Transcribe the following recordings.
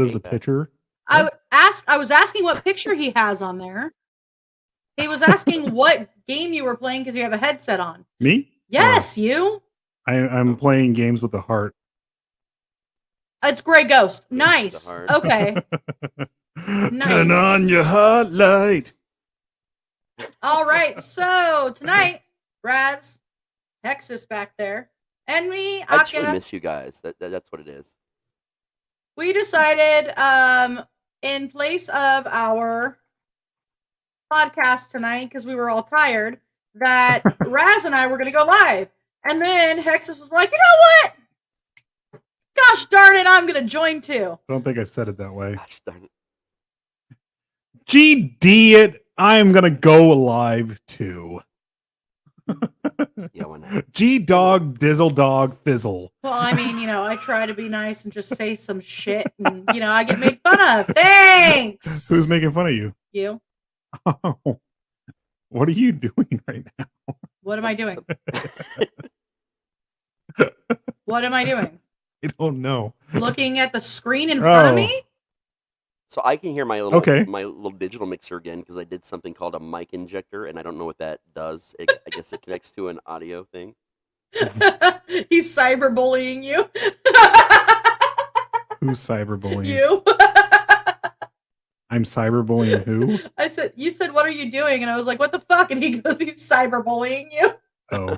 is the picture? I was asking what picture he has on there. He was asking what game you were playing because you have a headset on. Me? Yes, you. I'm playing games with the heart. It's Gray Ghost. Nice. Okay. Nice. Turn on your heart light. All right. So tonight, Raz, Texas back there, and me, Akka. I just really miss you guys. That's what it is. We decided, in place of our podcast tonight, because we were all tired, that Raz and I were going to go live. And then Hexus was like, you know what? Gosh darn it, I'm going to join too. I don't think I said it that way. Gosh darn it. GD it. I'm going to go live too. Yeah, why not? G-Dog, Dizzle Dog, Fizzle. Well, I mean, I try to be nice and just say some shit and, I get made fun of. Thanks! Who's making fun of you? You. Oh. What are you doing right now? What am I doing? What am I doing? I don't know. Looking at the screen in front of me? So I can hear my little digital mixer again because I did something called a mic injector, and I don't know what that does. I guess it connects to an audio thing. He's cyberbullying you. Who's cyberbullying? You. I'm cyberbullying who? You said, what are you doing? And I was like, what the fuck? And he goes, he's cyberbullying you. Oh.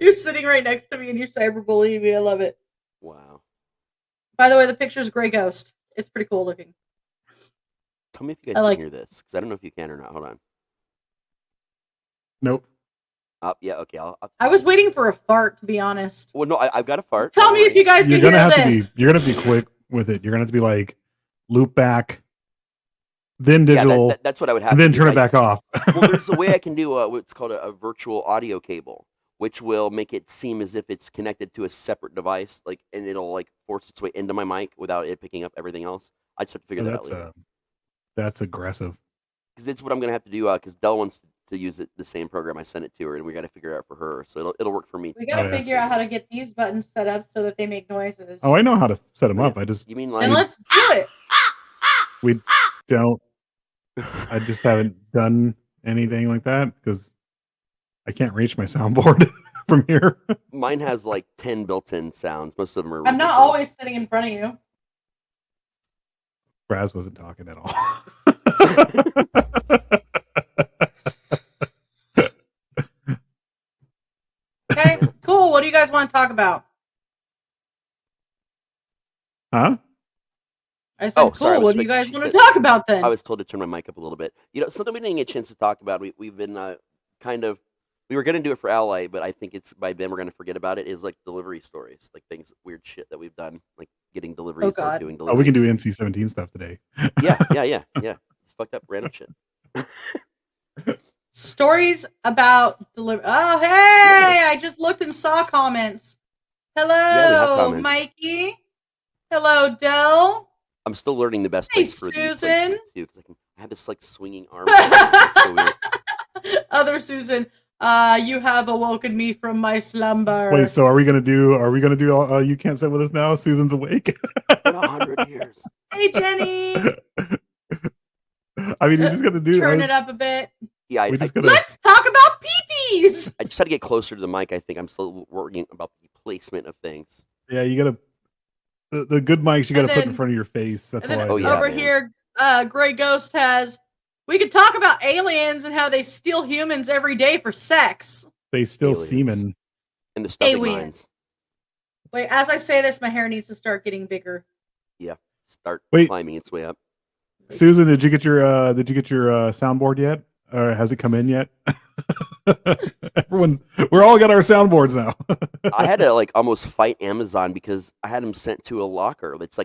You're sitting right next to me and you're cyberbullying me. I love it. Wow. By the way, the picture's Gray Ghost. It's pretty cool looking. Tell me if you guys can hear this, because I don't know if you can or not. Hold on. Nope. Yeah, okay. I was waiting for a fart, to be honest. Well, no, I've got a fart. Tell me if you guys can hear this. You're going to be quick with it. You're going to have to be like, loop back, then digital. Yeah, that's what I would have and then turn it back off. Well, there's a way I can do what's called a virtual audio cable, which will make it seem as if it's connected to a separate device, and it'll force its way into my mic without it picking up everything else. I just have to figure that out later. That's aggressive. Because it's what I'm going to have to do. Because Dell wants to use the same program I sent it to her, and we got to figure it out for her. So it'll work for me. We got to figure out how to get these buttons set up so that they make noises. Oh, I know how to set them up. You mean and let's do it. We don't. I just haven't done anything like that because I can't reach my soundboard from here. Mine has 10 built-in sounds. Most of them are ridiculous. I'm not always sitting in front of you. Raz wasn't talking at all. Okay, cool. What do you guys want to talk about? Huh? I said, cool. What do you guys want to talk about then? I was told to turn my mic up a little bit. Something we didn't get a chance to talk about. We've been we were going to do it for Ally, but I think it's by then we're going to forget about it. Is delivery stories, things, weird shit that we've done, getting deliveries or doing deliveries. Oh, we can do NC-17 stuff today. Yeah. It's fucked up random shit. Stories about delivery. Oh, hey! Yeah. I just looked and saw comments. Hello, comments. Mikey. Hello, Dell. I'm still learning the best place for Susan. Too, because I have this swinging arm. It's so weird. Other Susan. You have awoken me from my slumber. Wait, so are we gonna do You Can't Sit With Us Now? Susan's awake. 100 years. Hey, Jenny. I mean, you're just gonna turn it up a bit. Yeah, let's talk about peepees. I just had to get closer to the mic. I think I'm still worrying about the placement of things. Yeah, you gotta the good mics you gotta put in front of your face. That's why. Over here, Gray Ghost has. We could talk about aliens and how they steal humans every day for sex. They steal semen. And the stuffing lines. Wait, as I say this, my hair needs to start getting bigger. Yeah, start climbing its way up. Susan, did you get your soundboard yet? Or has it come in yet? We're all got our soundboards now. I had to almost fight Amazon because I had them sent to a locker. It's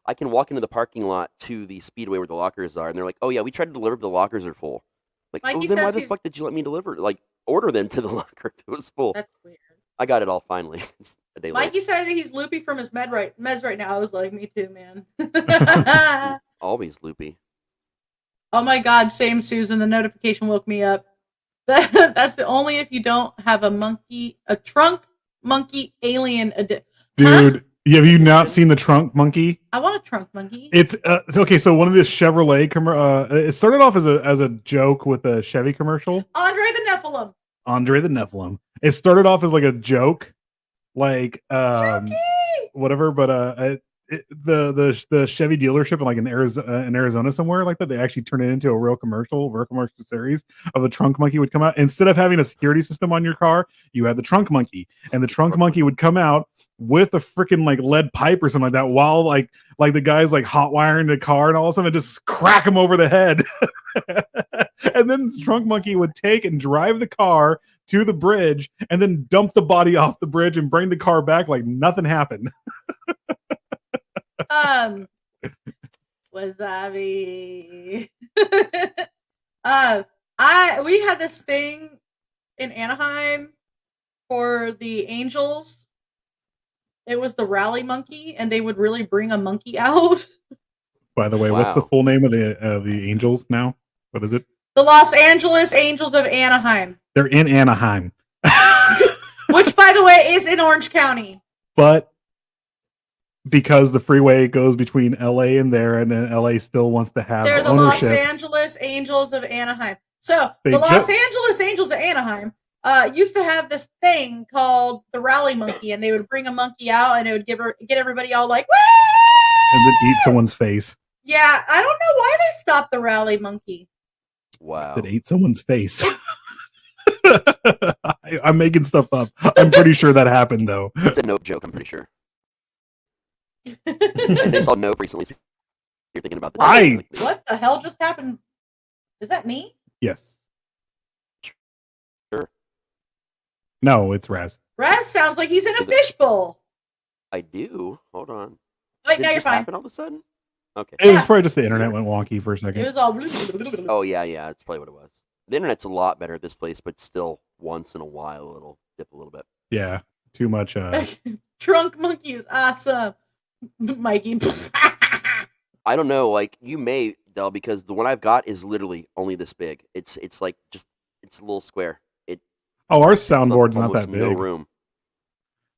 I can walk into the parking lot to the speedway where the lockers are, and they're like, "Oh yeah, we tried to deliver, but the lockers are full." Then why the fuck did you let me deliver? Order them to the locker if it was full. That's weird. I got it all finally. A day Mikey said he's loopy from his meds right now. I was like, me too, man. Always loopy. Oh my God, same Susan. The notification woke me up. That's the only if you don't have a trunk monkey alien Dude, Have you not seen the Trunk Monkey? I want a trunk monkey. It's okay. So one of the Chevrolet it started off as a joke with a Chevy commercial. Andre the Nephilim. Andre the Nephilim. It started off as like a joke, like Jokey! whatever. But the Chevy dealership in Arizona somewhere like that, they actually turned it into a real commercial series of the Trunk Monkey would come out. Instead of having a security system on your car, you had the Trunk Monkey, and the Trunk Monkey would come out with a freaking like lead pipe or something like that, while like the guy's like hot wiring the car, and all of a sudden just crack him over the head. And then the Trunk Monkey would take and drive the car to the bridge and then dump the body off the bridge and bring the car back like nothing happened. Wasabi. We had this thing in Anaheim for the Angels. It was the rally monkey, and they would really bring a monkey out. By the way, what's the full name of the Angels now? What is it? The Los Angeles Angels of Anaheim. They're in Anaheim. Which, by the way, is in Orange County. But because the freeway goes between LA and there, and then LA still wants to have They're the ownership. Los Angeles Angels of Anaheim. So the Los Angeles Angels of Anaheim used to have this thing called the rally monkey, and they would bring a monkey out, and it would get everybody all like, woo! And then eat someone's face. Yeah, I don't know why they stopped the rally monkey. Wow. That ate someone's face. I'm making stuff up. I'm pretty sure that happened, though. It's a Nope joke, I'm pretty sure. I saw Nope recently. So you're thinking about that. What the hell just happened? Is that me? Yes. Sure. No, it's Raz. Raz sounds like he's in a fishbowl. I do. Hold on. Wait, now you're fine. Happen all of a sudden? Okay. It was probably just the internet went wonky for a second. It was all. Oh yeah, that's probably what it was. The internet's a lot better at this place, but still, once in a while, it'll dip a little bit. Yeah, too much. Trunk Monkey is awesome, Mikey. I don't know, like you may, Del, because the one I've got is literally only this big. It's like just it's a little square. Our soundboard's not that big. No room.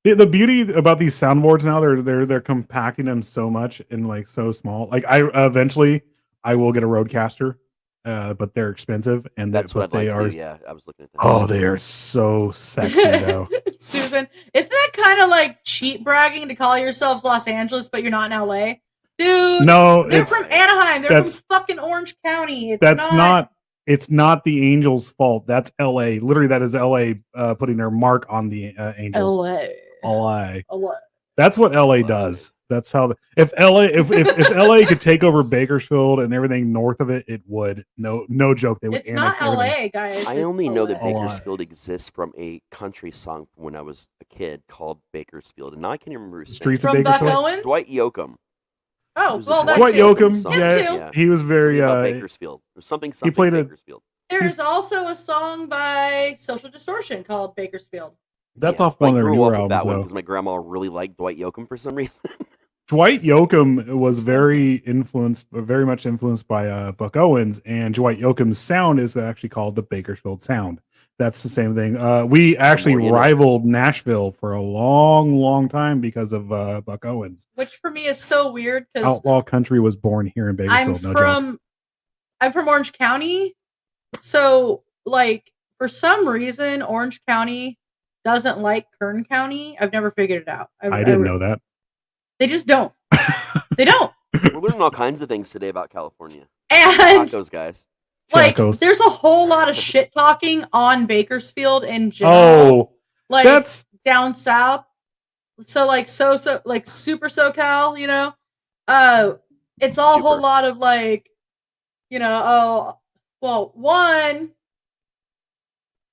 The beauty about these soundboards now, they're compacting them so much and like so small. Like I eventually I will get a Rodecaster, but they're expensive, and that's what they are. Yeah, I was looking at that. Oh, they are so sexy though. Susan, isn't that kind of like cheap bragging to call yourselves Los Angeles, but you're not in LA, dude? No, they're from Anaheim. They're from fucking Orange County. It's not the Angels' fault. That's LA. Literally, that is LA putting their mark on the Angels. LA. That's what LA does. That's how. If LA could take over Bakersfield and everything north of it, it would. No joke. They would. It's not LA, guys. I only know that Bakersfield exists from a country song from when I was a kid called Bakersfield, and now I can't remember Streets of Bakersfield. Buck Owens? Dwight Yoakam. Oh, well, that's Dwight Yoakam. Yeah, he was very Bakersfield. Something he played Bakersfield. There's also a song by Social Distortion called Bakersfield. That's off one of their newer albums. That one because my grandma really liked Dwight Yoakam for some reason. Dwight Yoakam was very much influenced by Buck Owens, and Dwight Yoakam's sound is actually called the Bakersfield sound. That's the same thing. We actually rivaled Nashville for a long time because of Buck Owens. Which for me is so weird because Outlaw Country was born here in Bakersfield. I'm from Orange County, so like for some reason Orange County doesn't like Kern County. I've never figured it out. I didn't know that. They just don't. They don't. We're learning all kinds of things today about California. And tacos, guys. Like, there's a whole lot of shit talking on Bakersfield in general. Oh, like that's down south. So like like super SoCal, you know. It's all a whole lot of like, you know, one,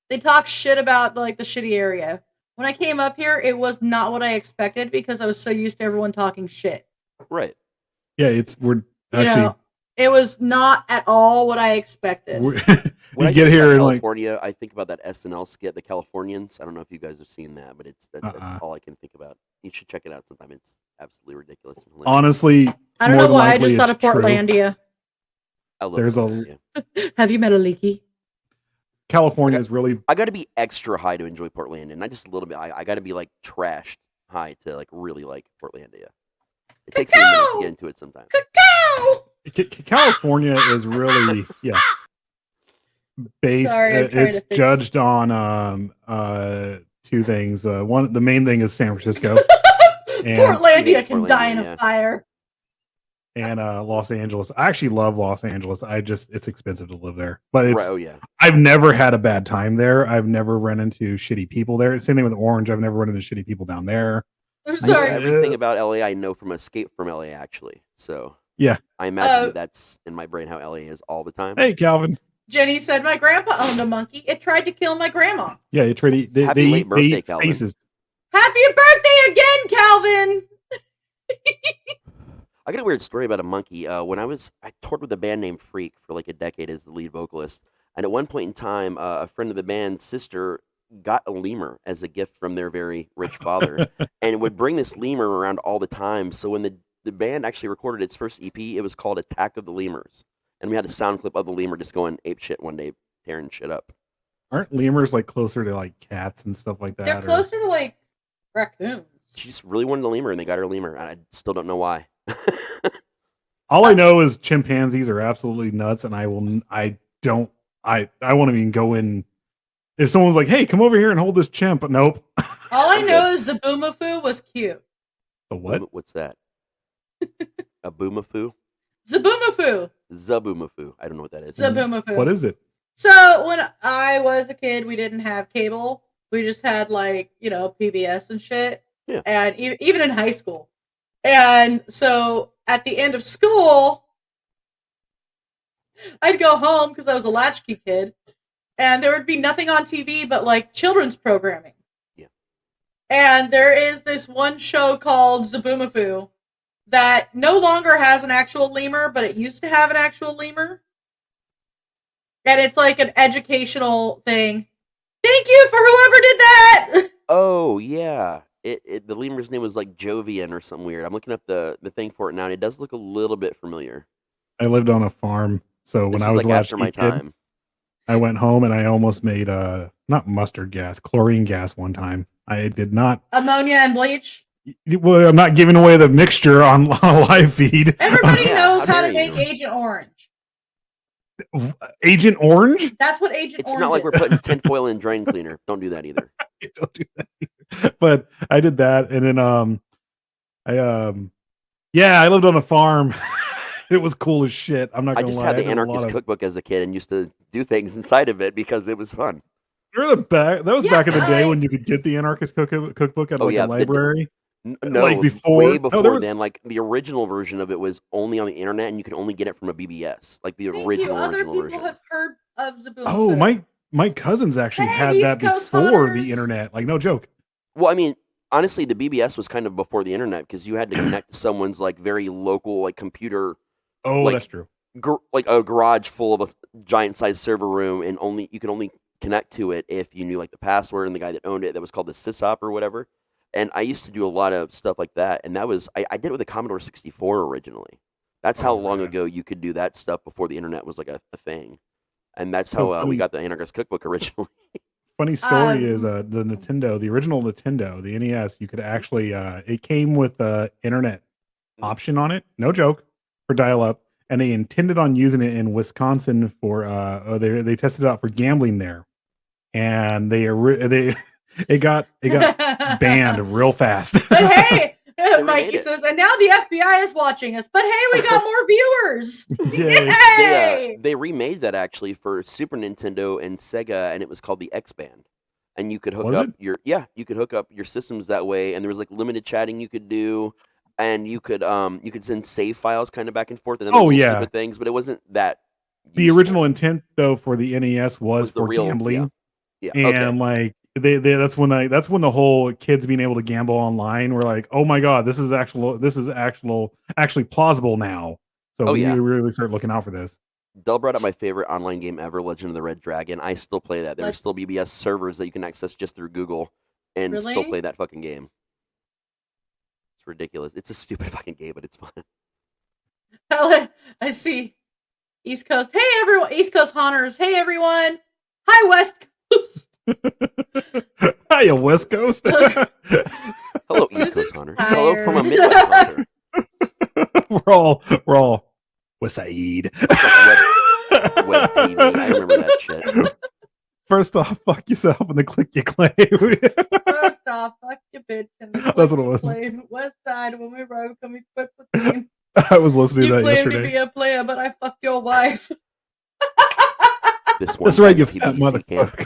they talk shit about like the shitty area. When I came up here, it was not what I expected because I was so used to everyone talking shit. Right. Yeah, it was not at all what I expected. When I get here in California, I think about that SNL skit, The Californians. I don't know if you guys have seen that, but that's all I can think about. You should check it out sometime. It's absolutely ridiculous. And honestly, I don't know why I just thought of Portlandia. I love Portlandia. Have you met a leaky? California is really. I got to be extra high to enjoy Portland, and not just a little bit. I got to be like trashed high to like really like Portlandia. It takes me a minute to get into it sometimes. California is really based. Sorry, it's judged on two things. One, the main thing is San Francisco. Portlandia can die in a fire. And Los Angeles. I actually love Los Angeles. It's expensive to live there. But it's I've never had a bad time there. I've never run into shitty people there. Same thing with Orange. I've never run into shitty people down there. I'm sorry. Everything about LA I know from Escape from LA, actually. So yeah. I imagine that's in my brain how LA is all the time. Hey, Calvin. Jenny said my grandpa owned a monkey. It tried to kill my grandma. Yeah, it tried to Happy late birthday, Calvin. Faces. Happy birthday again, Calvin. I got a weird story about a monkey. When I toured with a band named Freak for like a decade as the lead vocalist, and at one point in time, a friend of the band's sister got a lemur as a gift from their very rich father, and would bring this lemur around all the time. So when the band actually recorded its first EP, it was called Attack of the Lemurs, and we had a sound clip of the lemur just going ape shit one day, tearing shit up. Aren't lemurs like closer to like cats and stuff like that? They're closer to like raccoons. She just really wanted a lemur, and they got her lemur, and I still don't know why. All I know is chimpanzees are absolutely nuts, and I won't even go in. If someone's like, "Hey, come over here and hold this chimp," but nope. All I know is Zaboomafoo was cute. The what? What's that? A boomafoo? Zaboomafoo. I don't know what that is. Zaboomafoo. What is it? So when I was a kid, we didn't have cable. We just had like, PBS and shit. Yeah. And even in high school. And so at the end of school, I'd go home because I was a latchkey kid, and there would be nothing on TV but like children's programming. Yeah. And there is this one show called Zaboomafoo that no longer has an actual lemur, but it used to have an actual lemur. And it's like an educational thing. Thank you for whoever did that. Oh yeah. The lemur's name was like Jovian or something weird. I'm looking up the thing for it now, and it does look a little bit familiar. I lived on a farm, so when I was like after my time, I went home and I almost made not mustard gas, chlorine gas one time. I did not ammonia and bleach. Well, I'm not giving away the mixture on live feed. Everybody knows how to make Agent Orange. Agent Orange? That's what Agent Orange is. It's not like we're putting tinfoil in drain cleaner. Don't do that either. Don't do that either. But I did that, and then I lived on a farm. It was cool as shit. I'm not gonna lie. I just had the Anarchist cookbook as a kid and used to do things inside of it because it was fun. That was back in the day when you could get the Anarchist cookbook at a library. No, like way before then. Like the original version of it was only on the internet, and you could only get it from a BBS. Like the original people version. Have heard of Zaboomafoo. Oh, my cousins actually had that before the internet. Like no joke. Well, I mean, honestly, the BBS was kind of before the internet because you had to connect to someone's like very local like computer. Oh, like, that's true. Like a garage full of a giant sized server room, and you could only connect to it if you knew like the password and the guy that owned it. That was called the sysop or whatever. And I used to do a lot of stuff like that, and that was I did it with a Commodore 64 originally. That's how long ago you could do that stuff before the internet was like a thing, and that's how we got the Anarchist cookbook originally. Funny story is the Nintendo, the original Nintendo, the NES. You could actually it came with the internet option on it. No joke, for dial-up, and they intended on using it in Wisconsin for they tested it out for gambling there, and it got banned real fast. But hey, Mikey says, and now the FBI is watching us. But hey, we got more viewers. Yay! They remade that actually for Super Nintendo and Sega, and it was called the X Band. And you could hook up your systems that way, and there was like limited chatting you could do, and you could send save files kind of back and forth, and then stupid things, but it wasn't that. The original intent though for the NES was for gambling. Yeah. And like that's when the whole kids being able to gamble online were like, oh my god, this is actually plausible now. So we really start looking out for this. Dell brought up my favorite online game ever, Legend of the Red Dragon. I still play that. There are still BBS servers that you can access just through Google and still play that fucking game. It's ridiculous. It's a stupid fucking game, but it's fun. I see. East Coast. Hey everyone. East Coast Haunters. Hey everyone. Hi West Coast. Hiya, West Coast. Hello, East Coast Susie's Hunter. Hello from a tired. Midwest Hunter. we're all West Side. Web TV. I remember that shit. First off, fuck yourself and then click your claim. First off, fuck your bitch and the That's what it was. West Side when we rode, can we quit the team? I was listening You to that claim yesterday. to be a player, but I fucked your wife. This one That's right, you time fat PBC camp. motherfucker.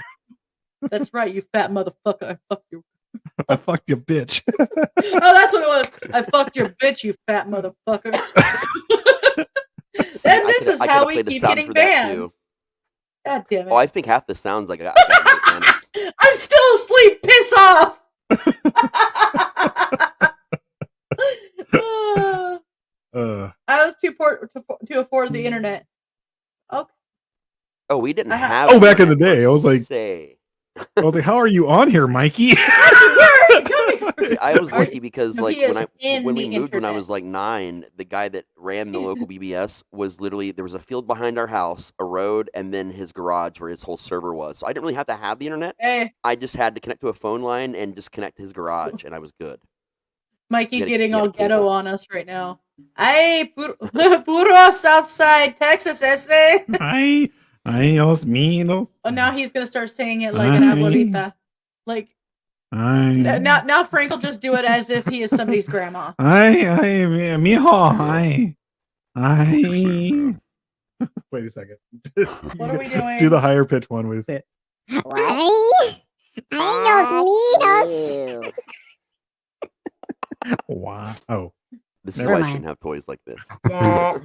That's right, you fat motherfucker. I fucked you. I fucked your bitch. Oh, that's what it was. I fucked your bitch, you fat motherfucker. See, And this is I how could we play the keep sound getting for that, banned. too. God damn it. Oh, I think half the sounds like I got Dennis. I'm still asleep. Piss off. I was too poor to afford the internet. Okay. Oh, we didn't Uh-huh. have. Oh, back in the internet, day, per I was like- se. I was like, "How are you on here, Mikey?" Where are you coming from? See, I was lucky because, No, like, he is when in we the moved when I internet. was like 9, the guy that ran the local BBS was literally there was a field behind our house, a road, and then his garage where his whole server was. So I didn't really have to have the internet. Hey, I just had to connect to a phone line and just connect to his garage, and I was good. Mikey You getting gotta all ghetto cable. on us right now. Hey, puro Southside Texas, este. Ay, los míos. Oh, now he's gonna start saying it like an Ay. abuelita. Like Ay. now Frank will just do it as if he is somebody's grandma. Ay, mijo. Ay. Wait a second. What are we doing? Do the higher pitch one. Wait a second. Ay, los míos. Wow. Oh. This is Never why I mind. shouldn't have toys like this. Yeah.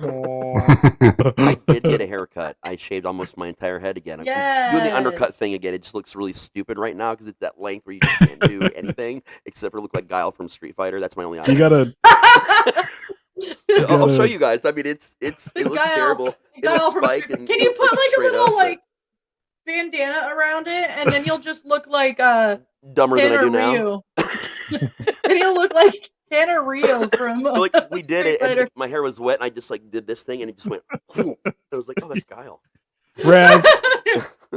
I did get a haircut. I shaved almost my entire head again. I'm doing the undercut thing again. It just looks really stupid right now because it's that length where you just can't do anything except for look like Guile from Street Fighter. That's my only You option. gotta. I'll show gotta- you guys. I mean, it looks Guile. terrible. It'll Guile from spike Street- and Can you look put like a straight little up, like bandana around it, and then you'll just look like but dumber than I do now. Rio. And you'll look like Tanner Rio from Like we did Street it, and Fighter. my hair was wet, and I just like did this thing, and it just went. I was like, oh, that's Guile. Raz,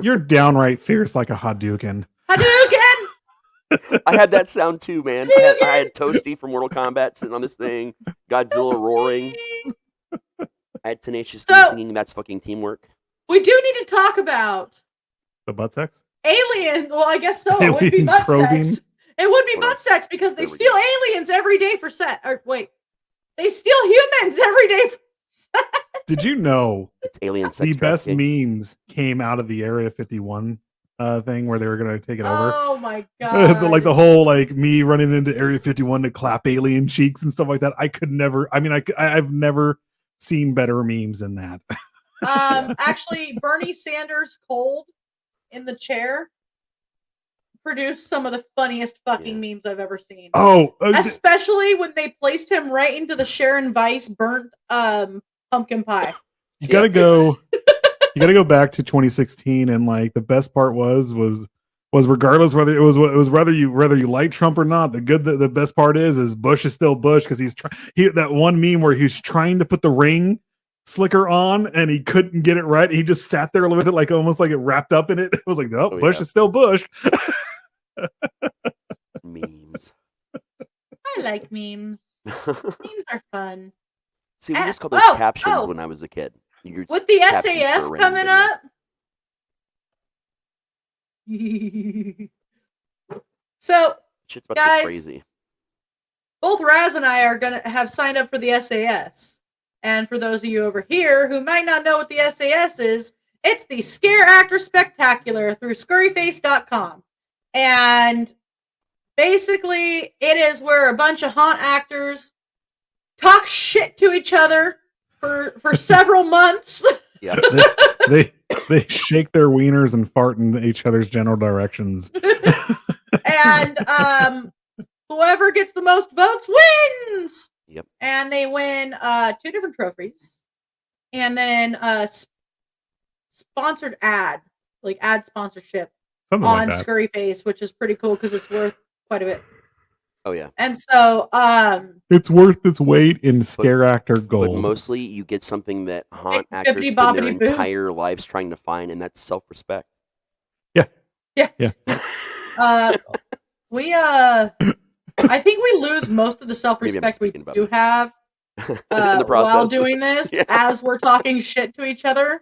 you're downright fierce like a Hadouken. Hadouken! I had that sound too, man. I had Toasty from Mortal Kombat sitting on this thing, Godzilla roaring. I had Tenacious D So- singing "That's Fucking Teamwork." We do need to talk about The butt sex? alien. Well, I guess so. It would be Alien butt probing? sex. It would be Hold on. butt sex because they There we steal go. aliens every day for sex. Or wait, they steal humans every day for sex. Did you know It's alien sex the best trafficking. memes came out of the Area 51 thing where they were going to take it over? Oh my god! Like the whole like me running into Area 51 to clap alien cheeks and stuff like that. I could never. I mean, I've never seen better memes than that. Actually, Bernie Sanders cold in the chair produced some of the funniest fucking memes I've ever seen. Oh, Especially when they placed him right into the Sharon Weiss burnt pumpkin pie. you gotta go. You gotta go back to 2016, and like the best part was regardless whether it was whether you like Trump or not. The best part is Bush is still Bush because he's that one meme where he's trying to put the ring slicker on and he couldn't get it right. He just sat there with it like almost like it wrapped up in it. It was like, oh, Bush is still Bush. Memes. I like memes. Memes are fun. See, we just called oh, those captions oh. when I was a kid. You're With the captions for SAS a coming random up. So Shit's about to Guys, get crazy. both Raz and I are gonna have signed up for the SAS. And for those of you over here who might not know what the SAS is, it's the Scare Actor Spectacular through scurryface.com. And basically, it is where a bunch of haunt actors talk shit to each other for several months. Yeah. they shake their wieners and fart in each other's general directions. And whoever gets the most votes wins. Yep. And they win 2 different trophies, and then sponsored ad sponsorship Something on like that. Scurryface, which is pretty cool because it's worth quite a bit. Oh yeah. And so It's worth its weight in scare actor But gold. mostly you get something that haunt Like actors bippity spend their boppity boo. entire lives trying to find, and that's self-respect. we I think we lose most of the self-respect we do have in the process while doing this as we're talking shit to each other.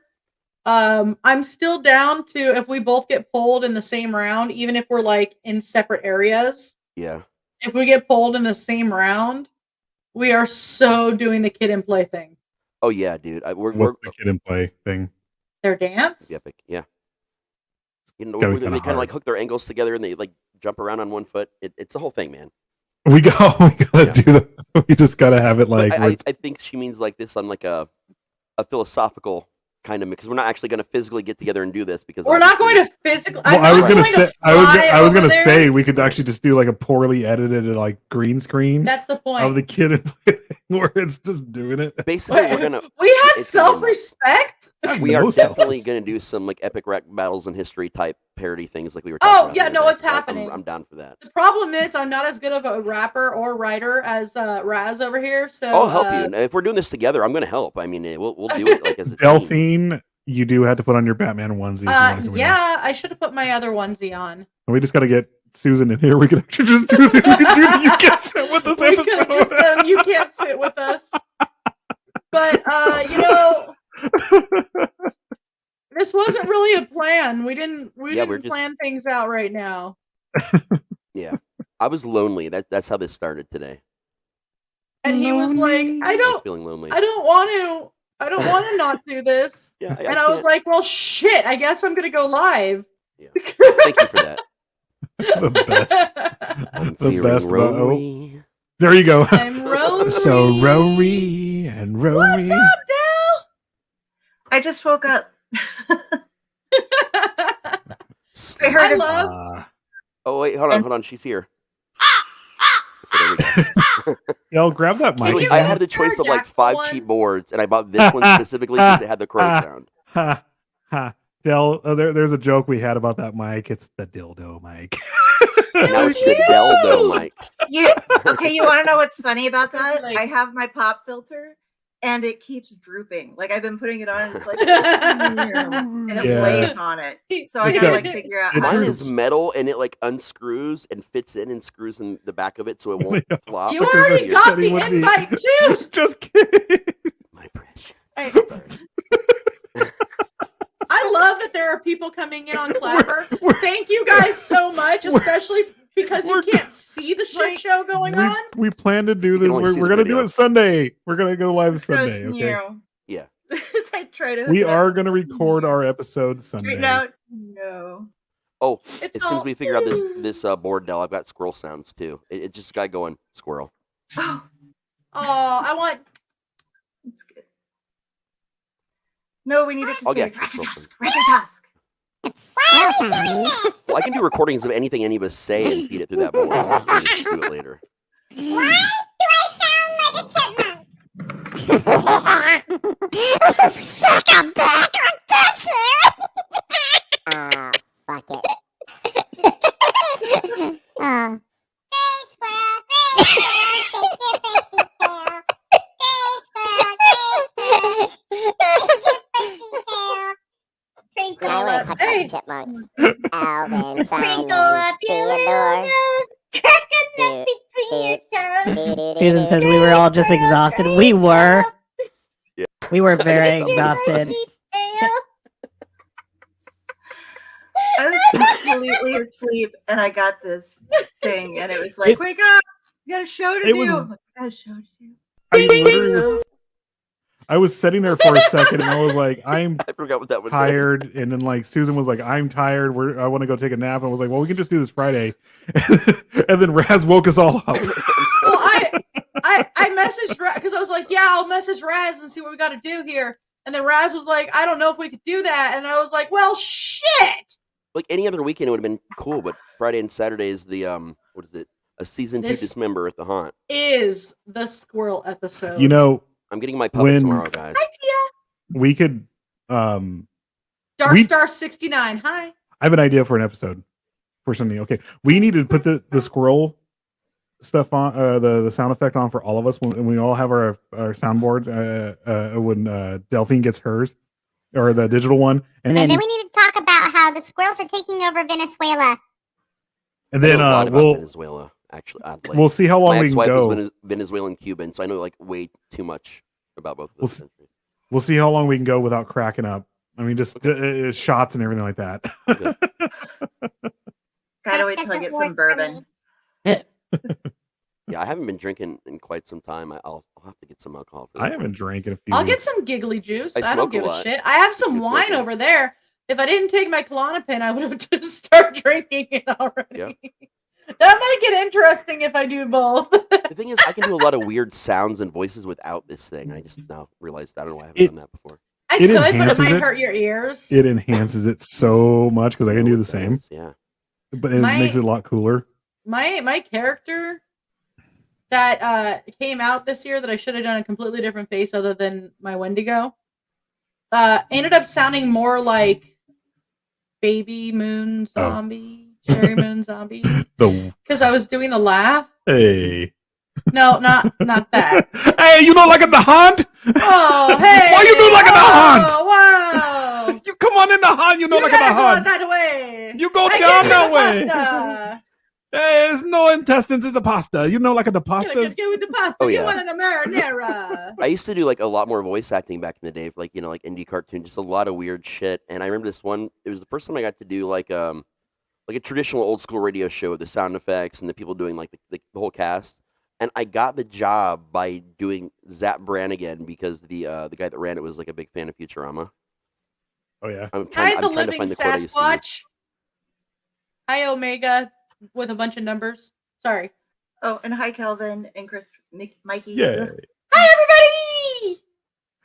I'm still down to if we both get pulled in the same round, even if we're like in separate areas. Yeah. If we get pulled in the same round, we are so doing the kid and play thing. Oh yeah, dude. What's the kid and play thing? Their dance? Epic. Yeah. You know, they kind of like hook their ankles together and they like jump around on one foot. It's a whole thing, man. We gotta do that. We just gotta have it like. I think she means like this on like a philosophical kind of, because we're not actually going to physically get together and do this because we're not going to physically. Well, I was gonna say we could actually just do like a poorly edited like green screen. That's the point of the kid and play thing where it's just doing it. Basically, we're gonna. We had self-respect. We are definitely gonna do some like epic rap battles in history type parody things like we were talking about. Oh yeah, no, it's happening. I'm down for that. The problem is I'm not as good of a rapper or writer as Raz over here. So I'll help you. If we're doing this together, I'm gonna help. I mean, we'll do it like as a Delphine. Team. You do have to put on your Batman onesie. Yeah, I should have put my other onesie on. We just got to get Susan in here. We could actually just do the You Can't Sit With Us episode. Just, You Can't Sit With Us. But, this wasn't really a plan. We didn't plan things out right now. Yeah. I was lonely. That's how this started today. And he was like, I was feeling lonely. I don't want to not do this. Yeah, and I was like, well, shit, I guess I'm going to go live. Yeah. Thank you for that. The best. The best. Rory. There you go. I'm Rory. So Rory and Rory. What's up, Del? I just woke up. I love. Oh, wait, hold on. She's here. Y'all grab that mic. I had the choice of like 5 cheap boards, and I bought this one specifically because it had the crow sound. Ha ha. Del, there's a joke we had about that mic. It's the dildo mic. Now it's the Deldo mic. Okay, you want to know what's funny about that? I have my pop filter, and it keeps drooping. Like I've been putting it on, and it's like, and it lays on it. So I gotta like figure out. Mine is metal, and it like unscrews and fits in and screws in the back of it, so it won't flop. You already got the invite too. Just kidding. My precious. I love that there are people coming in on Clapper. Thank you guys so much, especially because you can't see the shit show going on. We plan to do this. We're gonna do it Sunday. We're gonna go live Sunday. Okay. Yeah. I try to. We are gonna record our episode Sunday. No. Oh, as soon as we figure out this board, Del, I've got squirrel sounds too. It just got going squirrel. Oh, I want. It's good. No, we need it to say Tusk. Well, I can do recordings of anything any of us say and feed it through that board. We'll just do it later. Why do I sound like a chipmunk? Suck a dick or fuck it. Gray squirrel, shake your fishy tail. Gray squirrel, shake your fishy tail. Crinkle up, hey. Chipmunks. Alvin, Simon, Theodore. Coconut between your toes. Susan says we were all just exhausted. We were. Yeah. We were very exhausted. I was completely asleep, and I got this thing, and it was like, wake up! You got a show to do. I got a show to do. I was sitting there for a second, and I was like, I forgot what that was. Tired, and then like Susan was like, I'm tired. I want to go take a nap, and I was like, well, we can just do this Friday. And then Raz woke us all up. Well, I messaged Raz because I was like, yeah, I'll message Raz and see what we got to do here. And then Raz was like, I don't know if we could do that. And I was like, well, shit. Like any other weekend, it would have been cool, but Friday and Saturday is the what is it? A season 2 dismember at the haunt. Is the squirrel episode? You know, I'm getting my puppet tomorrow, guys. Hi, Tia. We could. Dark Star 69. Hi. I have an idea for an episode for something. Okay, we need to put the squirrel stuff on the sound effect on for all of us when we all have our soundboards. When Delphine gets hers or the digital one, and then we need to talk about how the squirrels are taking over Venezuela. And then Venezuela. Actually, we'll see how long my we can ex-wife go. was Venezuelan Cuban, so I know like way too much about both of those countries. We'll see how long we can go without cracking up. I mean, just shots and everything like that. Okay. Gotta wait till I get some bourbon. Yeah, I haven't been drinking in quite some time. I'll have to get some alcohol. For that. I haven't drank in a few. I'll weeks. get some giggly juice. I I don't smoke a give a lot. shit. I have some Good wine smoking. over there. If I didn't take my Klonopin, I would have just started drinking it already. That might get interesting if I do both. The thing is, I can do a lot of weird sounds and voices without this thing. I just now realized I don't know why I haven't done that before. I It could, but it enhances might it. hurt your ears. It enhances it so much because I can do the same. Yeah. But it makes it a lot cooler. My character that came out this year that I should have done a completely different face other than my Wendigo ended up sounding more like Baby Moon Zombie, Cherry Moon Zombie, because I was doing the laugh. Hey. No, not that. Hey, you know like at the hunt? Oh, hey. Why you do like at the hunt? Wow. You come on in the hunt, you know like at the hunt. That way. You go I down get that the way. pasta. Hey, it's no intestines, it's a pasta. You know like at the pasta. Get with the pasta. Oh, You yeah. want a marinara. I used to do like a lot more voice acting back in the day, like like indie cartoon, just a lot of weird shit. And I remember this one. It was the first time I got to do like a traditional old school radio show with the sound effects and the people doing like the whole cast. And I got the job by doing Zap Brannigan because the guy that ran it was like a big fan of Futurama. Oh yeah. I'm Hi, trying the to living find the quote I used to use. Sasquatch. Hi, Omega, with a bunch of numbers. Sorry. Oh, and hi, Calvin and Chris, Mikey. Yeah. Hi, everybody.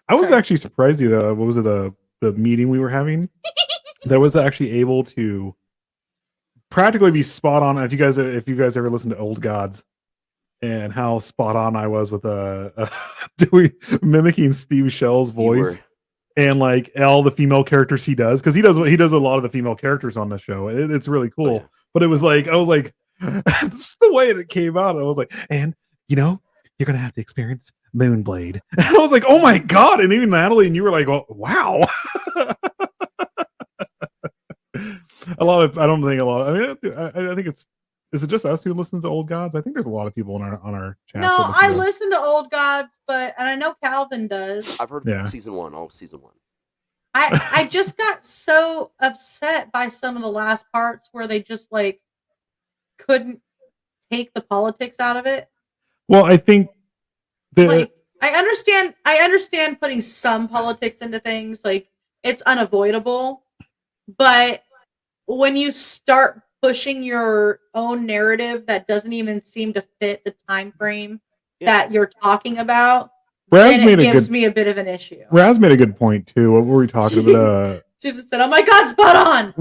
I was Sorry. actually surprised what was it, the meeting we were having that was actually able to practically be spot on. If you guys ever listen to Old Gods and how spot on I was with mimicking Steve Shell's voice and like all the female characters he does, because he does a lot of the female characters on the show. It's really cool. Oh, yeah. But it was like I was like this is the way it came out. I was like, and you're gonna have to experience Moonblade. And I was like, oh my god! And even Natalie and you were like, well, wow. I think is it just us who listens to Old Gods? I think there's a lot of people on our chat. No, I listen to Old Gods, and I know Calvin does. I've heard season 1, all of season 1. I just got so upset by some of the last parts where they just like couldn't take the politics out of it. Well, I think I understand putting some politics into things, like it's unavoidable, but when you start pushing your own narrative that doesn't even seem to fit the time frame that you're talking about, then it gives me a bit of an issue. Raz made a good point too. What were we talking about? Susan said, "Oh my God, spot on."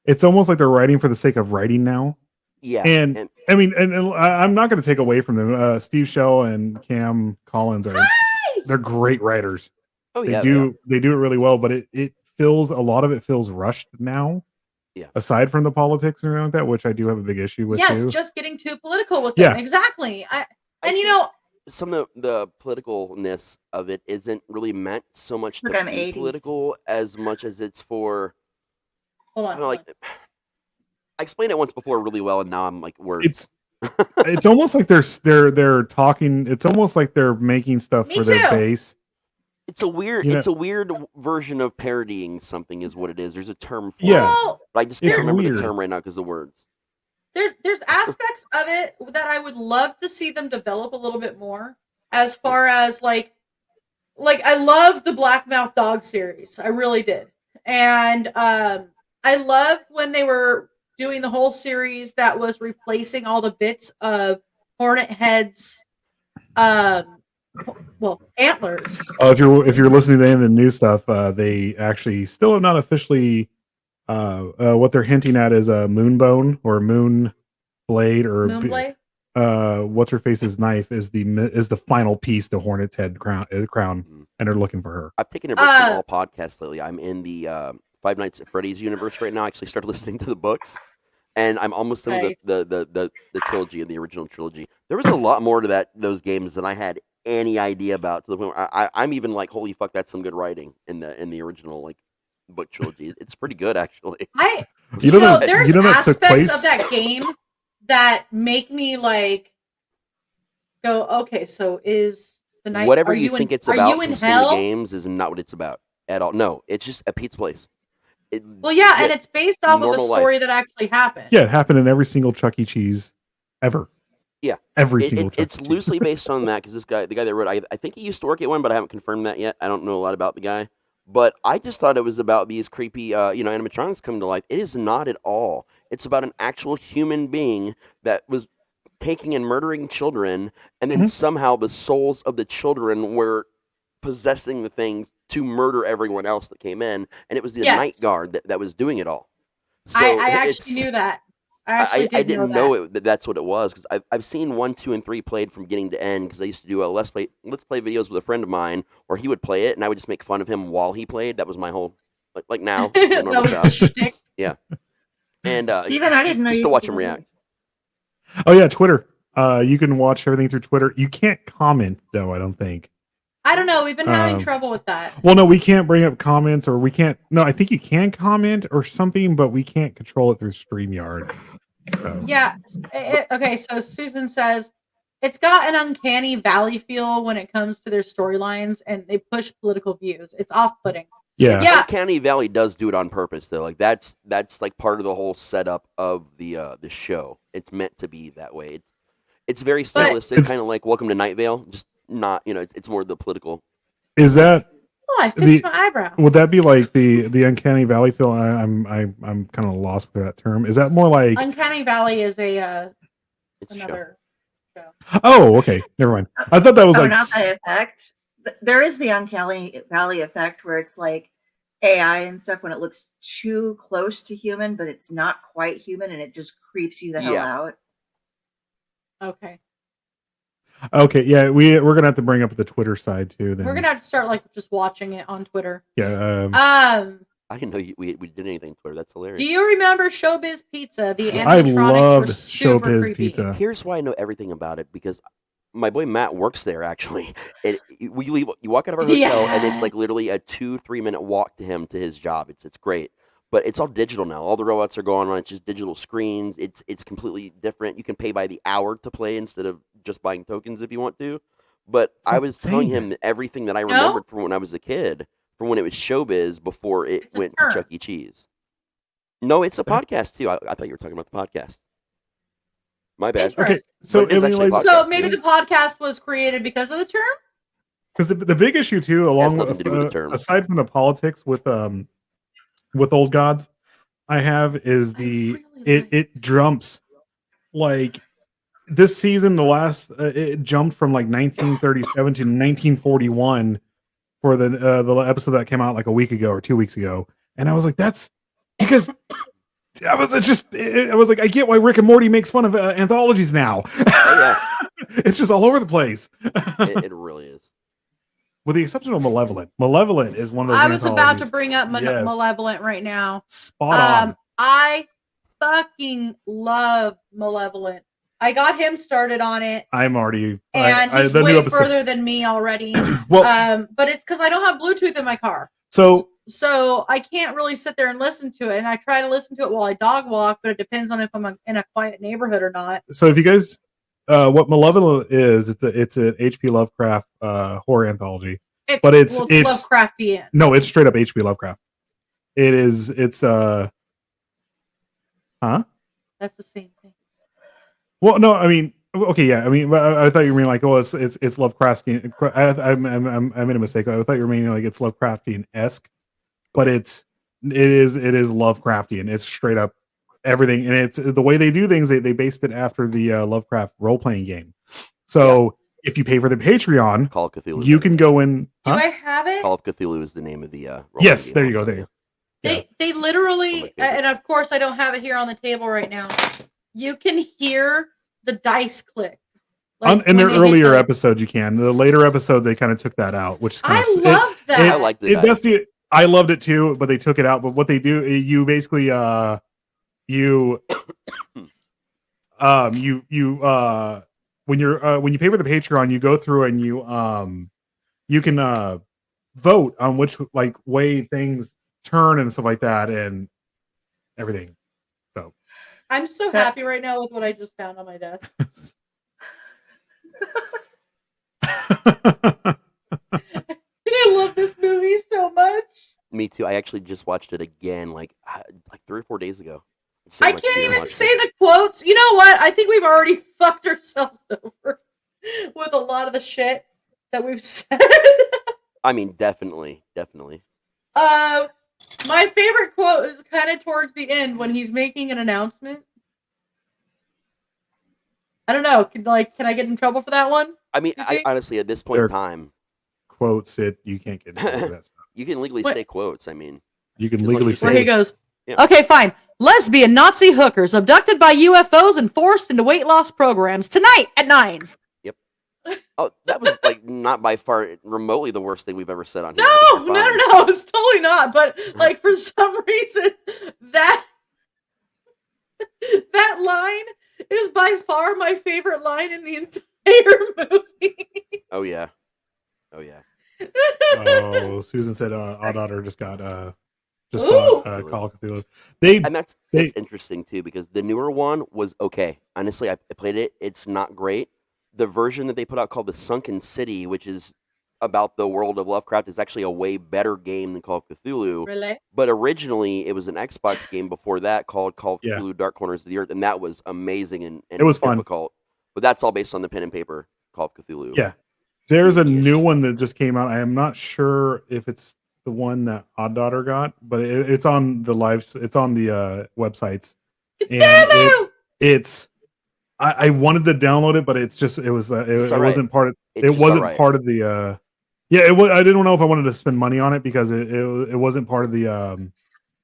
It's almost like they're writing for the sake of writing now. Yeah, and I mean, and I'm not going to take away from them. Steve Shell and Cam Collins they're great writers. Oh they yeah, do it really well, but it feels, a lot of it feels rushed now. Yeah. Aside from the politics and everything like that, which I do have a big issue with. Yes, too. just getting too political with them. Exactly. Some of the politicalness of it isn't really meant so much to be political as much as it's for. Hold on. I explained it once before really well, and now I'm like words. It's almost like they're talking. It's almost like they're making stuff for their base. It's a weird version of parodying something, is what it is. There's a term for it. Well, but I just can't remember the term right now because of words. There's aspects of it that I would love to see them develop a little bit more. As far as like I love the Black Mouth Dog series. I really did. And I love when they were doing the whole series that was replacing all the bits of Hornet Head's antlers. If you're listening to any of the new stuff, they actually still have not officially. What they're hinting at is a Moonbone or Moon Blade or Moonblade. What's her face's knife is the final piece to Hornet's head crown, and they're looking for her. I've taken a break from all podcasts lately. I'm in the Five Nights at Freddy's universe right now. I actually started listening to the books, and I'm almost done with the trilogy, the original trilogy. There was a lot more to those games than I had any idea about. To the point where I'm even like, holy fuck, that's some good writing in the original book trilogy. It's pretty good, actually. There's aspects of that game that make me like go, okay, so is the night Whatever are you you think in, it's are about you in from seeing the hell? games is not what it's about at all. No, it's just a pizza place. Well, yeah, and it's based off of a normal story life. that actually happened. Yeah, it happened in every single Chuck E. Cheese ever. Yeah, Every single Chuck E. it's Cheese. loosely based on that because the guy that wrote, I think he used to work at one, but I haven't confirmed that yet. I don't know a lot about the guy, but I just thought it was about these creepy, animatronics coming to life. It is not at all. It's about an actual human being that was taking and murdering children, and then somehow the souls of the children were possessing the things to murder everyone else that came in, and it was the night guard that was doing it all. So I actually knew that. I didn't know that's what it was because I've seen 1, 2, and 3 played from beginning to end because I used to do let's play videos with a friend of mine where he would play it and I would just make fun of him while he played. That was my whole like now. That was the shtick. Yeah, and Steven, I didn't know just you to could watch do him that. react. Oh yeah, Twitter. You can watch everything through Twitter. You can't comment though. I don't think. I don't know. We've been having trouble with that. Well, no, we can't bring up comments, or we can't. No, I think you can comment or something, but we can't control it through StreamYard. So. Yeah. Okay. So Susan says it's got an uncanny valley feel when it comes to their storylines, and they push political views. It's off-putting. Yeah. Uncanny Valley does do it on purpose, though. Like that's like part of the whole setup of the show. It's meant to be that way. It's very stylistic, kind of like Welcome to Night Vale. Just not, it's more the political. Is that? Oh, I fixed my eyebrow. Would that be like the Uncanny Valley feel? I'm kind of lost with that term. Is that more like Uncanny Valley is a it's another show. Oh, okay, never mind. I thought that was like not the effect. There is the Uncanny Valley effect where it's like AI and stuff when it looks too close to human, but it's not quite human, and it just creeps you the hell out. Okay. Okay, yeah, we're gonna have to bring up the Twitter side too. Then we're gonna have to start like just watching it on Twitter. Yeah. I didn't know we did anything on Twitter. That's hilarious. Do you remember Showbiz Pizza? The animatronics I loved were super Showbiz creepy. Pizza. Here's why I know everything about it because my boy Matt works there. Actually, you walk out of our hotel and it's like literally a 2-3 minute walk to his job. It's great. But it's all digital now. All the robots are going on. It's just digital screens. It's completely different. You can pay by the hour to play instead of just buying tokens if you want to. But I was telling him everything that I remembered from when I was a kid, from when it was Showbiz before it went to Chuck E. Cheese. No, it's a podcast too. I thought you were talking about the podcast. My bad. Okay, so maybe the podcast was created because of the term. Because the big issue too, along with the term, aside from the politics with Old Gods, I have is it jumps like this season. The last it jumped from like 1937 to 1941 for the episode that came out like a week ago or 2 weeks ago, and I was like, that's because I was like, I get why Rick and Morty makes fun of anthologies now. It's just all over the place. It really is. With the exception of Malevolent. Malevolent is one of those. I was about to bring up Malevolent right now. Spot on. I fucking love Malevolent. I got him started on it. I'm already, and he's way further than me already. Well, but it's because I don't have Bluetooth in my car, so I can't really sit there and listen to it. And I try to listen to it while I dog walk, but it depends on if I'm in a quiet neighborhood or not. So if you guys. What Malevolent is, it's an H.P. Lovecraft horror anthology, but it's Lovecraftian. No, it's straight up H.P. Lovecraft. It's That's the same thing. Well, no, I mean, okay, yeah, I mean, I thought you were meaning like, it's Lovecraftian. I made a mistake. I thought you were meaning like it's Lovecraftian-esque, but it is Lovecraftian. It's straight up everything, and it's the way they do things. They based it after the Lovecraft role-playing game. So if you pay for the Patreon, Call of Cthulhu, you can go in. Do I have it? Call of Cthulhu is the name of the. Yes, there you go. There you go. They literally, and of course I don't have it here on the table right now. You can hear the dice click. Like in their earlier episodes, you can. The later episodes, they kind of took that out, which is kind of love that. I like that. I loved it too, but they took it out. But what they do, you basically when you pay for the Patreon, you go through and you can vote on which way things turn and stuff like that and everything. So I'm so happy right now with what I just found on my desk. I love this movie so much. Me too. I actually just watched it again, like 3 or 4 days ago. I can't even say the quotes. You know what? I think we've already fucked ourselves over with a lot of the shit that we've said. I mean, definitely. My favorite quote is kind of towards the end when he's making an announcement. I don't know. Can I get in trouble for that one? I mean, I honestly, at this point in time, quotes you can't get into that stuff. You can legally say quotes. I mean, you can legally say. Where he goes. Yeah. Okay, fine. Lesbian Nazi hookers abducted by UFOs and forced into weight loss programs tonight at 9. Yep. Oh, that was like not by far remotely the worst thing we've ever said on here. No, it's totally not. But like for some reason that line is by far my favorite line in the entire movie. Oh yeah. Oh, Susan said our daughter just got bought Call of Cthulhu. And that's interesting too, because the newer one was okay. Honestly, I played it. It's not great. The version that they put out called the Sunken City, which is about the world of Lovecraft, is actually a way better game than Call of Cthulhu. Really? But originally, it was an Xbox game before that called Call of Cthulhu: Dark Corners of the Earth, and that was amazing and it was difficult. Fun. But that's all based on the pen and paper Call of Cthulhu. Yeah. There's a new one that just came out. I am not sure if it's the one that Odd Daughter got, but it's on the it's on the websites. And it's I wanted to download it, but it wasn't part of the I didn't know if I wanted to spend money on it because it wasn't part of the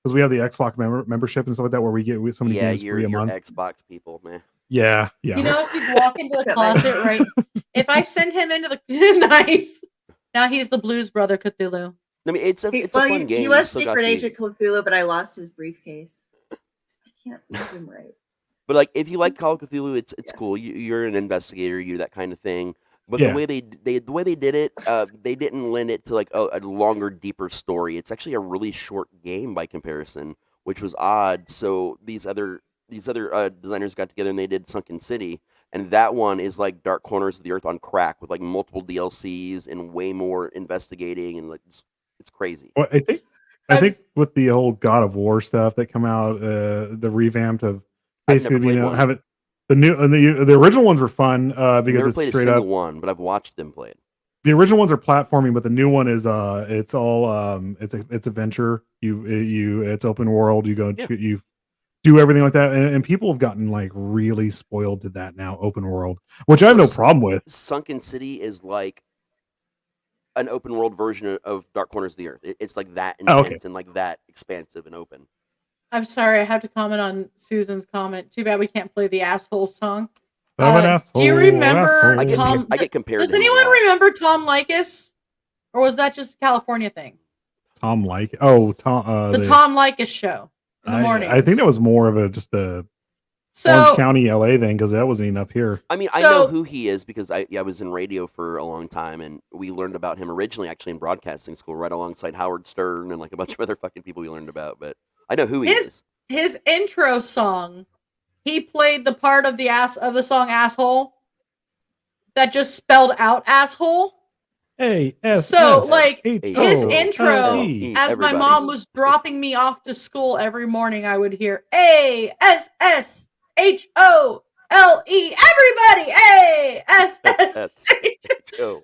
because we have the Xbox membership and stuff like that where we get so many games free a month. Xbox people, man. Yeah. You know, if you walk into the closet, right? If I send him into the nice, now he's the Blues Brother Cthulhu. I mean, it's a fun game. He was Secret Agent Cthulhu, but I lost his briefcase. I can't make him right. But like, if you like Call of Cthulhu, it's cool. You're an investigator. You're that kind of thing. But the way they did it, they didn't lend it to like a longer, deeper story. It's actually a really short game by comparison, which was odd. So these other designers got together and they did Sunken City, and that one is like Dark Corners of the Earth on crack with like multiple DLCs and way more investigating, and like it's crazy. Well, I think with the old God of War stuff that come out, the revamped of basically have it. The original ones were fun because never it's played straight a single up one, but I've watched them play it. The original ones are platforming, but the new one is it's all it's adventure. It's open world. You go you do everything like that, and people have gotten like really spoiled to that now. Open world, which I have no problem with. Sunken City is like an open world version of Dark Corners of the Earth. It's like that intense and like that expansive and open. I'm sorry, I have to comment on Susan's comment. Too bad we can't play the asshole song. Do you remember Tom? I get compared. Does anyone remember Tom Likas, or was that just a California thing? Tom the Tom Likas show in the morning. I think that was more of Orange County, LA thing, because that wasn't even up here. I mean, I know who he is because I was in radio for a long time, and we learned about him originally actually in broadcasting school, right alongside Howard Stern and like a bunch of other fucking people we learned about. But I know who he is. His intro song, he played the part of the song "Asshole" that just spelled out asshole. So like his intro, as my mom was dropping me off to school every morning, I would hear ASSHOLE. Everybody, ASSHO.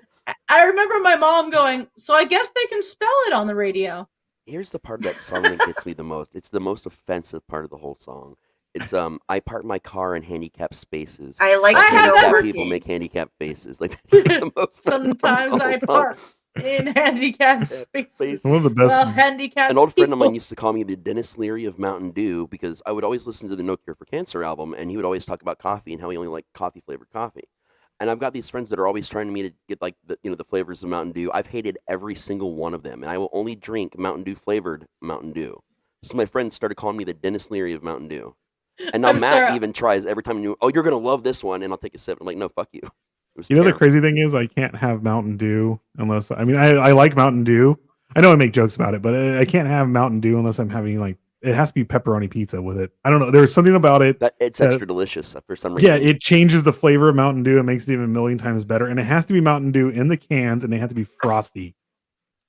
I remember my mom going, so I guess they can spell it on the radio. Here's the part of that song that gets me the most. It's the most offensive part of the whole song. It's I park my car in handicapped spaces. I like handicapped people make handicapped faces. Like that's the most. Sometimes I park in handicapped spaces. One of the best. Handicapped. An old friend of mine used to call me the Dennis Leary of Mountain Dew because I would always listen to the No Cure for Cancer album, and he would always talk about coffee and how he only liked coffee flavored coffee. And I've got these friends that are always trying to me to get like the flavors of Mountain Dew. I've hated every single one of them, and I will only drink Mountain Dew flavored Mountain Dew. So my friends started calling me the Dennis Leary of Mountain Dew. And now Matt even tries every time you're going to love this one, and I'll take a sip. I'm like, no, fuck you. The crazy thing is I can't have Mountain Dew unless, I like Mountain Dew. I know I make jokes about it, but I can't have Mountain Dew unless I'm having like it has to be pepperoni pizza with it. I don't know. There's something about it That it's extra delicious for some reason. Yeah, it changes the flavor of Mountain Dew. It makes it even a million times better. And it has to be Mountain Dew in the cans, and they have to be frosty.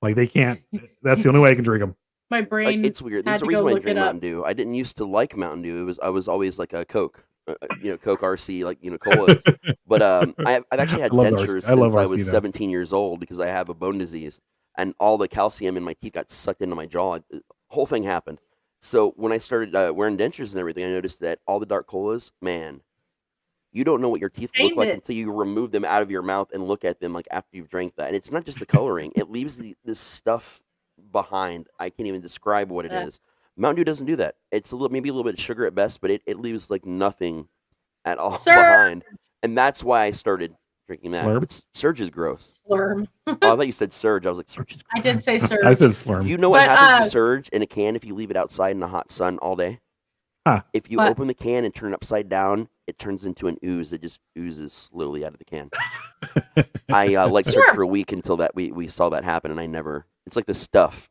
Like they can't. That's the only way I can drink them. My brain. It's weird. There's a reason why I drink Mountain Dew. I didn't used to like Mountain Dew. I was always like a Coke, Coke RC, like colas. But I've actually had dentures since I was 17 years old because I have a bone disease, and all the calcium in my teeth got sucked into my jaw. The whole thing happened. So when I started wearing dentures and everything, I noticed that all the dark colas, man, you don't know what your teeth look like until you remove them out of your mouth and look at them like after you've drank that. And it's not just the coloring; it leaves this stuff behind. I can't even describe what it is. Mountain Dew doesn't do that. It's maybe a little bit of sugar at best, but it leaves like nothing at all behind. And that's why I started drinking that. But Surge is gross. Slurm. I thought you said Surge. I was like, Surge is gross. I did say Surge. I said Slurm. You know what happens to Surge in a can if you leave it outside in the hot sun all day? Huh. If you open the can and turn it upside down, it turns into an ooze that just oozes slowly out of the can. I liked Surge for a week until that we saw that happen, and I never. It's like the stuff.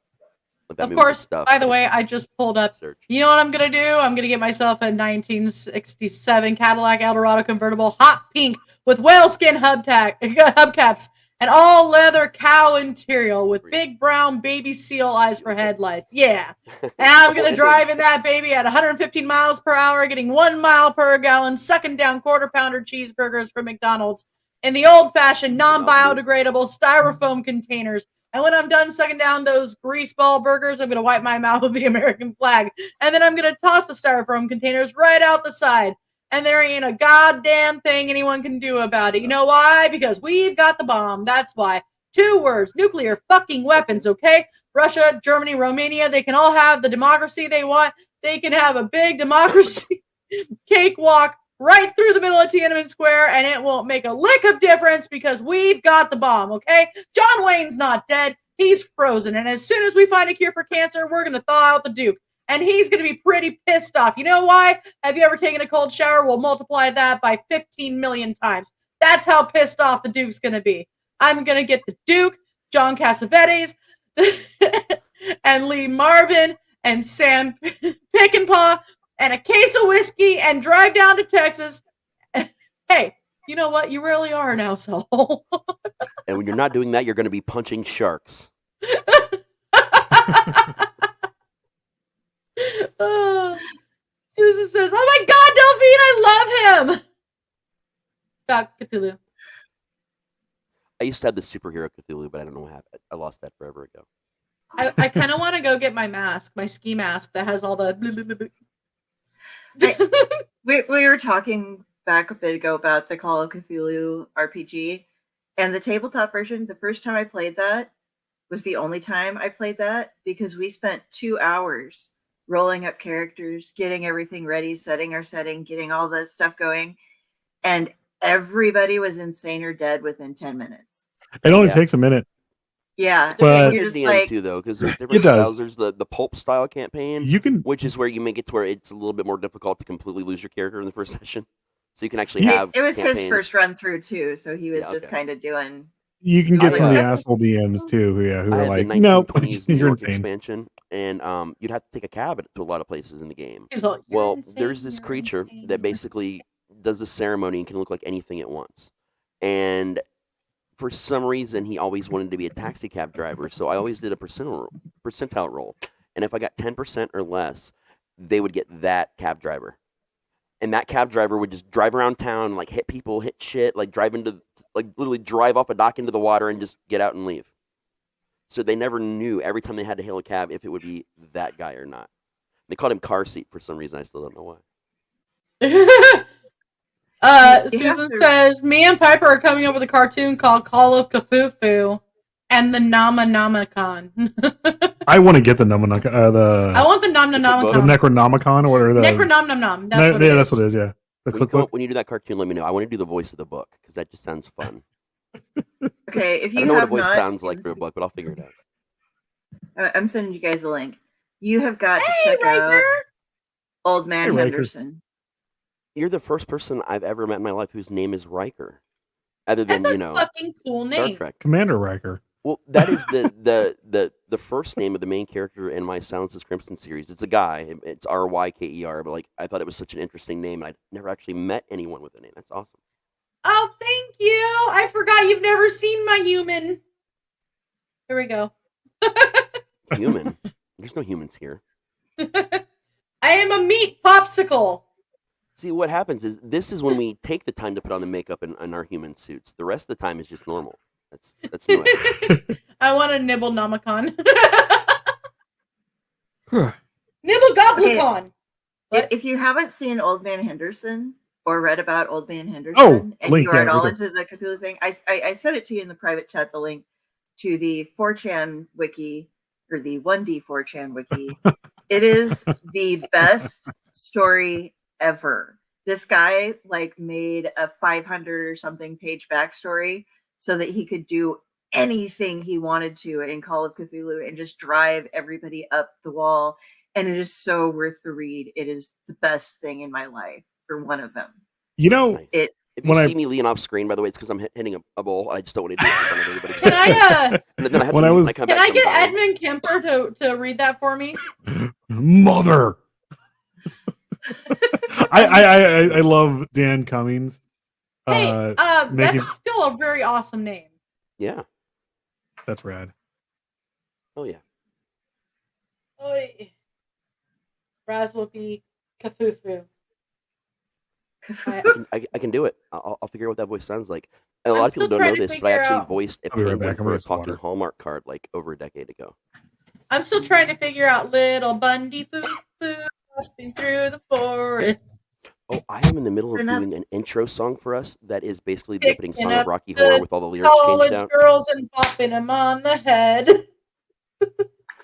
Of course, by the way, I just pulled up. Surge. You know what I'm going to do? I'm going to get myself a 1967 Cadillac Eldorado convertible, hot pink, with whaleskin hubcaps and all leather cow interior with big brown baby seal eyes for headlights. Yeah. And I'm going to drive in that baby at 115 miles per hour, getting 1 mile per gallon, sucking down quarter-pounder cheeseburgers from McDonald's in the old-fashioned, non-biodegradable styrofoam containers. And when I'm done sucking down those greaseball burgers, I'm going to wipe my mouth with the American flag. And then I'm going to toss the styrofoam containers right out the side. And there ain't a goddamn thing anyone can do about it. You know why? Because we've got the bomb. That's why. 2 words. Nuclear fucking weapons, okay? Russia, Germany, Romania, they can all have the democracy they want. They can have a big democracy cakewalk right through the middle of Tiananmen Square, and it won't make a lick of difference because we've got the bomb, okay? John Wayne's not dead. He's frozen. And as soon as we find a cure for cancer, we're going to thaw out the Duke. And he's going to be pretty pissed off. You know why? Have you ever taken a cold shower? We'll multiply that by 15 million times. That's how pissed off the Duke's going to be. I'm going to get the Duke, John Cassavetes, and Lee Marvin, and Sam Peckinpah, and a case of whiskey, and drive down to Texas. Hey, you know what? You really are an asshole. And when you're not doing that, you're going to be punching sharks. Susan says, "Oh my God, Delphine, I love him." Stop, Cthulhu. I used to have the superhero Cthulhu, but I don't know what happened. I lost that forever ago. I kind of want to go get my mask, my ski mask that has all the. We were talking back a bit ago about the Call of Cthulhu RPG, and the tabletop version. The first time I played that was the only time I played that because we spent 2 hours rolling up characters, getting everything ready, setting our setting, getting all the stuff going, and everybody was insane or dead within 10 minutes. It only takes a minute. Yeah, but you're just like, too, though, because there's different styles. There's the pulp style campaign, which is where you make it to where it's a little bit more difficult to completely lose your character in the first session. So you can actually have. It was his first run through too, so he was just kind of doing. You can get some of the asshole DMs too, who are like, no, you're insane. Expansion, and you'd have to take a cab to a lot of places in the game. Like, well, there's this creature that basically does the ceremony and can look like anything it wants, and for some reason he always wanted to be a taxi cab driver, so I always did a percentile roll, and if I got 10% or less, they would get that cab driver. And that cab driver would just drive around town, like hit people, hit shit, like literally drive off a dock into the water and just get out and leave. So they never knew every time they had to hail a cab if it would be that guy or not. They called him Car Seat for some reason. I still don't know why. Susan says, me and Piper are coming up with a cartoon called Call of Cthulhu and the Nomonomicon. I want to get the Nomonomicon. I want the Nomonomicon. The Necronomicon, or the Necronomicon. That's what it is. Yeah. When you do that cartoon, let me know. I want to do the voice of the book because that just sounds fun. Okay, if you I don't know what a voice sounds like for a book, but I'll figure it out. I'm sending you guys a link. You have got to check out Old Man Henderson. You're the first person I've ever met in my life whose name is Riker. Other than, That's a fucking cool name. Star Trek. Commander Riker. Well, that is the first name of the main character in my Sounds as Crimson series. It's a guy. It's Ryker, but like I thought it was such an interesting name, and I'd never actually met anyone with a name. That's awesome. Oh, thank you. I forgot you've never seen my human. Here we go. Human? There's no humans here. I am a meat popsicle. See, what happens is this is when we take the time to put on the makeup in our human suits. The rest of the time is just normal. That's new. I want a nibble nomicon. Nibble gobblecon. If you haven't seen Old Man Henderson or read about Old Man Henderson, and link, you are at yeah, all right into the Cthulhu thing, I sent it to you in the private chat, the link to the 4chan wiki, or the 1D 4chan wiki. It is the best story ever. This guy like made a 500 or something page backstory so that he could do anything he wanted to in Call of Cthulhu and just drive everybody up the wall. And it is so worth the read. It is the best thing in my life, for one of them. You know, Nice. It If you see me lean off screen, by the way, it's because I'm hitting a bowl. I just don't want to do it in front of everybody. Can I And then I have when to I leave, was- and come can back I from get behind. Edmund Kemper to read that for me? Mother. I love Dan Cummings. Hey, making- that's still a very awesome name. Yeah. That's rad. Oh yeah. Oi. Raz will be Kafufu. I can do it. I'll figure out what that voice sounds like. And a I'm lot of people still don't know trying to this, but I figure actually out- voiced a I'll be right penguin back. I'm for gonna a get some talking water. Hallmark card like over a decade ago. I'm still trying to figure out little Bundy Foo Foo walking through the forest. Oh, I am in the middle of Enough. doing an intro song for us that is basically the opening Picking song of up Rocky the Horror with all the lyrics changed College out. girls and popping them on the head.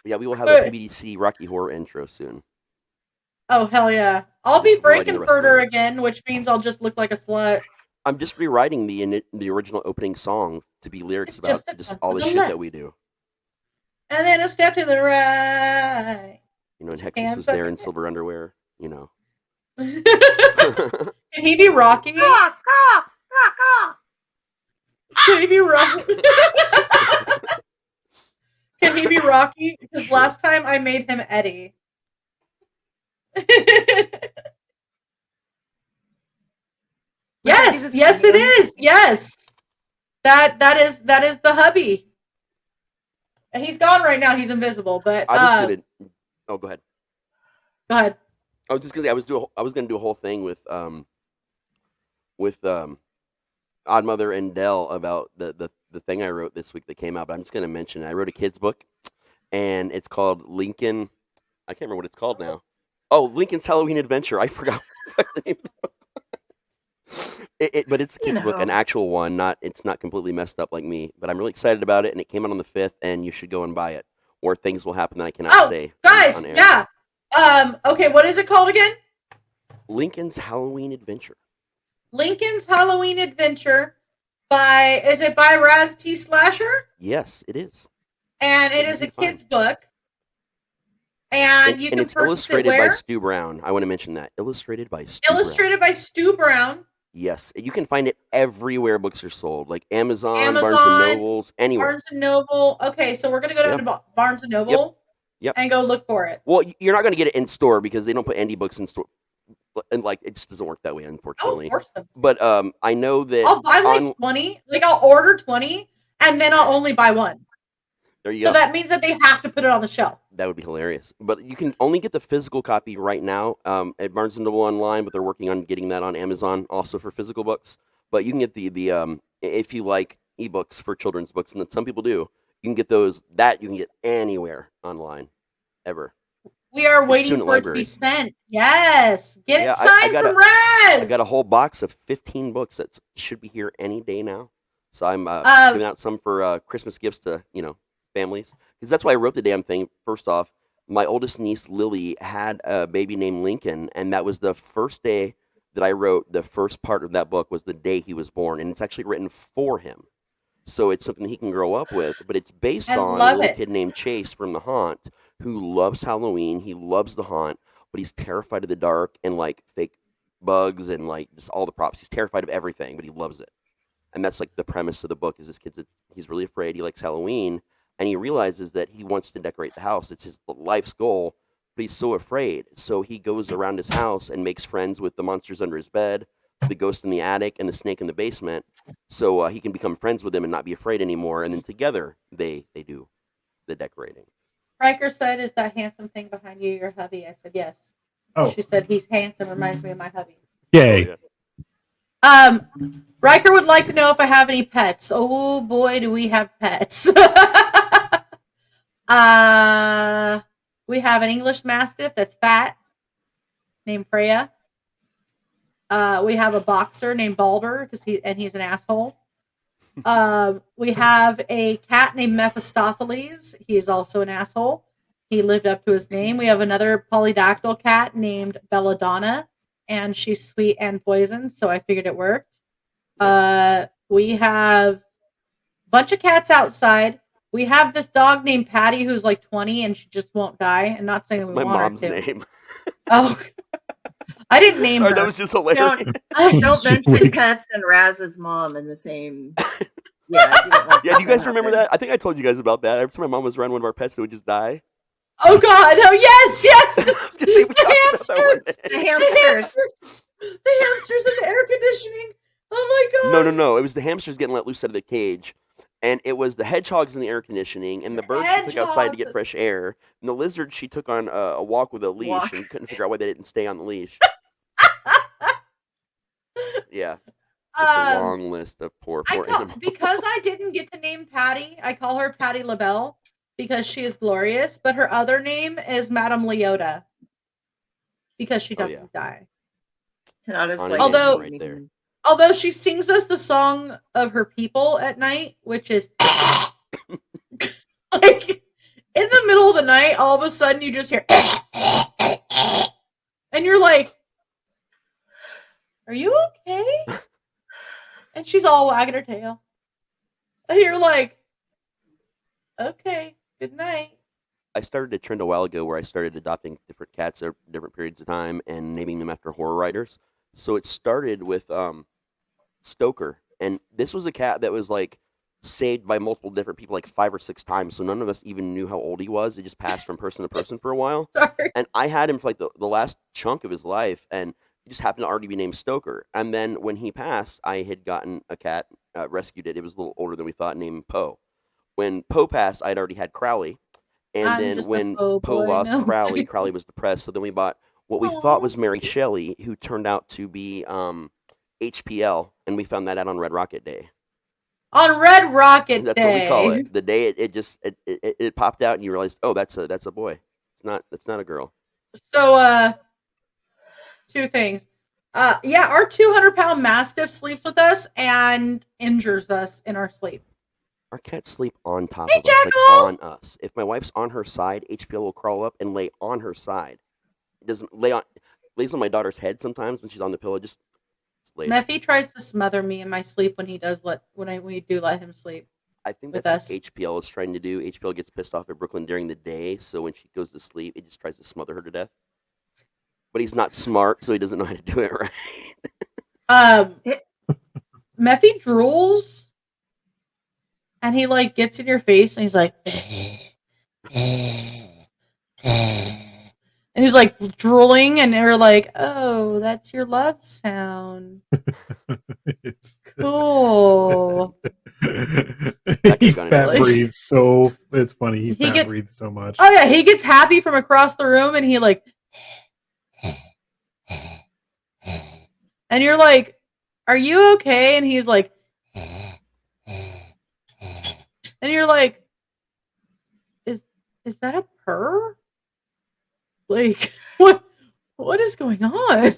Yeah, we will have a PBC Rocky Horror intro soon. Oh, hell yeah. I'll be Just rewriting the rest of the Frankenfurter lyrics. again, which means I'll just look like a slut. I'm just rewriting the original opening song to be lyrics It's about just a just bump all to the the shit left. that we do. And then a step to the right. You know, and Hexus Hands was there up. in silver underwear. You know. Can he be Rocky? Caw, caw, caw, caw. Can he be Rocky? Can he be Rocky? Because Sure. last time I made him Eddie. Yes, yes, it is. Yes, that is the hubby. And he's gone right now. He's invisible. But I was gonna. Oh, go ahead. go ahead. I was just gonna. I was gonna do a whole thing with Oddmother and Dell about the thing I wrote this week that came out. But I'm just gonna mention it. I wrote a kid's book, and it's called Lincoln. I can't remember what it's called now. Oh, Lincoln's Halloween Adventure. I forgot what the name of the book. But it's a kid's book, an actual one. It's not completely messed up like me. But I'm really excited about it, and it came out on the 5th, and you should go and buy it, or things will happen that I cannot say. Guys, on air. yeah. Okay, what is it called again? Lincoln's Halloween Adventure. Lincoln's Halloween Adventure is it by Raz T. Slasher? Yes, it is. And it So is a you can find kid's book. And you and can it's purchase illustrated it where? by Stu Brown. I want to mention that. Illustrated by Stu Brown. Illustrated by Stu Brown. Yes, you can find it everywhere books are sold, like Amazon, Barnes Amazon, and Nobles, anywhere. Barnes and Noble. Okay, so we're gonna go down Yep. to Barnes and Noble Yep. and go look for it. Well, you're not going to get it in store because they don't put indie books in store, and like it just doesn't work that way, I'll unfortunately. force them. But I know that I'll buy like on 20. Like I'll order 20 and then I'll only buy one. there you So go. that means that they have to put it on the shelf. That would be hilarious. But you can only get the physical copy right now at Barnes and Noble online, but they're working on getting that on Amazon also for physical books. But you can get the if you like ebooks for children's books, and that some people do, you can get those. That you can get anywhere online, ever. We are It's waiting soon at for it to be libraries. sent. Yes. Get Yeah, it signed got from a- Raz. I got a whole box of 15 books that should be here any day now. So I'm giving out some for Christmas gifts to families, because that's why I wrote the damn thing. First off, my oldest niece Lily had a baby named Lincoln, and that was the first day that I wrote. The first part of that book was the day he was born, and it's actually written for him. So it's something he can grow up with, but it's based I on a love little it. kid named Chase from The Haunt who loves Halloween. He loves The Haunt, but he's terrified of the dark and like fake bugs and like just all the props. He's terrified of everything, but he loves it. And that's like the premise of the book. Is this kid's he's really afraid. He likes Halloween, and he realizes that he wants to decorate the house. It's his life's goal, but he's so afraid. So he goes around his house and makes friends with the monsters under his bed, the ghost in the attic, and the snake in the basement. So he can become friends with them and not be afraid anymore. And then together they do the decorating. Riker said, "Is that handsome thing behind you your hubby?" I said, "Yes." Oh, She said, "He's handsome. Reminds me of my hubby." yay! Riker would like to know if I have any pets. Oh boy, do we have pets. We have an English Mastiff that's fat, named Freya. We have a boxer named Balder he's an asshole. We have a cat named Mephistopheles. He's also an asshole. He lived up to his name. We have another polydactyl cat named Belladonna, and she's sweet and poisoned, so I figured it worked. We have a bunch of cats outside. We have this dog named Patty who's like 20 and she just won't die. And not saying that we My want mom's her to. name. Oh, I didn't name her. That was just hilarious. Don't mention pets and Raz's mom in the same. Yeah. Yeah, do you guys remember that? I think I told you guys about that. Every time my mom was around one of our pets, they would just die. Oh God! Oh yes, yes. The hamsters. The hamsters in the air conditioning. Oh my God! No. It was the hamsters getting let loose out of the cage, and it was the hedgehogs in the air conditioning, and the birds she took outside to get fresh air, and the lizards she took on a walk with a leash, and couldn't figure out why they didn't stay on the leash. Yeah. It's a long list of poor animals. Because I didn't get to name Patty, I call her Patty LaBelle because she is glorious, but her other name is Madame Leota because she doesn't die. Although she sings us the song of her people at night, which is like in the middle of the night, all of a sudden you just hear and you're like, "Are you okay?" And she's all wagging her tail. And you're like, "Okay, good night." I started a trend a while ago where I started adopting different cats at different periods of time and naming them after horror writers. So it started with Stoker. And this was a cat that was like saved by multiple different people like 5 or 6 times. So none of us even knew how old he was. It just passed from person to person for a while. Sorry. And I had him for like the last chunk of his life. And he just happened to already be named Stoker. And then when he passed, I had gotten a cat, rescued it. It was a little older than we thought, named Poe. When Poe passed, I'd already had Crowley. And then when Poe lost Crowley, Crowley was depressed. So then we bought what we thought was Mary Shelley, who turned out to be HPL. And we found that out on Red Rocket Day. On Red Rocket Day. That's what we call it. The day it popped out and you realized, oh, that's a boy. It's not a girl. So 2 things. Our 200-pound Mastiff sleeps with us and injures us in our sleep. Our cats sleep on top of us, like on us. If my wife's on her side, HPL will crawl up and lay on her side. It doesn't lays on my daughter's head sometimes when she's on the pillow. Just lays. Meffy tries to smother me in my sleep when we do let him sleep. I think that's what HPL is trying to do. HPL gets pissed off at Brooklyn during the day, so when she goes to sleep, it just tries to smother her to death. But he's not smart, so he doesn't know how to do it right. Meffy drools. And he like gets in your face and he's like and he's like drooling and you're like, "Oh, that's your love sound." It's cool. He fat breathes so it's funny. He fat breathes so much. Oh yeah, he gets happy from across the room and he like and you're like, "Are you okay?" And he's like and you're like, is that a purr? Like, what is going on?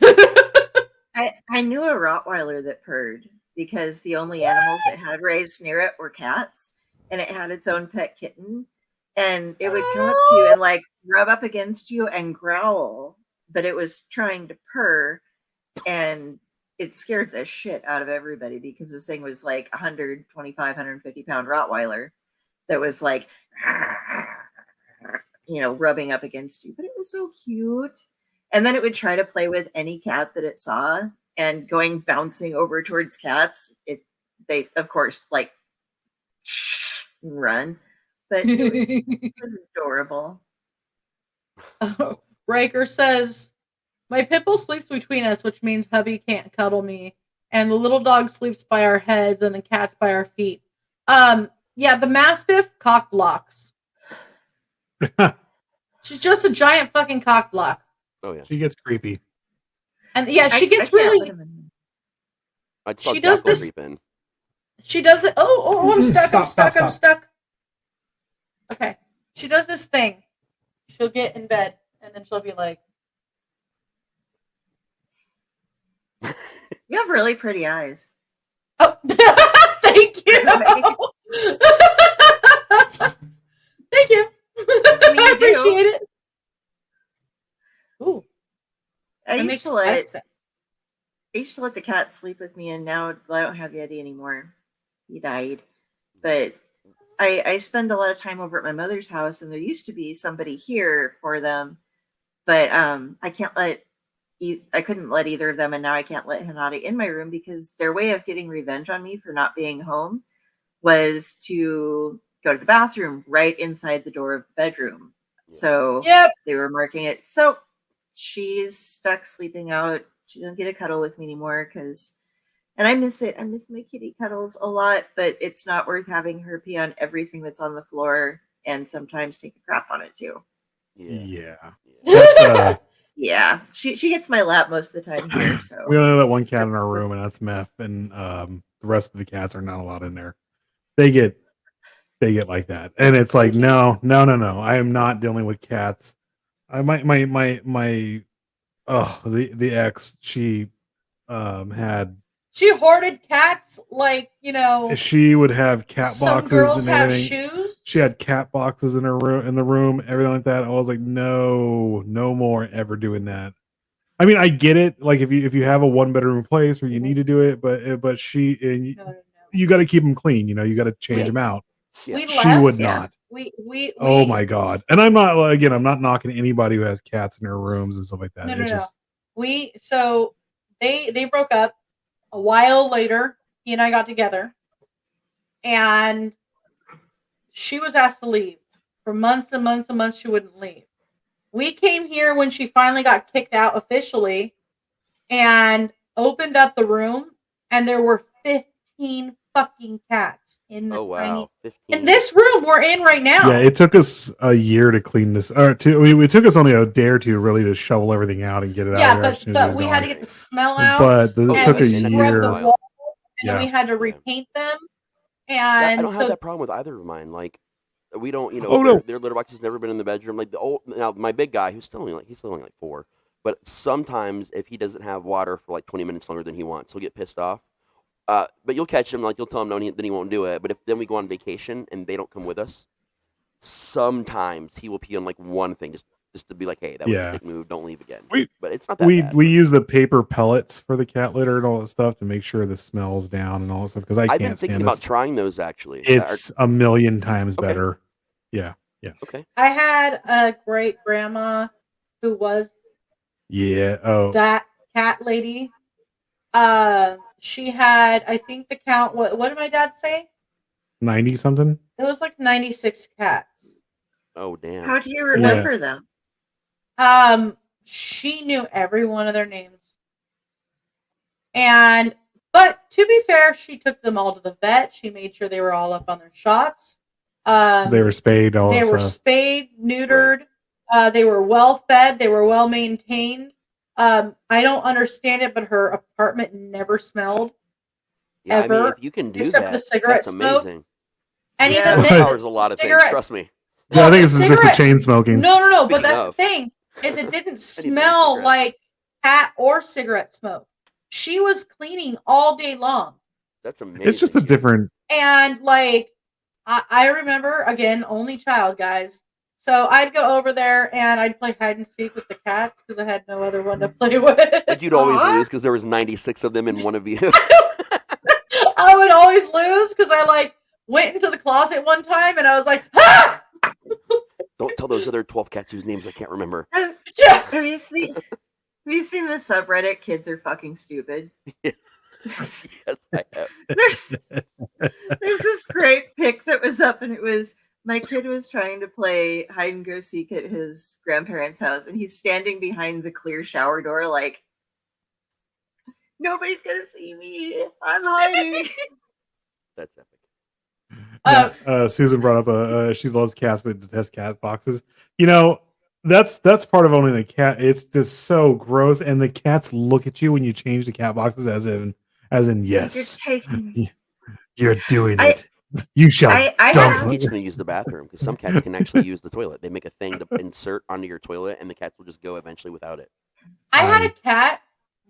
I knew a Rottweiler that purred because the only animals it had raised near it were cats, and it had its own pet kitten, and it would come up to you and like rub up against you and growl, but it was trying to purr, and it scared the shit out of everybody because this thing was like 125, 150 pound Rottweiler that was like, rubbing up against you. But it was so cute. And then it would try to play with any cat that it saw and bouncing over towards cats. they, of course, like run. But it was adorable. Riker says, my pit bull sleeps between us, which means hubby can't cuddle me. And the little dog sleeps by our heads and the cat's by our feet. Yeah, the Mastiff cock blocks. She's just a giant fucking cock block. Oh yeah. She gets creepy. And yeah, she gets really. I saw She does Jackal this. creep in. She does it. Oh, I'm stuck. I'm stuck. Stop. I'm stuck. Okay. She does this thing. She'll get in bed and then she'll be like, You have really pretty eyes. oh, thank you. Thank you. I I appreciate it. Ooh, I that used makes to let sense. the cat sleep with me, and now I don't have Yeti anymore. He died. But I spend a lot of time over at my mother's house, and there used to be somebody here for them, but I couldn't let either of them, and now I can't let Hinata in my room because their way of getting revenge on me for not being home was to go to the bathroom right inside the door of the bedroom. So Yep. they were marking it. So she's stuck sleeping out. She doesn't get a cuddle with me anymore and I miss it. I miss my kitty cuddles a lot, but it's not worth having her pee on everything that's on the floor and sometimes take a crap on it too. Yeah. Yeah. Yeah, she hits my lap most of the time here. So We only have that one cat in our room, and that's Meth, and the rest of the cats are not allowed in there. They get like that, and it's like no. I am not dealing with cats. The ex, she had. She hoarded cats like, She would have cat some boxes girls and have everything. shoes. She had cat boxes in her room, everything like that. I was like, no more ever doing that. I mean, I get it. Like if you have a 1-bedroom place where you need to do it, but No. you got to keep them clean. You got to change them out. We She left. would not. We Oh my god! And I'm not knocking anybody who has cats in their rooms and stuff like that. No. So they broke up a while later. He and I got together, and she was asked to leave for months and months and months. She wouldn't leave. We came here when she finally got kicked out officially, and opened up the room, and there were 15 fucking cats in the tiny. 15. In this room we're in right now. Yeah, it took us a year to clean this. It took us only a day or two really to shovel everything out and get it out of there. But we had to get the smell out. But it took a scrubbed year. the walls, and then we had to repaint them. And I don't have that problem with either of mine. Like we don't, their litter box has never been in the bedroom. Like my big guy he's still only like 4. But sometimes if he doesn't have water for like 20 minutes longer than he wants, he'll get pissed off. But you'll catch him, like you'll tell him no, then he won't do it. But if then we go on vacation and they don't come with us, sometimes he will pee on like one thing just to be like, hey, that was a big move. Don't leave again. But it's not that bad. We use the paper pellets for the cat litter and all that stuff to make sure the smell's down and all that stuff because I've been thinking about trying those actually. It's a million times better. Yeah. Okay. I had a great grandma who was that cat lady. She had, I think the count, what did my dad say? 90 something? It was like 96 cats. Oh, damn. How do you remember them? She knew every one of their names. But to be fair, she took them all to the vet. She made sure they were all up on their shots. They were spayed, They were spayed, neutered. They were well fed. They were well maintained. I don't understand it, but her apartment never smelled. Yeah, ever, I mean, if you can do except that, for the cigarette that's smoke. amazing. And Yeah. even then, Powers a lot of things. Trust me. Yeah, I think this is just the chain smoking. No. But Speaking that's of. the thing is, it didn't Anything smell cigarette. like cat or cigarette smoke. She was cleaning all day long. That's amazing. It's just a different. And like, I remember, again, only child, guys. So I'd go over there and I'd play hide and seek with the cats because I had no other one to play with. Like you'd always lose because there was 96 of them in one of you. I would always lose because I like went into the closet one time and I was like, ah! Don't tell those other 12 cats whose names I can't remember. Yeah. Have you seen the subreddit "Kids Are Fucking Stupid"? Yes. There's this great pic that was up, and it was my kid was trying to play hide and go seek at his grandparents' house, and he's standing behind the clear shower door, like nobody's gonna see me. I'm hiding. That's epic. Susan brought up she loves cats but detests cat boxes. You know, that's part of owning a cat. It's just so gross, and the cats look at you when you change the cat boxes as in yes, you're doing it. You shall dump teach them to use the bathroom, because some cats can actually use the toilet. They make a thing to insert onto your toilet, and the cats will just go eventually without it. I had a cat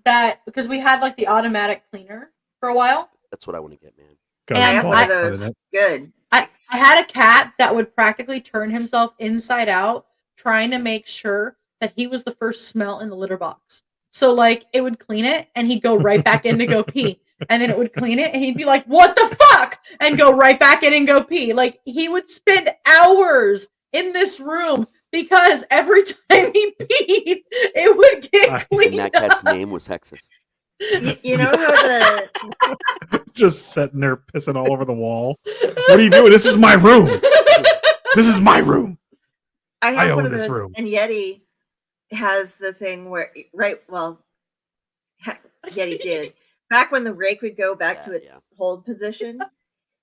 that, because we had like the automatic cleaner for a while. That's what I want to get, man. I have one of those. Good. I had a cat that would practically turn himself inside out, trying to make sure that he was the first smell in the litter box. So like it would clean it, and he'd go right back in to go pee. And then it would clean it, and he'd be like, "What the fuck?" and go right back in and go pee. Like he would spend hours in this room because every time he peed, it would get cleaned. And that cat's name was Hexus. You know how just sitting there pissing all over the wall. What are you doing? This is my room. This is my room. I own one of this those, room. And Yeti has the thing where Yeti did back when the rake would go back to its hold position.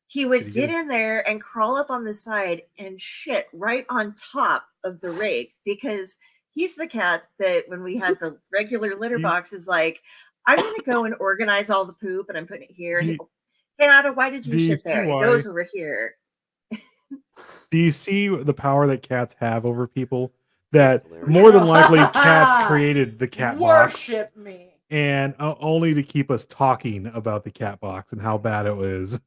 He would get in there and crawl up on the side and shit right on top of the rake, because he's the cat that when we had the regular litter box is like, I'm going to go and organize all the poop, and I'm putting it here. Hey, Nada, why did you shit there? It goes over here. Do you see the power that cats have over people? That more than likely cats created the cat box. Worship me. And only to keep us talking about the cat box and how bad it was.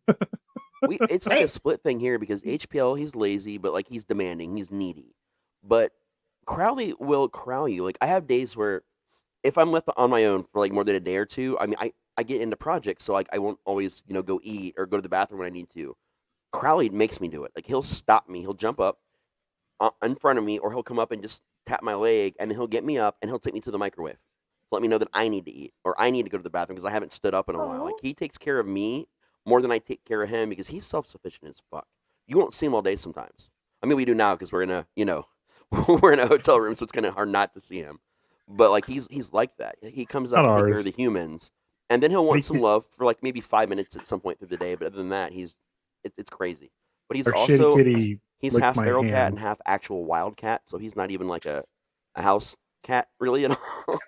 It's like a split thing here, because HPL, he's lazy, but like he's demanding, he's needy. But Crowley will crow you. Like I have days where if I'm left on my own for like more than a day or two, I mean, I get into projects, so like I won't always, go eat or go to the bathroom when I need to. Crowley makes me do it. Like he'll stop me, he'll jump up in front of me, or he'll come up and just tap my leg, and then he'll get me up and he'll take me to the microwave to let me know that I need to eat or I need to go to the bathroom because I haven't stood up in a while. Like he takes care of me more than I take care of him, because he's self-sufficient as fuck. You won't see him all day sometimes. I mean, we do now because we're in a, we're in a hotel room, so it's kind of hard not to see him. But like he's like that. He comes up to take care of the humans, and then he'll want some love for like maybe 5 minutes at some point through the day. But other than that, it's crazy. But he's also he's half feral cat and half actual wild cat, so he's not even like a house cat really at all.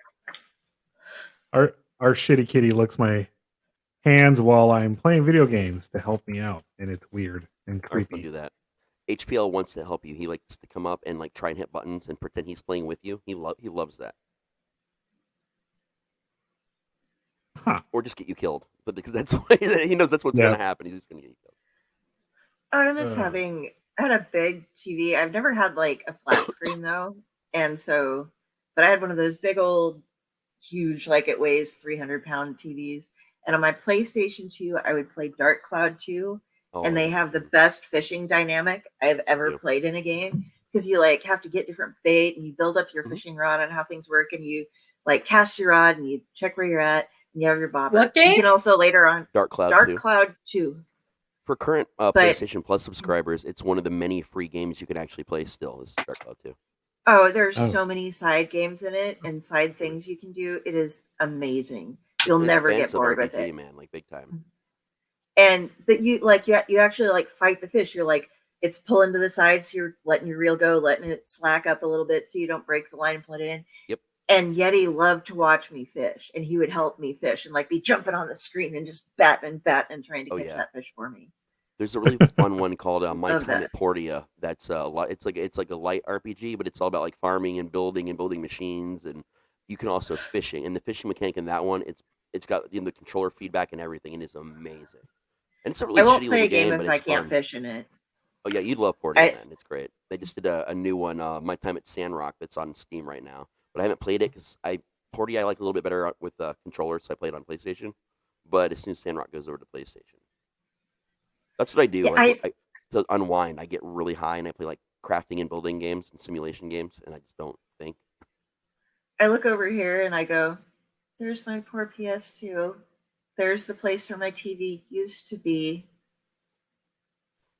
Our shitty kitty licks my hands while I'm playing video games to help me out, and it's weird and creepy. Do that. HPL wants to help you. He likes to come up and like try and hit buttons and pretend he's playing with you. He loves that. Huh. Or just get you killed, but because that's what he knows that's what's going to happen. He's just going to get you killed. I miss I had a big TV. I've never had like a flat screen though, and so, but I had one of those big old, huge, like it weighs 300-pound TVs. And on my PlayStation 2, I would play Dark Cloud 2, and they have the best fishing dynamic I've ever played in a game, because you like have to get different bait and you build up your fishing rod and how things work, and you like cast your rod and you check where you're at and you have your bobber. What game? You can also later on Dark Cloud 2. For current PlayStation Plus subscribers, it's one of the many free games you can actually play still. Is Dark Cloud 2. Oh, there's so many side games in it and side things you can do. It is amazing. You'll never get bored with it, man. Like big time. But you actually like fight the fish. You're like, it's pulling to the side, so you're letting your reel go, letting it slack up a little bit so you don't break the line and put it in. Yep. And Yeti loved to watch me fish, and he would help me fish and like be jumping on the screen and just batting and trying to catch that fish for me. There's a really fun one called My Time at Portia. That's it's like a light RPG, but it's all about like farming and building machines, and you can also fishing. And the fishing mechanic in that one, it's got the controller feedback and everything, and it's amazing. And it's a really shitty little game, but if I can't fish in it. Oh yeah, you'd love Portia, man. It's great. They just did a new one, My Time at Sandrock, that's on Steam right now. But I haven't played it because Portia I like a little bit better with controller, so I played it on PlayStation. But as soon as Sandrock goes over to PlayStation, that's what I do. Yeah, to unwind, I get really high and I play like crafting and building games and simulation games, and I just don't think. I look over here and I go, "There's my poor PS2. there's the place where my TV used to be.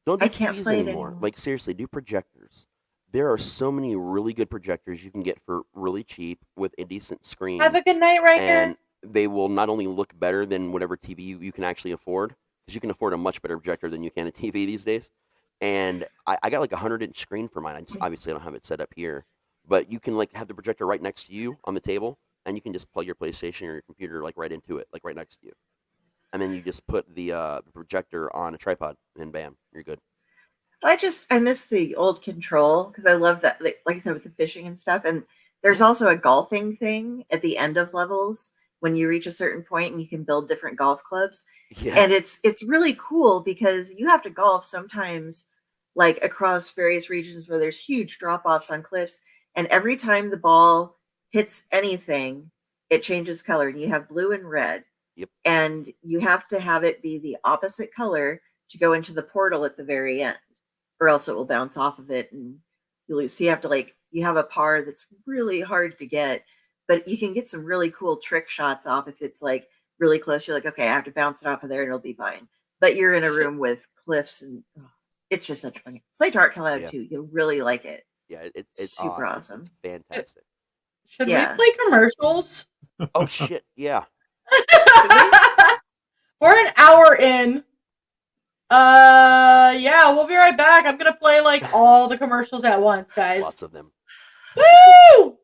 Don't do I can't TVs play it anymore. anymore. Like, seriously, do projectors. There are so many really good projectors you can get for really cheap with a decent screen. Have a good night, Riker. And they will not only look better than whatever TV you can actually afford, because you can afford a much better projector than you can a TV these days. And I got like a 100-inch screen for mine. Obviously, I don't have it set up here. But you can like have the projector right next to you on the table, and you can just plug your PlayStation or your computer like right into it, like right next to you. And then you just put the projector on a tripod, and bam, you're good. I miss the old control because I love that, like I said, with the fishing and stuff. And there's also a golfing thing at the end of levels when you reach a certain point and you can build different golf clubs. Yeah. And it's really cool because you have to golf sometimes like across various regions where there's huge drop-offs on cliffs. And every time the ball hits anything, it changes color. And you have blue and red. Yep. And you have to have it be the opposite color to go into the portal at the very end, or else it will bounce off of it and you lose. So you have to you have a par that's really hard to get, but you can get some really cool trick shots off if it's like really close. You're like, okay, I have to bounce it off of there and it'll be fine. But you're in a room with cliffs and it's just such fun. Play Dark Cloud too. You'll really like it. Yeah, it's super awesome. It's fantastic. Should we play commercials? Oh shit, yeah. We're an hour in. Yeah, we'll be right back. I'm gonna play like all the commercials at once, guys. Lots of them. Woo!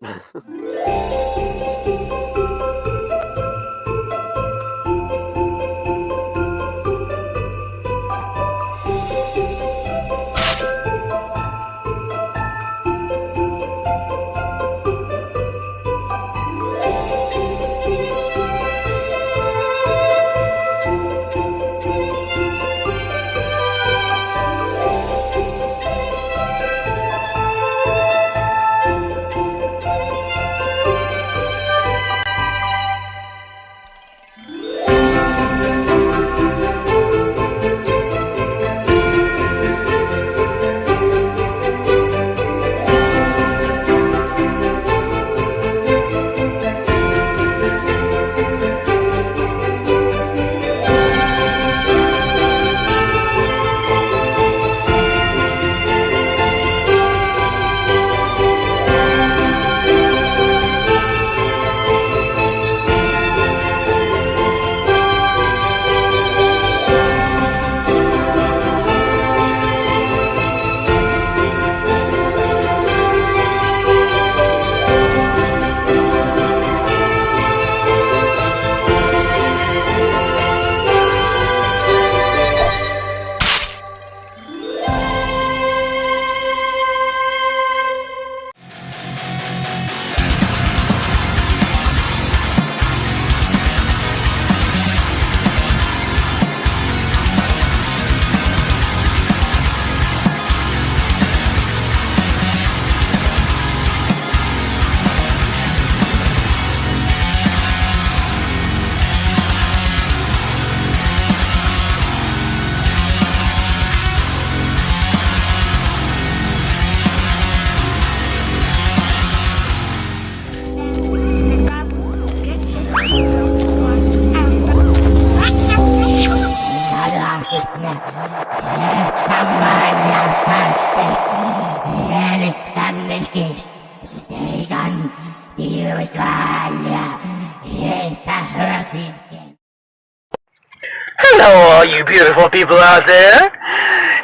Hello, all you beautiful people out there.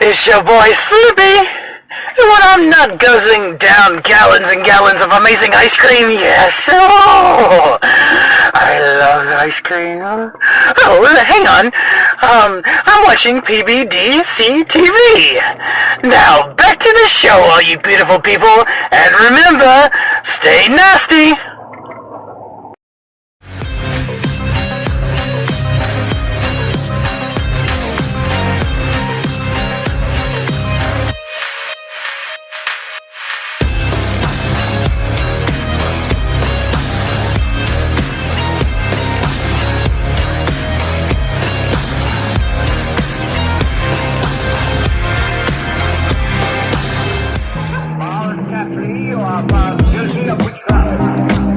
It's your boy Sleepy. And when I'm not guzzling down gallons and gallons of amazing ice cream, yes, oh, I love ice cream. Oh, hang on. I'm watching PBDC TV. Now, back to the show, all you beautiful people. And remember, stay nasty. You are found guilty of witchcraft.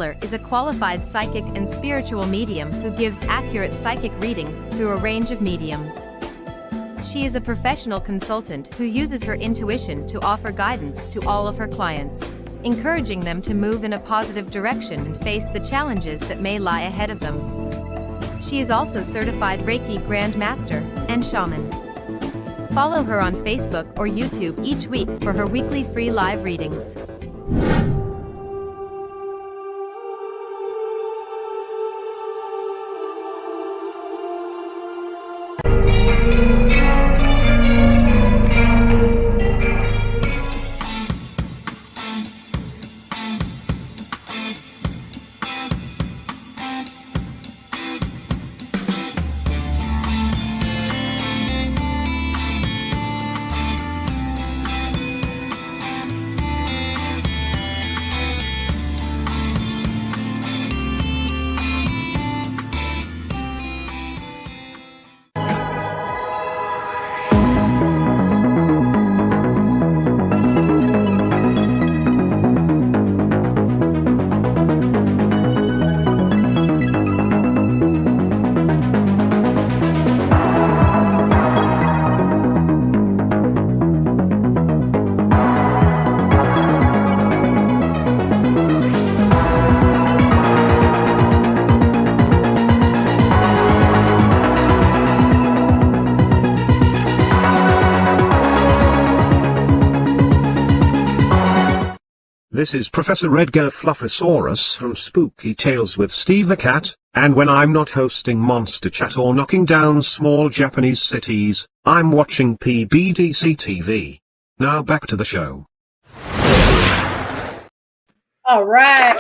Healer is a qualified psychic and spiritual medium who gives accurate psychic readings through a range of mediums. She is a professional consultant who uses her intuition to offer guidance to all of her clients, encouraging them to move in a positive direction and face the challenges that may lie ahead of them. She is also certified Reiki Grand Master and Shaman. Follow her on Facebook or YouTube each week for her weekly free live readings. This is Professor Edgar Fluffosaurus from Spooky Tales with Steve the Cat, and when I'm not hosting Monster Chat or knocking down small Japanese cities, I'm watching PBDC TV. Now back to the show. All right.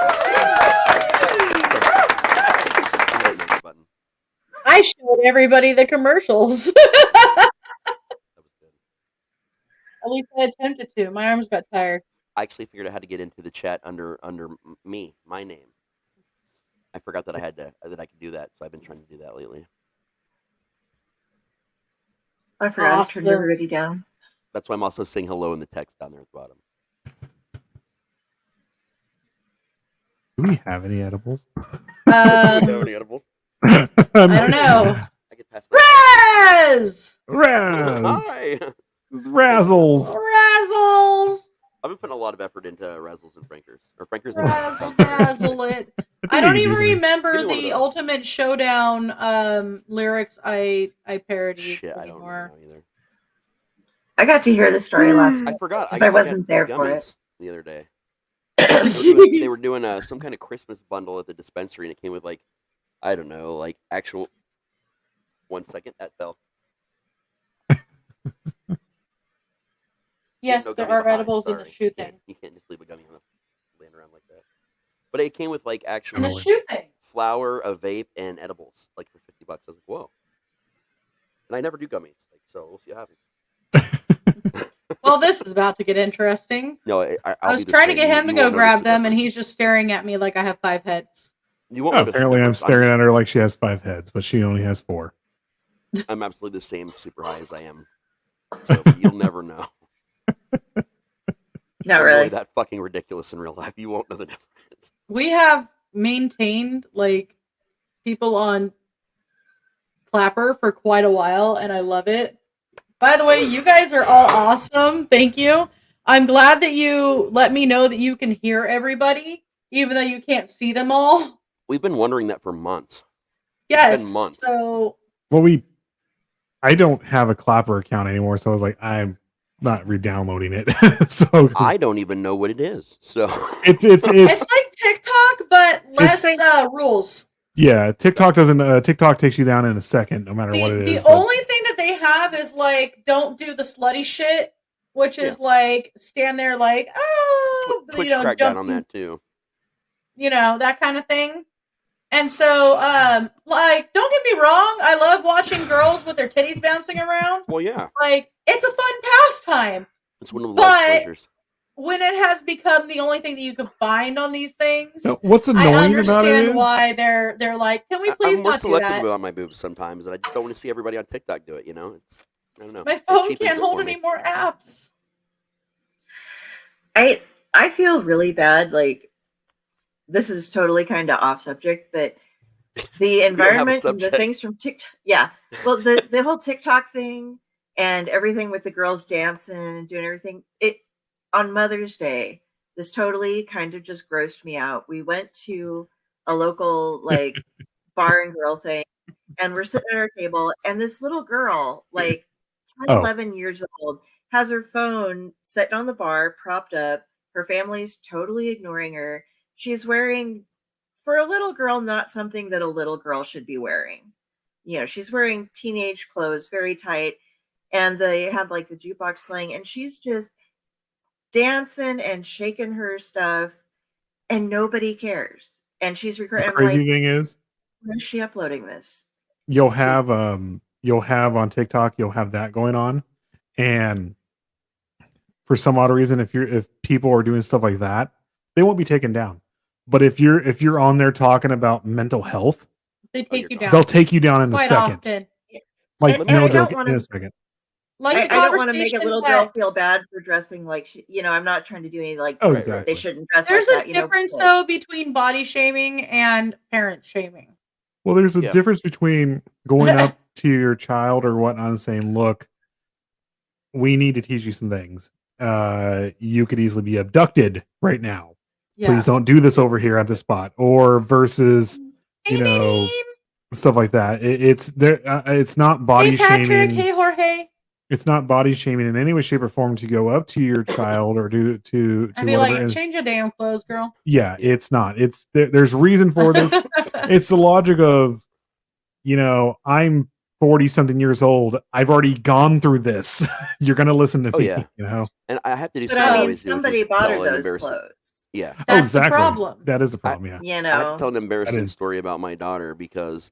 I showed everybody the commercials. At least I attempted to. My arms got tired. I actually figured out how to get into the chat under my name. I forgot that I could do that, so I've been trying to do that lately. I forgot to turn everybody down. That's why I'm also saying hello in the text down there at the bottom. Do we have any edibles? Do we have any edibles? I don't know. I get past Raz! Hi! Razzles! Razzles! I've been putting a lot of effort into Razzles and Frankers. Or Frankers and Razzle it. I don't even remember the Ultimate Showdown lyrics I parodied anymore. I don't know either. I got to hear the story last I forgot. because I wasn't there for it. The other day. They were doing some kind of Christmas bundle at the dispensary, and it came with, like, I don't know, like, actual... 1 second, that fell. Yes, there are edibles in the shoe thing. You can't just leave a gummy laying around like that. But it came with, like, actual the shoe thing. Flour, a vape, and edibles, like, for $50. I was like, whoa. And I never do gummies, like, so we'll see what happens. Well, this is about to get interesting. No, I was trying to get him to go grab them, and he's just staring at me like I have 5 heads. Apparently, I'm staring at her like she has 5 heads, but she only has 4. I'm absolutely the same super high as I am. So you'll never know. Not really. That fucking ridiculous in real life. You won't know the difference. We have maintained like people on Clapper for quite a while, and I love it. By the way, you guys are all awesome. Thank you. I'm glad that you let me know that you can hear everybody, even though you can't see them all. We've been wondering that for months. Yes. It's been months. So. Well, I don't have a Clapper account anymore, so I was like, I'm not re-downloading it. So I don't even know what it is. So it's like TikTok, but less rules. Yeah, TikTok doesn't. TikTok takes you down in a second, no matter what it is. The only thing that they have is like, don't do the slutty shit, which is like stand there like, oh, Twitch cracked down on that too. You know, that kind of thing. And so, like, don't get me wrong, I love watching girls with their titties bouncing around. Well, yeah. Like, it's a fun pastime. It's one of the life pleasures. When it has become the only thing that you can find on these things, what's annoying about it is... I understand why they're like, can we please not do that? I'm more selective about my boobs sometimes, and I just don't want to see everybody on TikTok do it, you know? I don't know. My phone can't hold any more apps. I feel really bad, like, this is totally kind of off subject, but the environment and the things from TikTok. Yeah. Well, the whole TikTok thing and everything with the girls dancing and doing everything, it on Mother's Day, this totally kind of just grossed me out. We went to a local like bar and grill thing, and we're sitting at our table, and this little girl, like 10, 11 years old, has her phone set on the bar, propped up. Her family's totally ignoring her. She's wearing, for a little girl, not something that a little girl should be wearing. You know, she's wearing teenage clothes, very tight, and they have like the jukebox playing, and she's just dancing and shaking her stuff, and nobody cares. And she's recording. The crazy thing is, where's she uploading this? You'll have on TikTok, you'll have that going on, and for some odd reason, if people are doing stuff like that, they won't be taken down. But if you're on there talking about mental health, they take you down. They'll take you down in quite a second. Often. Like no joke, in a second. Like I don't want to make a little girl feel bad for dressing like I'm not trying to do any like exactly. They shouldn't dress There's like that. There's a difference though between body shaming and parent shaming. Well, there's a difference between going up to your child or whatnot and saying, "Look, we need to teach you some things. You could easily be abducted right now. Yeah. Please don't do this over here at the spot." Or versus, stuff like that. It's there. It's not body shaming. Hey, Jorge. It's not body shaming in any way, shape, or form to go up to your child or to be like, change your damn clothes, girl. Yeah, it's not. It's there's reason for this. It's the logic of, I'm 40 something years old. I've already gone through this. You're gonna listen to me. Yeah. And I have to do. But somebody bought her those clothes. Yeah, that's exactly. The problem. That is the problem. I have to tell an embarrassing story about my daughter because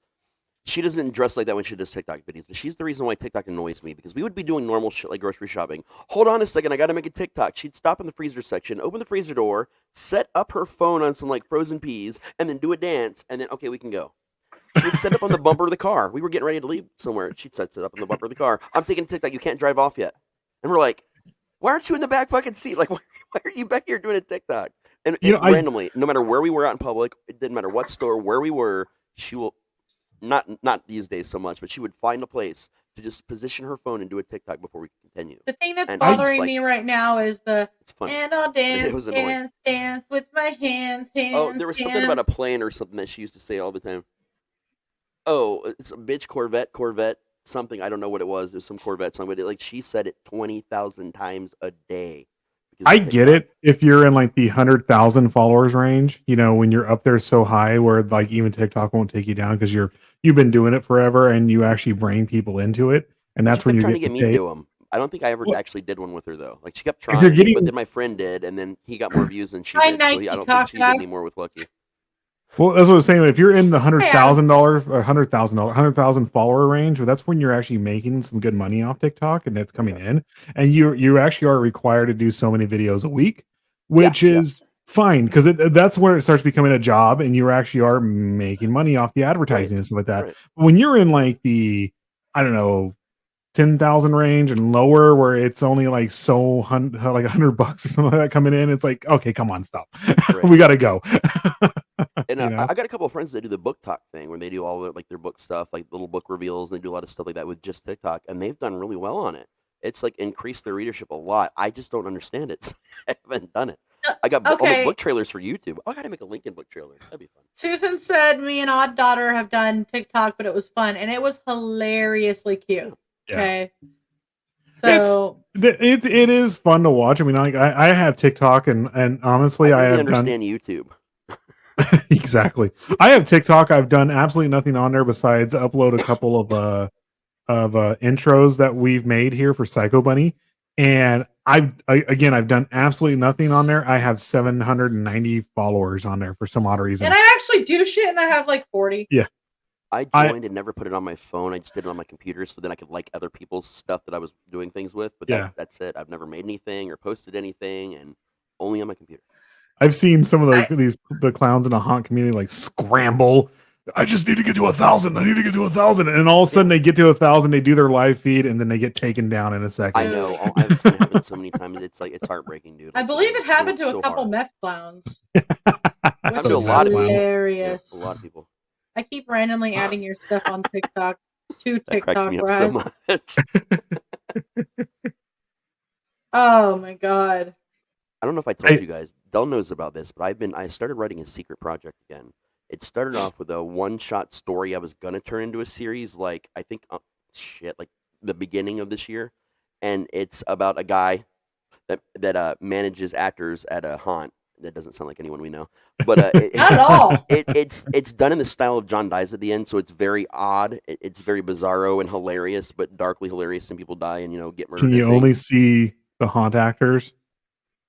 she doesn't dress like that when she does TikTok videos, but she's the reason why TikTok annoys me because we would be doing normal shit like grocery shopping. Hold on a second, I got to make a TikTok. She'd stop in the freezer section, open the freezer door, set up her phone on some like frozen peas, and then do a dance, and then okay, we can go. She'd set up on the bumper of the car. We were getting ready to leave somewhere. She'd set it up on the bumper of the car. I'm taking TikTok. You can't drive off yet, and we're like, why aren't you in the back fucking seat? Like, why are you back here doing a TikTok? And randomly, no matter where we were out in public, it didn't matter what store, where we were, she will. Not these days so much, but she would find a place to just position her phone and do a TikTok before we continue. The thing that's bothering me right now is and I'll dance, dance with my hands. Oh, there was something about a plane or something that she used to say all the time. Oh, it's a bitch Corvette, something. I don't know what it was. It was some Corvette song, but she said it 20,000 times a day. I get it if you're in like the 100,000 followers range, when you're up there so high where like even TikTok won't take you down because you've been doing it forever and you actually bring people into it, and that's when you're trying to get me to do them. I don't think I ever actually did one with her though. Like she kept trying, but then my friend did, and then he got more views than she did. So I don't think she did any more with Lucky. Well, that's what I was saying. If you're in the $100,000 follower range, well, that's when you're actually making some good money off TikTok, and it's coming in, and you actually are required to do so many videos a week, which is fine because that's where it starts becoming a job, and you actually are making money off the advertising and stuff like that. Right. When you're in like the 10,000 range and lower, where it's only like $100 or something like that coming in, it's like, okay, come on, stop, we got to go. And I got a couple of friends that do the book talk thing where they do all their book stuff, like little book reveals, and they do a lot of stuff like that with just TikTok, and they've done really well on it. It's like increased their readership a lot. I just don't understand it. I haven't done it. I got all the book trailers for YouTube. I got to make a Lincoln book trailer. That'd be fun. Susan said me and Odd Daughter have done TikTok, but it was fun and it was hilariously cute. Yeah. Okay. So it is fun to watch. I mean, I have TikTok and honestly, I understand YouTube. Exactly. I have TikTok. I've done absolutely nothing on there besides upload a couple of intros that we've made here for Psycho Bunny, and I've done absolutely nothing on there. I have 790 followers on there for some odd reason, and I actually do shit, and I have like 40. Yeah. I joined and never put it on my phone. I just did it on my computer so then I could like other people's stuff that I was doing things with. But that's it. I've never made anything or posted anything, and only on my computer. I've seen some of the clowns in the haunt community like scramble. I just need to get to 1,000. I need to get to 1,000, and all of a sudden they get to 1,000. They do their live feed, and then they get taken down in a second. I know. I've seen it happen so many times. It's heartbreaking, dude. I believe it happened to a couple meth clowns. Which I know a is lot of people. hilarious. Yeah, a lot of people. I keep randomly adding your stuff on TikTok to That cracks TikTok, me up so Raz. much. Oh my god. I don't know if I told you guys. Del knows about this, but I started writing a secret project again. It started off with a one-shot story I was gonna turn into a series, like I think, like the beginning of this year, and it's about a guy that manages actors at a haunt. That doesn't sound like anyone we know, but Not at all. It's done in the style of John dies at the end, so it's very odd. It's very bizarro and hilarious, but darkly hilarious. And people die and get murdered. Can you only see the haunt actors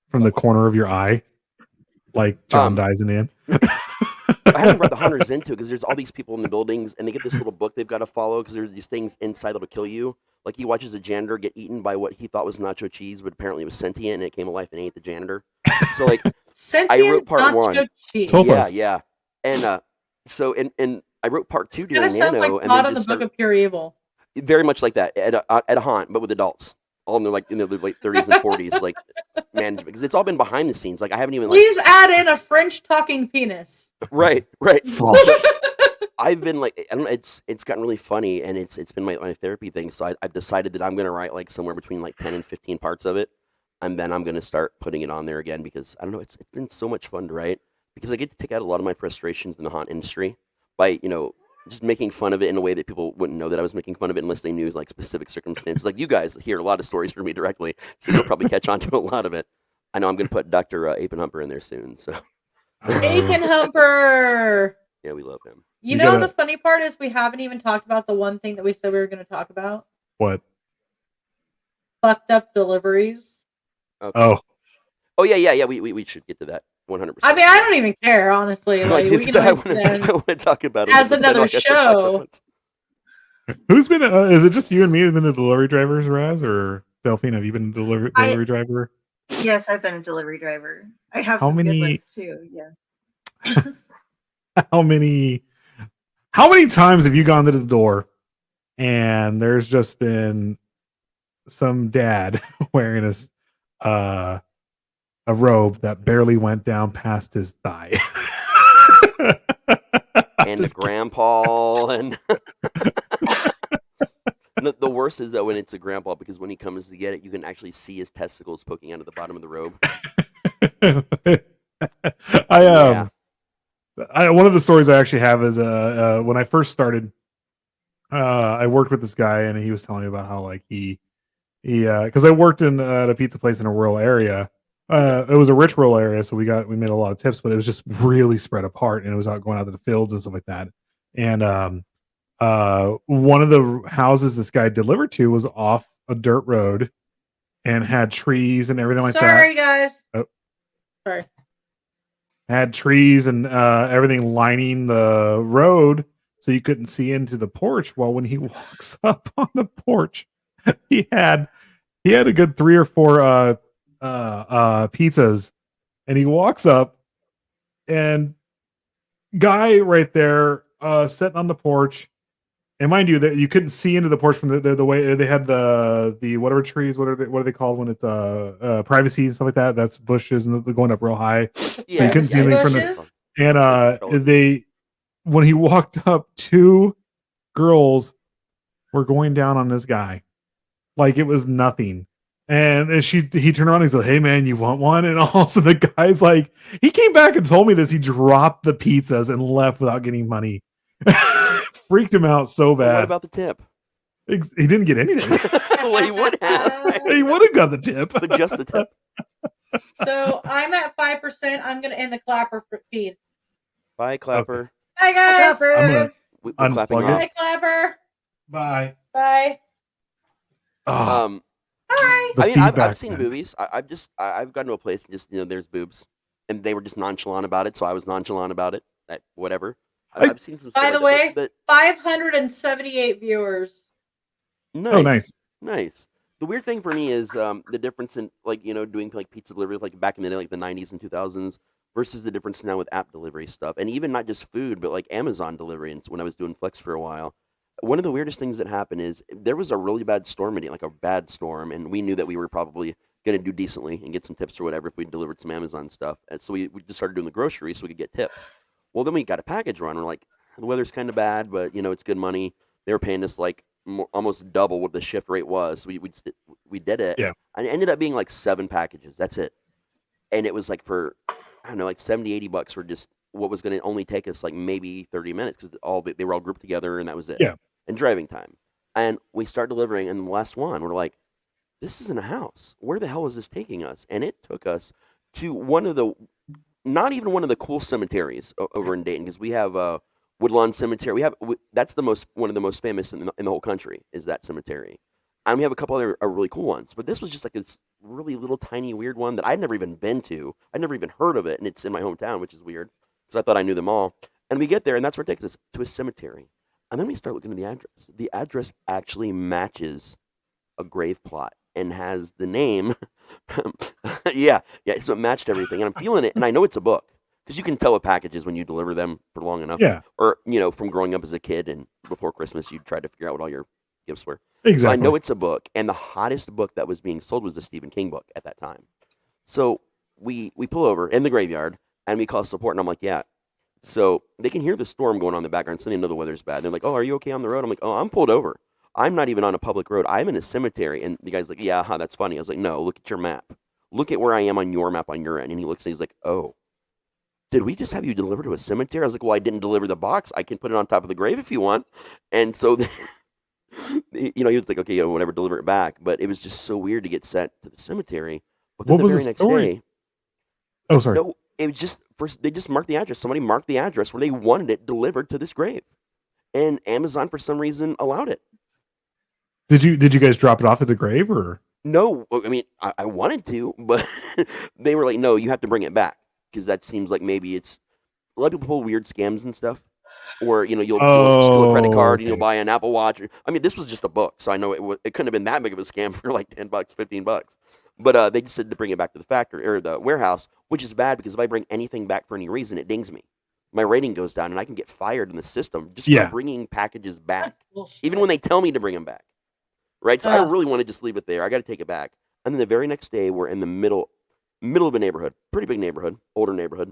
from the corner of your eye, like John dies in the end? I haven't brought the hunters into it because there's all these people in the buildings, and they get this little book they've got to follow because there's these things inside that'll kill you. Like he watches a janitor get eaten by what he thought was nacho cheese, but apparently it was sentient and it came alive and ate the janitor. So like, I wrote part one. Cheese. Yeah, and so and I wrote part two during sounds Nano, like and plot then of the Book of Pure Evil. Very much like that at a haunt, but with adults, all in their late 30s and 40s, like management, because it's all been behind the scenes. Like I haven't even Please add in a French talking penis. Right. I've been like, I don't know, it's gotten really funny, and it's been my therapy thing. So I've decided that I'm gonna write like somewhere between like 10 and 15 parts of it, and then I'm gonna start putting it on there again because I don't know, it's been so much fun to write because I get to take out a lot of my frustrations in the haunt industry by just making fun of it in a way that people wouldn't know that I was making fun of it unless they knew like specific circumstances. Like you guys hear a lot of stories from me directly, so you'll probably catch on to a lot of it. I know I'm gonna put Dr. Apenhumper in there soon. So Apenhumper. Yeah, we love him. You know the funny part is we haven't even talked about the one thing that we said we were going to talk about. What? Fucked up deliveries. Okay. Oh yeah. We should get to that 100%. I mean, I don't even care, honestly. Like we can I want to talk about it as another show. Who's been? Is it just you and me who've been the delivery drivers, Raz, or Delphine? Have you been a delivery driver? Yes, I've been a delivery driver. I have How some many- good ones too. Yeah. How many times have you gone to the door and there's just been some dad wearing a robe that barely went down past his thigh? And the grandpa and the worst is that when it's a grandpa, because when he comes to get it, you can actually see his testicles poking out of the bottom of the robe. One of the stories I actually have is when I first started, I worked with this guy and he was telling me about how like he because I worked at a pizza place in a rural area. It was a rich rural area, so we made a lot of tips, but it was just really spread apart, and it was going out to the fields and stuff like that. And one of the houses this guy delivered to was off a dirt road and had trees and everything like that. Sorry, guys. Oh. Sorry. Had trees and everything lining the road, so you couldn't see into the porch. Well, when he walks up on the porch, he had a good 3 or 4 pizzas, and he walks up, and guy right there sitting on the porch. And mind you, that you couldn't see into the porch from the way they had the whatever trees. What are they called when it's privacy and stuff like that? That's bushes and they're going up real high, so you couldn't see anything from the. And when he walked up, 2 girls were going down on this guy like it was nothing. And he turned around and he said, "Hey man, you want one?" And also the guy's like, he came back and told me this. He dropped the pizzas and left without getting money. Freaked him out so bad. What about the tip? He didn't get anything. Well, he would have. He would have got the tip. But just the tip. So I'm at 5%. I'm going to end the clapper feed. Bye, Clapper. Bye, guys. I'm We're gonna clapping unplug off. Bye, Clapper. Bye. Bye. Oh, Bye. the I mean, I've feedback, seen man. movies. I've gotten to a place and just there's boobs, and they were just nonchalant about it, so I was nonchalant about it. Whatever. I've seen some. By stuff the like way, that, 578 viewers. but nice. Oh, nice. The weird thing for me is the difference in doing like pizza delivery like back in the day, like the 90s and 2000s, versus the difference now with app delivery stuff, and even not just food, but like Amazon delivery. And when I was doing Flex for a while, one of the weirdest things that happened is there was a really bad storm, like a bad storm, and we knew that we were probably gonna do decently and get some tips or whatever if we delivered some Amazon stuff. And so we just started doing the groceries so we could get tips. Well, then we got a package run. We're like, the weather's kind of bad, but it's good money. They were paying us like almost double what the shift rate was. So we did it. Yeah. And it ended up being like 7 packages. That's it. And it was like for, I don't know, like $70-$80 for just what was going to only take us like maybe 30 minutes because they were all grouped together and that was it. Yeah. And driving time. And we start delivering, and the last one, we're like, this isn't a house. Where the hell is this taking us? And it took us to not even one of the cool cemeteries over in Dayton, because we have Woodlawn Cemetery. That's one of the most famous in the whole country is that cemetery. And we have a couple other really cool ones. But this was just like this really little tiny weird one that I'd never even been to. I'd never even heard of it, and it's in my hometown, which is weird because I thought I knew them all. And we get there, and that's where it takes us, to a cemetery. And then we start looking at the address. The address actually matches a grave plot and has the name. yeah. So it matched everything, and I'm feeling it, and I know it's a book because you can tell with packages when you deliver them for long enough. Yeah. Or from growing up as a kid and before Christmas, you tried to figure out what all your gifts were. Exactly. So I know it's a book, and the hottest book that was being sold was the Stephen King book at that time. So we pull over in the graveyard, and we call support, and I'm like, yeah. So they can hear the storm going on in the background, so they know the weather's bad. And they're like, oh, are you okay on the road? I'm like, oh, I'm pulled over. I'm not even on a public road. I'm in a cemetery. And the guy's like, yeah, that's funny. I was like, no, look at your map. Look at where I am on your map on your end. And he looks and he's like, oh, did we just have you deliver to a cemetery? I was like, well, I didn't deliver the box. I can put it on top of the grave if you want. And so, he was like, okay, whatever, deliver it back. But it was just so weird to get sent to the cemetery. But then what was the next story? day, oh, sorry. No, it was just they just marked the address. Somebody marked the address where they wanted it delivered to this grave, and Amazon for some reason allowed it. Did you guys drop it off at the grave or? No, I mean I wanted to, but they were like, no, you have to bring it back because that seems like maybe it's a lot of people pull weird scams and stuff, or you'll steal a credit card and you'll buy an Apple Watch. I mean, this was just a book, so I know it couldn't have been that big of a scam for like $10, $15. But they just said to bring it back to the factory or the warehouse, which is bad because if I bring anything back for any reason, it dings me. My rating goes down, and I can get fired in the system just for bringing packages back, even when they tell me to bring them back. Right? So I really want to just leave it there. I got to take it back. And then the very next day, we're in the middle of a neighborhood, pretty big neighborhood, older neighborhood.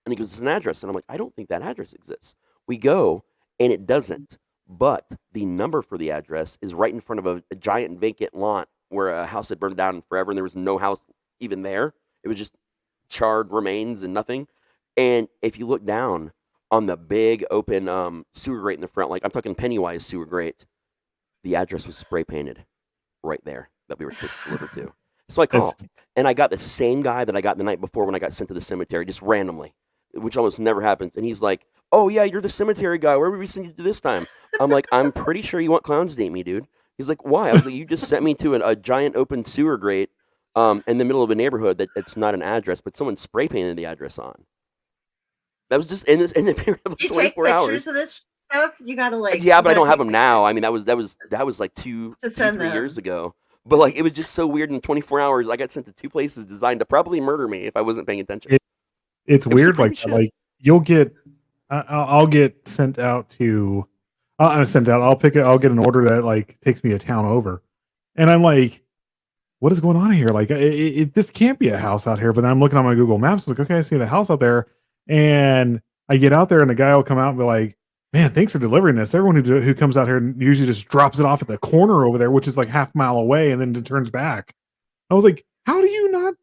And he gives us an address, and I'm like, I don't think that address exists. We go, and it doesn't. But the number for the address is right in front of a giant vacant lot where a house had burned down forever, and there was no house even there. It was just charred remains and nothing. And if you look down on the big open sewer grate in the front, like I'm talking Pennywise sewer grate, the address was spray painted right there that we were supposed to deliver to. So I called, and I got the same guy that I got the night before when I got sent to the cemetery, just randomly, which almost never happens. And he's like, oh, yeah, you're the cemetery guy. Where were we sending you to this time? I'm like, I'm pretty sure you want clowns to date me, dude. He's like, why? I was like, you just sent me to a giant open sewer grate in the middle of a neighborhood that's not an address, but someone spray painted the address on. That was just in the period of 24 hours. Pictures of this stuff? You gotta Yeah, but I don't have them now. I mean, that was like 2-3 years ago. But like, it was just so weird. In 24 hours, I got sent to 2 places designed to probably murder me if I wasn't paying attention. It's weird, like you'll get, I'll get sent out to, I'm sent out. I'll get an order that like takes me a town over, and I'm like, what is going on here? Like, this can't be a house out here. But then I'm looking on my Google Maps, like, okay, I see the house out there, and I get out there, and the guy will come out and be like, man, thanks for delivering this. Everyone who comes out here usually just drops it off at the corner over there, which is like half a mile away, and then it turns back. I was like, how do you not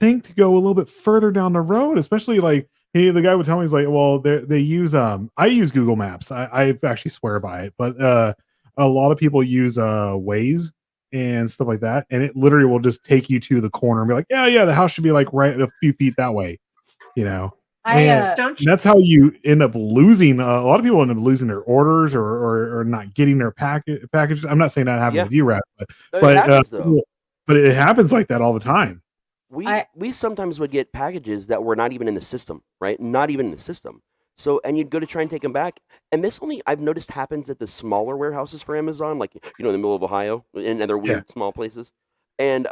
think to go a little bit further down the road? Especially like, the guy would tell me, he's like, well, they use I use Google Maps. I actually swear by it, but a lot of people use Waze and stuff like that, and it literally will just take you to the corner and be like, yeah, the house should be like right a few feet that way, that's how you end up losing. A lot of people end up losing their orders or not getting their packages. I'm not saying that happened with you, Rat, but it happens like that all the time. We sometimes would get packages that were not even in the system, right? Not even in the system. So, and you'd go to try and take them back. And this only, I've noticed, happens at the smaller warehouses for Amazon, like, in the middle of Ohio and other weird small places. And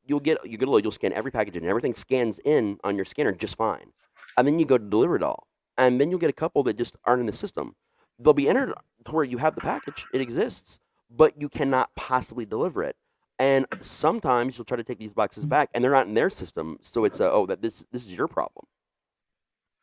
you'll get a load, you'll scan every package and everything scans in on your scanner just fine. And then you go to deliver it all. And then you'll get a couple that just aren't in the system. They'll be entered to where you have the package, it exists, but you cannot possibly deliver it. And sometimes you'll try to take these boxes back, and they're not in their system, so it's this is your problem.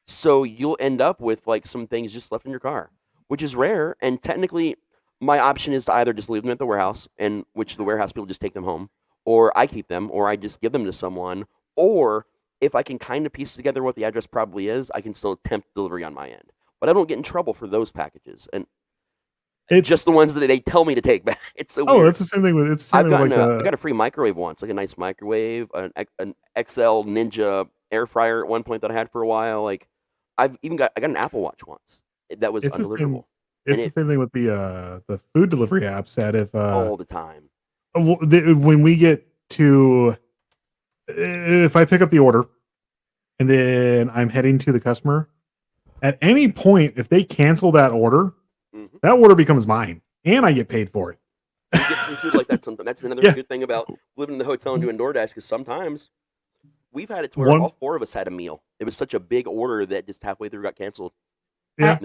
So you'll end up with like some things just left in your car, which is rare. And technically, my option is to either just leave them at the warehouse, and which the warehouse people just take them home, or I keep them, or I just give them to someone, or if I can kind of piece together what the address probably is, I can still attempt delivery on my end. But I don't get in trouble for those packages, and it's just the ones that they tell me to take back. It's so weird. It's the same thing with I got a free microwave once, like a nice microwave, an XL Ninja air fryer at one point that I had for a while. Like I got an Apple Watch once that was undeliverable. It's the same thing with the food delivery apps that if all the time. When we get to, if I pick up the order and then I'm heading to the customer, at any point if they cancel that order, that order becomes mine and I get paid for it. You get free food like that sometimes. That's another good thing about living in the hotel and doing DoorDash, because sometimes we've had it to where all four of us had a meal. It was such a big order that just halfway through got canceled. Yeah,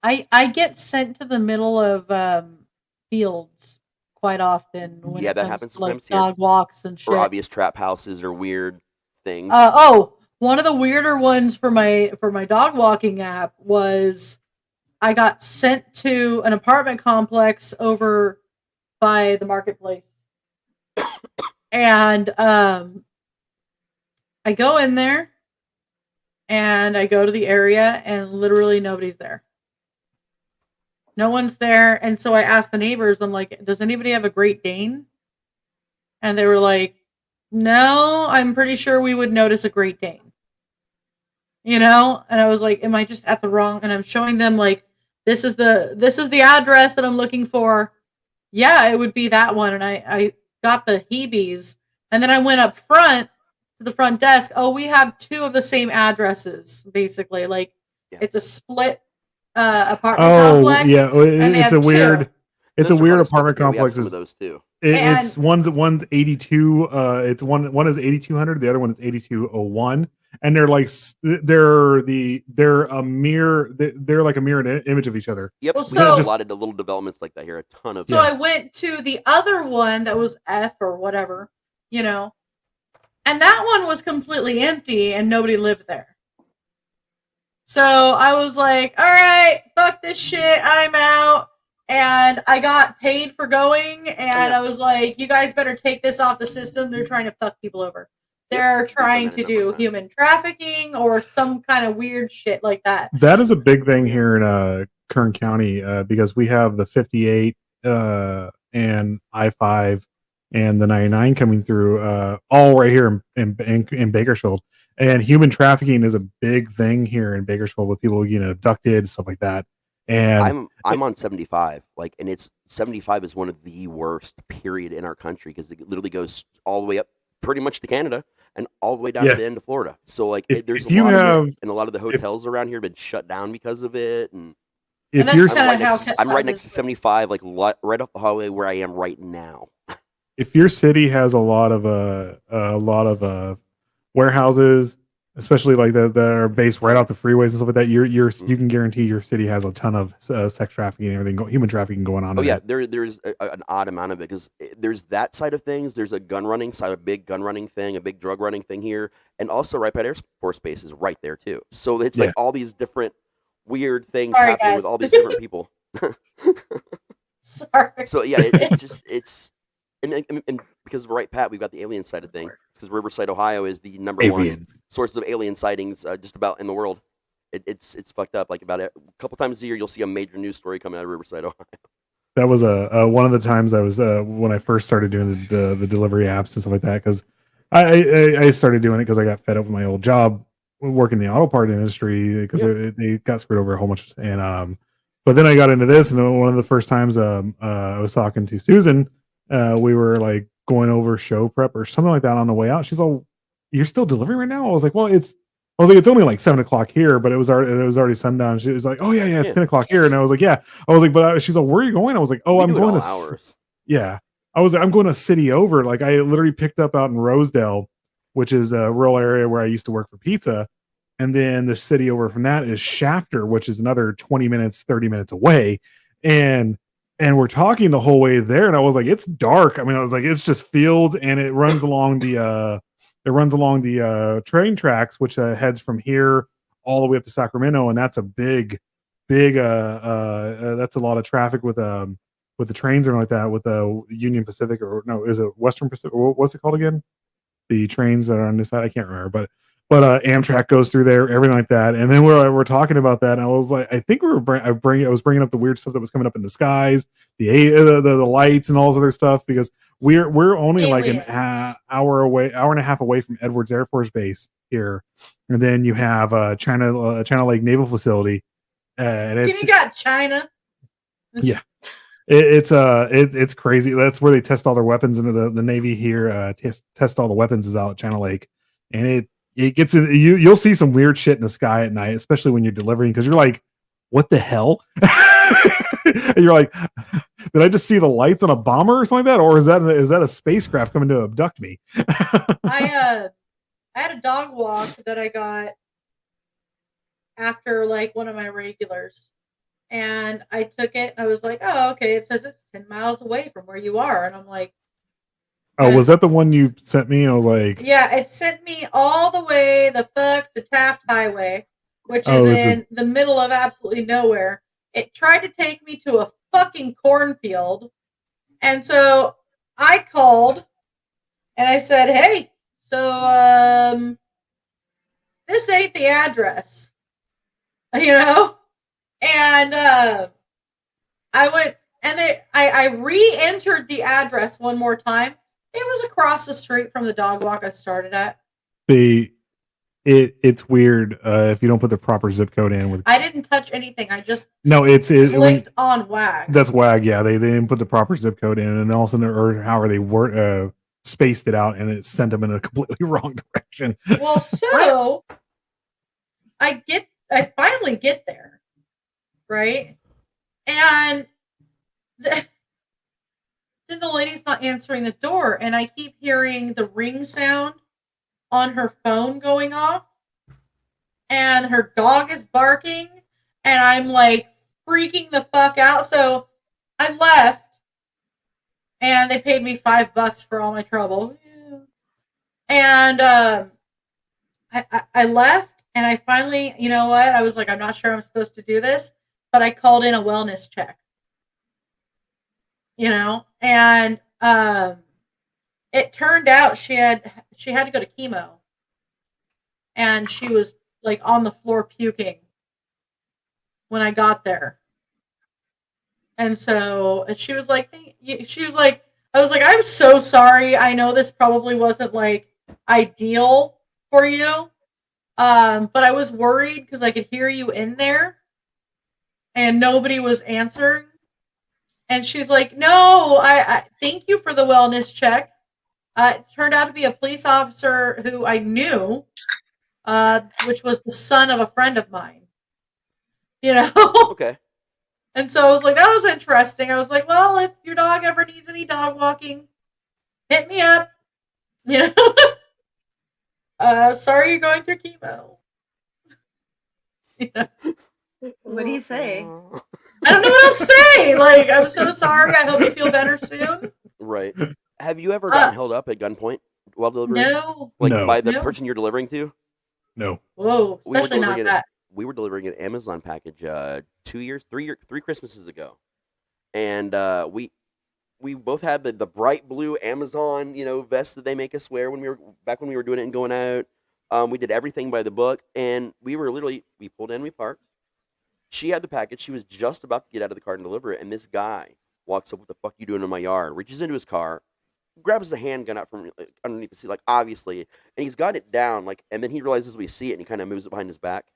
I get sent to the middle of fields quite often. When that happens to, like, sometimes here. Dog walks and shit. Or obvious trap houses or weird things. One of the weirder ones for my dog walking app was I got sent to an apartment complex over by the marketplace. And I go in there and I go to the area and literally nobody's there. No one's there. And so I asked the neighbors, I'm like, does anybody have a Great Dane? And they were like, no, I'm pretty sure we would notice a Great Dane. And I was like, am I just at the wrong? And I'm showing them like, this is the address that I'm looking for. Yeah, it would be that one. And I got the heebies. And then I went up front to the front desk. Oh, we have two of the same addresses, basically. Like it's a split apartment complex. Yeah, it's a weird apartment complex. Some of those too. It's one's 82. It's one is 8200. The other one is 8201. And they're like they're a mirror. They're like a mirror image of each other. Yep. We have a lot of little developments like that here. A ton of. So I went to the other one that was F or whatever, and that one was completely empty and nobody lived there. So I was like, all right, fuck this shit. I'm out. And I got paid for going. And I was like, you guys better take this off the system. They're trying to fuck people over. They're trying to do human trafficking or some kind of weird shit like that. That is a big thing here in Kern County because we have the 58 and I-5 and the 99 coming through all right here in Bakersfield. And human trafficking is a big thing here in Bakersfield with people getting abducted, stuff like that. And I'm on 75, and it's 75 is one of the worst period in our country because it literally goes all the way up pretty much to Canada and all the way down to the end of Florida. So there's a lot of it, and a lot of the hotels around here have been shut down because of it. And if I'm right next to 75, right off the hallway where I am right now. If your city has a lot of warehouses, especially like that are based right off the freeways and stuff like that, you can guarantee your city has a ton of sex trafficking and everything, human trafficking going on. Oh yeah, there's an odd amount of it because there's that side of things. There's a gun running side, a big gun running thing, a big drug running thing here, and also right by Air Force Base is right there too. So it's like all these different weird things happening with all these different people. Sorry. So yeah, it's. And because of Right Pat, we've got the alien side of things. Because Riverside, Ohio, is the number one source of alien sightings just about in the world. It's fucked up. Like about a couple times a year, you'll see a major news story coming out of Riverside, Ohio. That was one of the times I was when I first started doing the delivery apps and stuff like that. Because I started doing it because I got fed up with my old job working in the auto part industry because they got screwed over a whole bunch. And but then I got into this, and one of the first times I was talking to Susan. We were like going over show prep or something like that on the way out. She's all, "You're still delivering right now?" I was like, it's only like 7 o'clock here, but it was already sundown. She was like, "Oh yeah, it's 10 o'clock here," and I was like, "Yeah." I was like, "But she's like, where are you going?" I was like, "Oh, I'm going to hours." Yeah, I'm going a city over. Like I literally picked up out in Rosedale, which is a rural area where I used to work for pizza, and then the city over from that is Shafter, which is another 20 minutes, 30 minutes away, and and we're talking the whole way there, and I was like, it's dark. I mean, I was like, it's just fields, and it runs along the train tracks, which heads from here all the way up to Sacramento, and that's a big that's a lot of traffic with the trains and like that, with the Union Pacific, or no, is it Western Pacific? What's it called again? The trains that are on this side, I can't remember, but Amtrak goes through there, everything like that. And then we're talking about that, and I was like, I think I was bringing up the weird stuff that was coming up in the skies, the lights and all this other stuff, because we're only like an hour and a half away from Edwards Air Force Base here, and then you have China Lake Naval Facility, and it's you got China. Yeah. It's crazy. That's where they test all their weapons, into the Navy here test all the weapons is out at China Lake, and it gets in, you'll see some weird shit in the sky at night, especially when you're delivering, because you're like, what the hell? And you're like, did I just see the lights on a bomber or something like that, or is that a spacecraft coming to abduct me? I had a dog walk that I got after like one of my regulars. And I took it, and I was like, oh, okay, it says it's 10 miles away from where you are. And I'm like, oh, was that the one you sent me? I was like, yeah, it sent me all the way the fuck to Taft Highway, which is in the middle of absolutely nowhere. It tried to take me to a fucking cornfield. And so I called, and I said, hey, so this ain't the address, you know? And I went, and I re-entered the address one more time. It was across the street from the dog walk I started at. It's weird if you don't put the proper zip code in. I didn't touch anything. I just clicked on WAG. That's WAG. Yeah, they didn't put the proper zip code in, and all of a sudden, or however they were spaced it out, and it sent them in a completely wrong direction. Well, so I finally get there. Right? And then the lady's not answering the door, and I keep hearing the ring sound on her phone going off, and her dog is barking, and I'm like freaking the fuck out. So I left, and they paid me $5 for all my trouble. And I left, and I finally, you know what? I was like, I'm not sure I'm supposed to do this. But I called in a wellness check, you know, and it turned out she had to go to chemo, and she was like on the floor puking when I got there. And so she was like, I was like, I'm so sorry. I know this probably wasn't like ideal for you, but I was worried because I could hear you in there. And nobody was answering. And she's like, no, I thank you for the wellness check. It turned out to be a police officer who I knew, which was the son of a friend of mine. You know? Okay. And so I was like, that was interesting. I was like, well, if your dog ever needs any dog walking, hit me up. You know? Sorry you're going through chemo. You know? What do you say? I don't know what else to say. Like, I'm so sorry. I hope you feel better soon. Right. Have you ever gotten held up at gunpoint while delivering? No. Like by the person you're delivering to? No. Whoa, especially not that. We were delivering an Amazon package 3 Christmases ago. And we both had the bright blue Amazon, vest that they make us wear when we were doing it and going out. We did everything by the book, and we pulled in, we parked. She had the package. She was just about to get out of the car and deliver it, and this guy walks up, what the fuck you doing in my yard? Reaches into his car, grabs the handgun out from underneath the seat, like, obviously, and he's got it down, like, and then he realizes we see it, and he kind of moves it behind his back.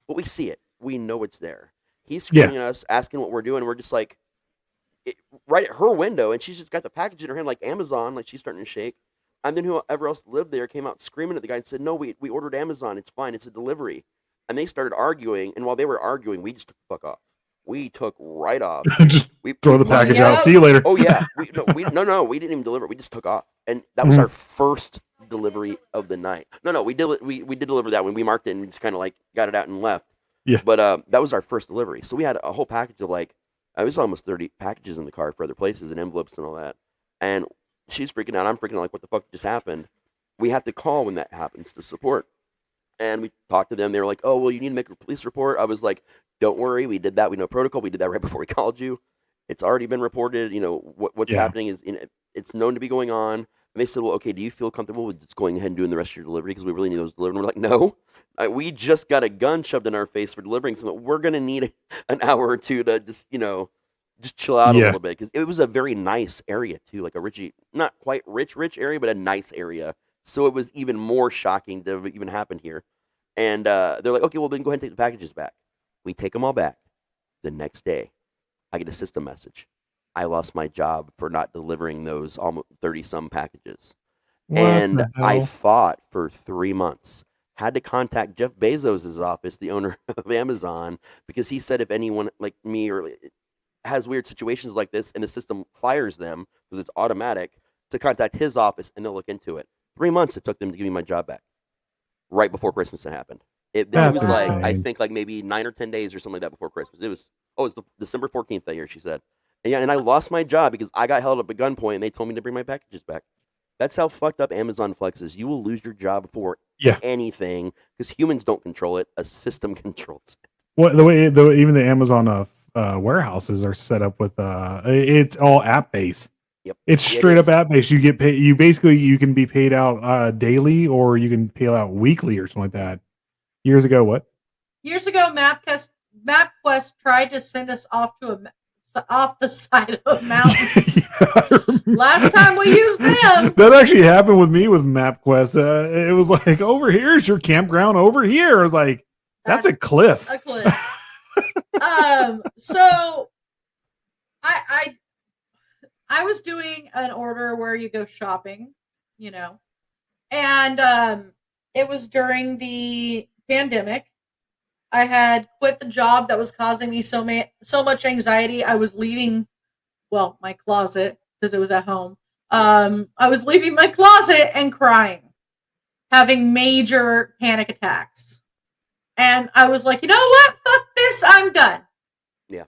But we see it. We know it's there. He's screaming at us, asking what we're doing, and we're just like, right at her window, and she's just got the package in her hand, like Amazon, like she's starting to shake. And then whoever else lived there came out screaming at the guy and said, no, we ordered Amazon. It's fine. It's a delivery. And they started arguing, and while they were arguing, we just took the fuck off. We took right off. We throw the package out. See you later. Oh yeah. We didn't even deliver. We just took off, and that was our first delivery of the night. No, we did deliver that one. We marked it and just kind of like got it out and left. Yeah. But that was our first delivery. So we had a whole package of like I was almost 30 packages in the car for other places and envelopes and all that. And she's freaking out. I'm freaking out. Like, what the fuck just happened? We have to call when that happens to support. And we talked to them. They were like, oh, well, you need to make a police report. I was like, don't worry. We did that. We know protocol. We did that right before we called you. It's already been reported. You know, what's happening is it's known to be going on. And they said, well, okay, do you feel comfortable with just going ahead and doing the rest of your delivery? Because we really need those delivered. And we're like, no. We just got a gun shoved in our face for delivering something. We're going to need an hour or two to just, just chill out a little bit. Because it was a very nice area, too. Like a not quite rich area, but a nice area. So it was even more shocking to have even happened here. And they're like, okay, well, then go ahead and take the packages back. We take them all back. The next day, I get a system message. I lost my job for not delivering those almost 30-some packages. And I fought for 3 months. Had to contact Jeff Bezos' office, the owner of Amazon, because he said if anyone like me or has weird situations like this and the system fires them because it's automatic, to contact his office and they'll look into it. 3 months it took them to give me my job back. Right before Christmas it happened. It was like, I think like maybe 9 or 10 days or something like that before Christmas. It was December 14th that year, she said. And I lost my job because I got held up at gunpoint and they told me to bring my packages back. That's how fucked up Amazon Flex is. You will lose your job for anything because humans don't control it. A system controls it. Well, even the Amazon warehouses are set up with it's all app based. Yep. It's straight up app based. You get paid. You can be paid out daily or you can pay out weekly or something like that. Years ago, MapQuest tried to send us off the side of a mountain. Last time we used them. That actually happened with me with MapQuest. It was like, over here's your campground. Over here, I was like, that's a cliff. A cliff. So I was doing an order where you go shopping, and it was during the pandemic. I had quit the job that was causing me so much anxiety. I was leaving, my closet because it was at home. I was leaving my closet and crying, having major panic attacks. And I was like, you know what? Fuck this. I'm done. Yeah.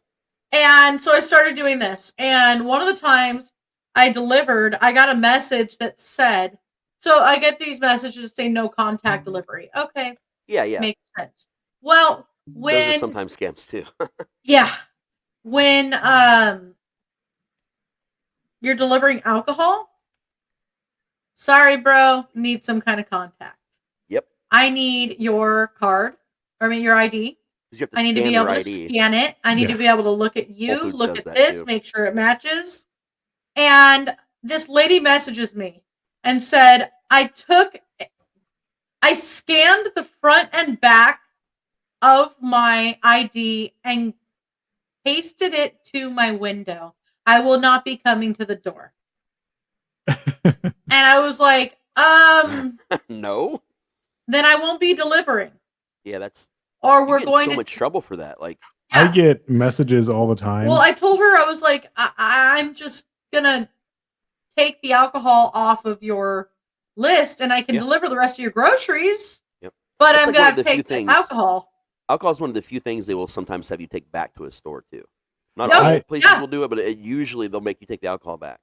And so I started doing this. And one of the times I delivered, I got a message that said, so I get these messages saying no contact delivery. Okay. Yeah. Makes sense. Well, those are sometimes scams too. Yeah. When you're delivering alcohol, sorry, bro, need some kind of contact. Yep. I need your card. Your ID. I need to be able to scan it. I need to be able to look at you, look at this, make sure it matches. And this lady messages me and said, I scanned the front and back of my ID and pasted it to my window. I will not be coming to the door. And I was like, no. Then I won't be delivering. Yeah, that's or we're going so much trouble for that. Like, I get messages all the time. Well, I told her, I was like, I'm just gonna take the alcohol off of your list and I can deliver the rest of your groceries. Yep. But I'm gonna take the alcohol. Alcohol is one of the few things they will sometimes have you take back to a store too. Not all places will do it, but usually they'll make you take the alcohol back.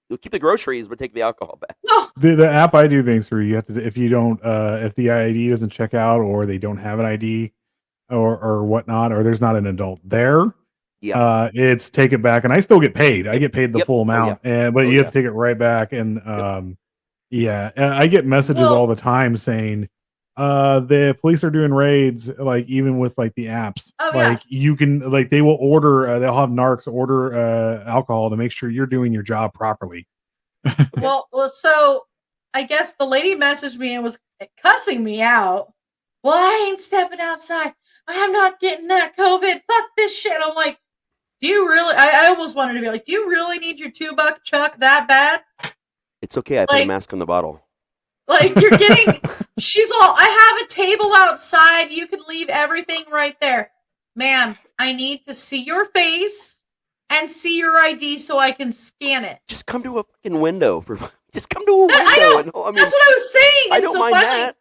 You'll keep the groceries, but take the alcohol back. The app I do things through, you have to, if you don't, if the ID doesn't check out or they don't have an ID or whatnot, or there's not an adult there, it's take it back, and I still get paid. I get paid the full amount, but you have to take it right back. And I get messages all the time saying, the police are doing raids, like even with like the apps, you can, like, they will order, they'll have narcs order alcohol to make sure you're doing your job properly. well, so I guess the lady messaged me and was cussing me out. Well, I ain't stepping outside. I'm not getting that COVID. Fuck this shit. I'm like, do you really? I almost wanted to be like, do you really need your $2 chuck that bad? It's okay. I put a mask on the bottle. Like, you're getting, she's all, I have a table outside. You can leave everything right there. Ma'am, I need to see your face and see your ID so I can scan it. Just come to a fucking window. Just come to a window. I know. That's what I was saying. I don't mind that.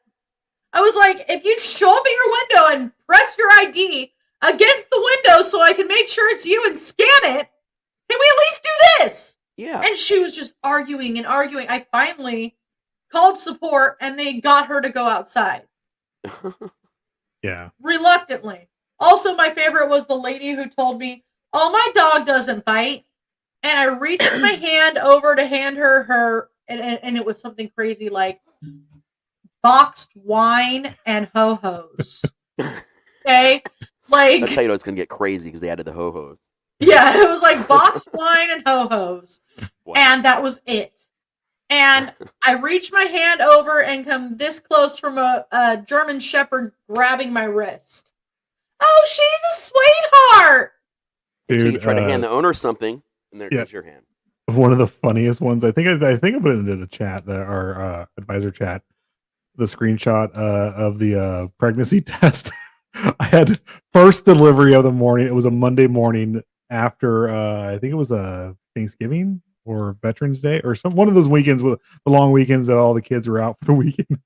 I was like, if you show up at your window and press your ID, against the window so I can make sure it's you and scan it. Can we at least do this? Yeah. And she was just arguing and arguing. I finally called support and they got her to go outside. Yeah. Reluctantly. Also, my favorite was the lady who told me, "Oh, my dog doesn't bite." And I reached my hand over to hand her and it was something crazy like boxed wine and ho-hos. Okay? Like, That's how you know it's going to get crazy because they added the ho-hos. Yeah, it was like boxed wine and ho-hos. Wow. And that was it. And I reached my hand over and come this close from a German Shepherd grabbing my wrist. Oh, she's a sweetheart. Dude, so you try to hand the owner something, and there goes your hand. One of the funniest ones, I think I put it into the chat, our advisor chat, the screenshot of the pregnancy test. I had first delivery of the morning. It was a Monday morning after I think it was a Thanksgiving or Veterans Day or one of those weekends with the long weekends that all the kids were out for the weekend.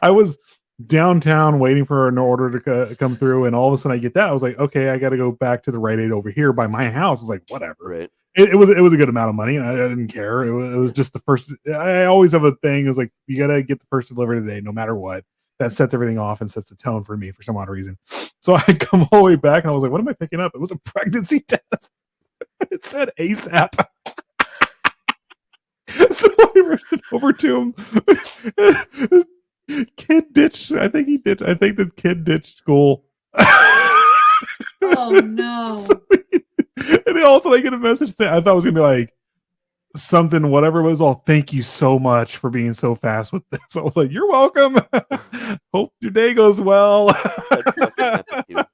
I was downtown waiting for an order to come through, and all of a sudden I get that. I was like, okay, I got to go back to the Rite Aid over here by my house. I was like, whatever. Right. It was a good amount of money, and I didn't care. It was just the first. I always have a thing. It was like, you got to get the first delivery today, no matter what. That sets everything off and sets the tone for me for some odd reason. So I come all the way back, and I was like, what am I picking up? It was a pregnancy test. It said ASAP. So I rushed it over to him. Kid ditched. I think the kid ditched school. Oh no. And then all of a sudden I get a message saying, I thought it was gonna be like something, whatever it was, all thank you so much for being so fast with this. I was like, you're welcome. Hope your day goes well. That's fucking epic, dude.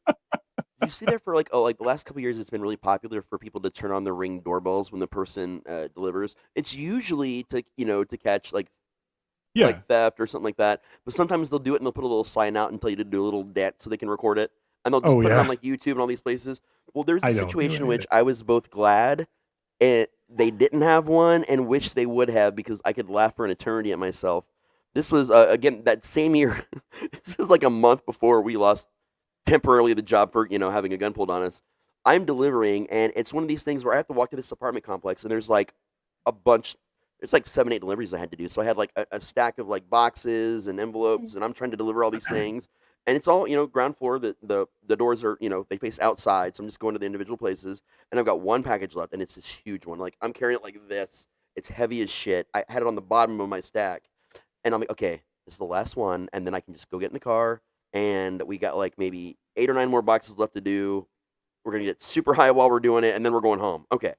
You see there for like the last couple of years, it's been really popular for people to turn on the Ring doorbells when the person delivers. It's usually to catch like theft or something like that. But sometimes they'll do it and they'll put a little sign out and tell you to do a little dance so they can record it, and they'll just put it on like YouTube and all these places. Well, there's a situation in which I was both glad and they didn't have one and wish they would have, because I could laugh for an eternity at myself. This was again that same year. This is like a month before we lost temporarily the job for having a gun pulled on us. I'm delivering, and it's one of these things where I have to walk to this apartment complex, and there's like a bunch. There's like 7-8 deliveries I had to do. So I had like a stack of like boxes and envelopes, and I'm trying to deliver all these things. And it's all, ground floor. The doors are, they face outside. So I'm just going to the individual places. And I've got one package left, and it's this huge one. Like, I'm carrying it like this. It's heavy as shit. I had it on the bottom of my stack. And I'm like, okay, this is the last one. And then I can just go get in the car. And we got like maybe 8 or 9 more boxes left to do. We're going to get super high while we're doing it. And then we're going home. Okay.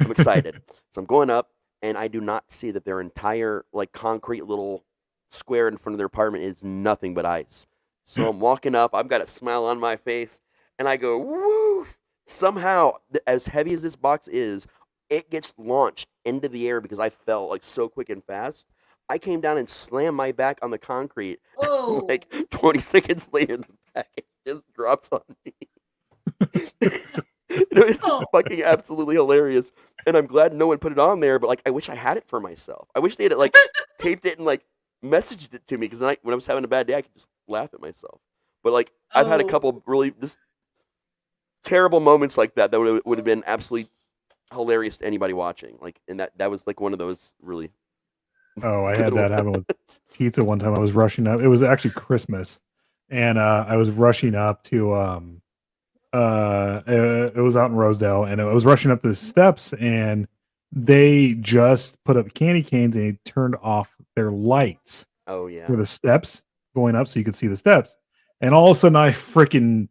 I'm excited. So I'm going up. And I do not see that their entire like concrete little square in front of their apartment is nothing but ice. So I'm walking up, I've got a smile on my face, and I go, woo! Somehow, as heavy as this box is, it gets launched into the air because I fell like so quick and fast. I came down and slammed my back on the concrete. Oh. Like 20 seconds later, the package just drops on me. It's fucking absolutely hilarious, and I'm glad no one put it on there. But like, I wish I had it for myself. I wish they had like taped it and like messaged it to me, because when I was having a bad day, I could just laugh at myself. But like, I've had a couple really just terrible moments like that would have been absolutely hilarious to anybody watching. Like, and that was like one of those really. Oh, I had that happen with pizza one time. I was rushing up. It was actually Christmas, and I was rushing up to it was out in Rosedale, and I was rushing up the steps, and they just put up candy canes and they turned off their lights. Oh yeah, for the steps going up, so you could see the steps. And all of a sudden, I freaking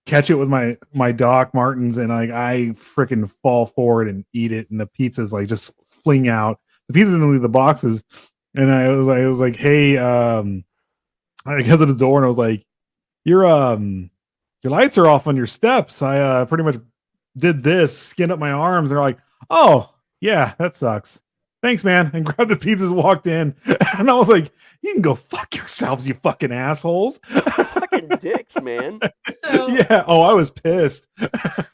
catch it with my Doc Martens, and I freaking fall forward and eat it, and the pizza's like just fling out. The pizza's in the boxes, and I was like, hey, I got to the door, and I was like, your lights are off on your steps. I pretty much did this, skinned up my arms. They're like, oh, yeah, that sucks. Thanks, man. And grabbed the pizzas, walked in. And I was like, you can go fuck yourselves, you fucking assholes. Fucking dicks, man. So, yeah. Oh, I was pissed.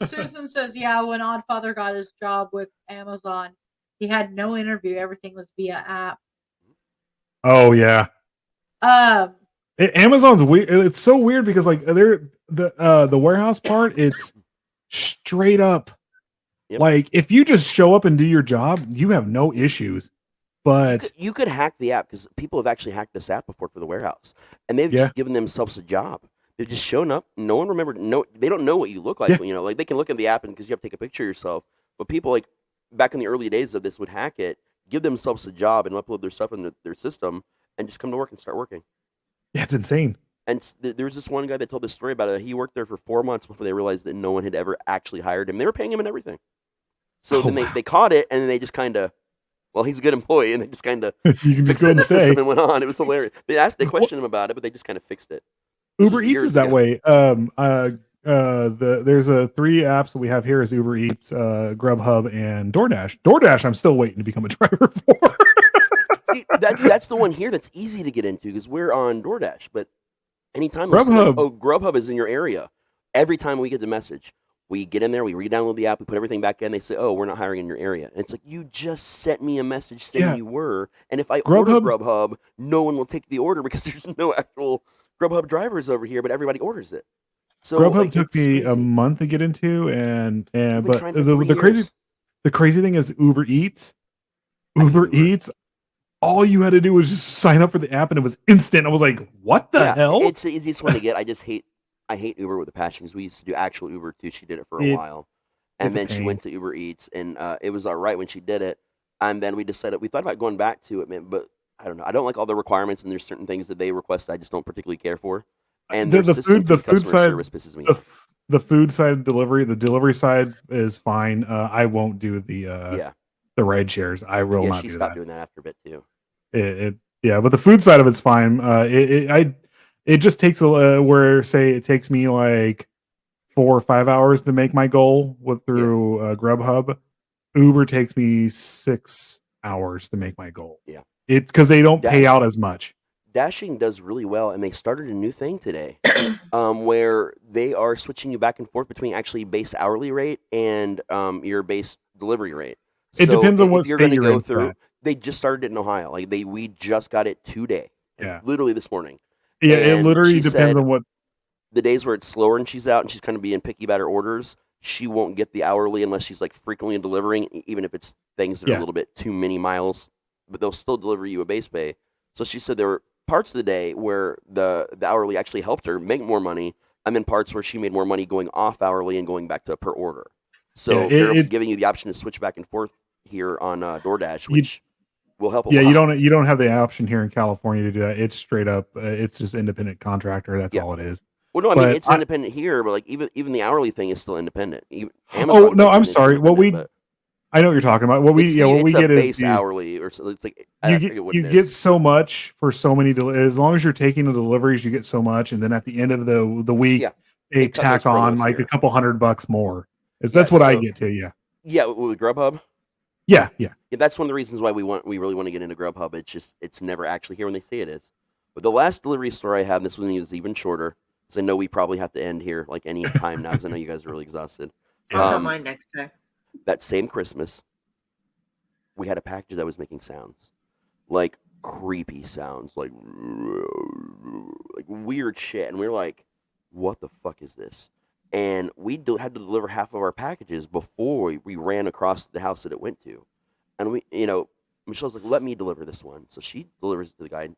Susan says, yeah, when Oddfather got his job with Amazon, he had no interview. Everything was via app. Oh, yeah. Amazon's weird. It's so weird because like the warehouse part, it's straight up. Yep. Like if you just show up and do your job, you have no issues. But you could hack the app because people have actually hacked this app before for the warehouse, and they've just given themselves a job. They've just shown up. No one remembered. No, they don't know what you look like. Yeah. You know, like they can look at the app and because you have to take a picture of yourself. But people like back in the early days of this would hack it, give themselves a job, and upload their stuff in their system, and just come to work and start working. Yeah, it's insane. And there was this one guy that told this story about it. He worked there for 4 months before they realized that no one had ever actually hired him. They were paying him and everything. So then they caught it, and then they just kind of, well, he's a good employee, and they just kind of you can just go and the say system and went on. It was hilarious. They questioned him about it, but they just kind of fixed it. Uber Eats is that way. There's 3 apps that we have here is Uber Eats, Grubhub, and DoorDash. DoorDash, I'm still waiting to become a driver for. See, that's the one here that's easy to get into because we're on DoorDash. But anytime Grubhub is in your area, every time we get the message, we get in there, we re-download the app, we put everything back in. They say, "Oh, we're not hiring in your area." And it's like you just sent me a message saying you were. And if I order Grubhub, no one will take the order because there's no actual Grubhub drivers over here, but everybody orders it. So Grubhub took me a month to get into, but the crazy thing is Uber Eats. All you had to do was just sign up for the app, and it was instant. I was like, "What the hell?" It's the easiest one to get. I hate Uber with a passion because we used to do actual Uber too. She did it for a while, and then she went to Uber Eats, and it was all right when she did it. And then we thought about going back to it, man, but I don't know. I don't like all the requirements, and there's certain things that they request I just don't particularly care for. And the food side service pisses me off. The food side delivery, the delivery side is fine. I won't do the ride shares. I will not do that. She stopped doing that after a bit too. But the food side of it's fine. It just takes say it takes me like 4 or 5 hours to make my goal through Grubhub. Uber takes me 6 hours to make my goal. Yeah, because they don't pay out as much. Dashing does really well, and they started a new thing today, where they are switching you back and forth between actually base hourly rate and your base delivery rate. It depends on what you're state going to you're go in through. They just started it in Ohio. Like we just got it today. Literally this morning. Yeah, it literally depends on what the days where it's slower and she's out and she's kind of being picky about her orders. She won't get the hourly unless she's like frequently delivering, even if it's things that are a little bit too many miles. But they'll still deliver you a base pay. So she said there were parts of the day where the hourly actually helped her make more money, and then parts where she made more money going off hourly and going back to per order. So they're giving you the option to switch back and forth here on DoorDash, which will help a lot. You don't have the option here in California to do that. It's straight up it's just independent contractor. That's all it is. Well, no, I mean it's independent here, but like even the hourly thing is still independent. I'm sorry. I know what you're talking about. What we get is base hourly, or so it's like you get so much for so many. As long as you're taking the deliveries, you get so much, and then at the end of the week, they tack on like a couple $100 more. That's what I get to. Yeah, with Grubhub. Yeah. That's one of the reasons why we really want to get into Grubhub. It's never actually here when they say it is. But the last delivery story I have, this one is even shorter, because I know we probably have to end here like any time now, because I know you guys are really exhausted. I'll tell mine next time. That same Christmas, we had a package that was making sounds, like creepy sounds, like weird shit, and we were like, "What the fuck is this?" And we had to deliver half of our packages before we ran across the house that it went to, and Michelle's like, "Let me deliver this one," so she delivers it to the guy.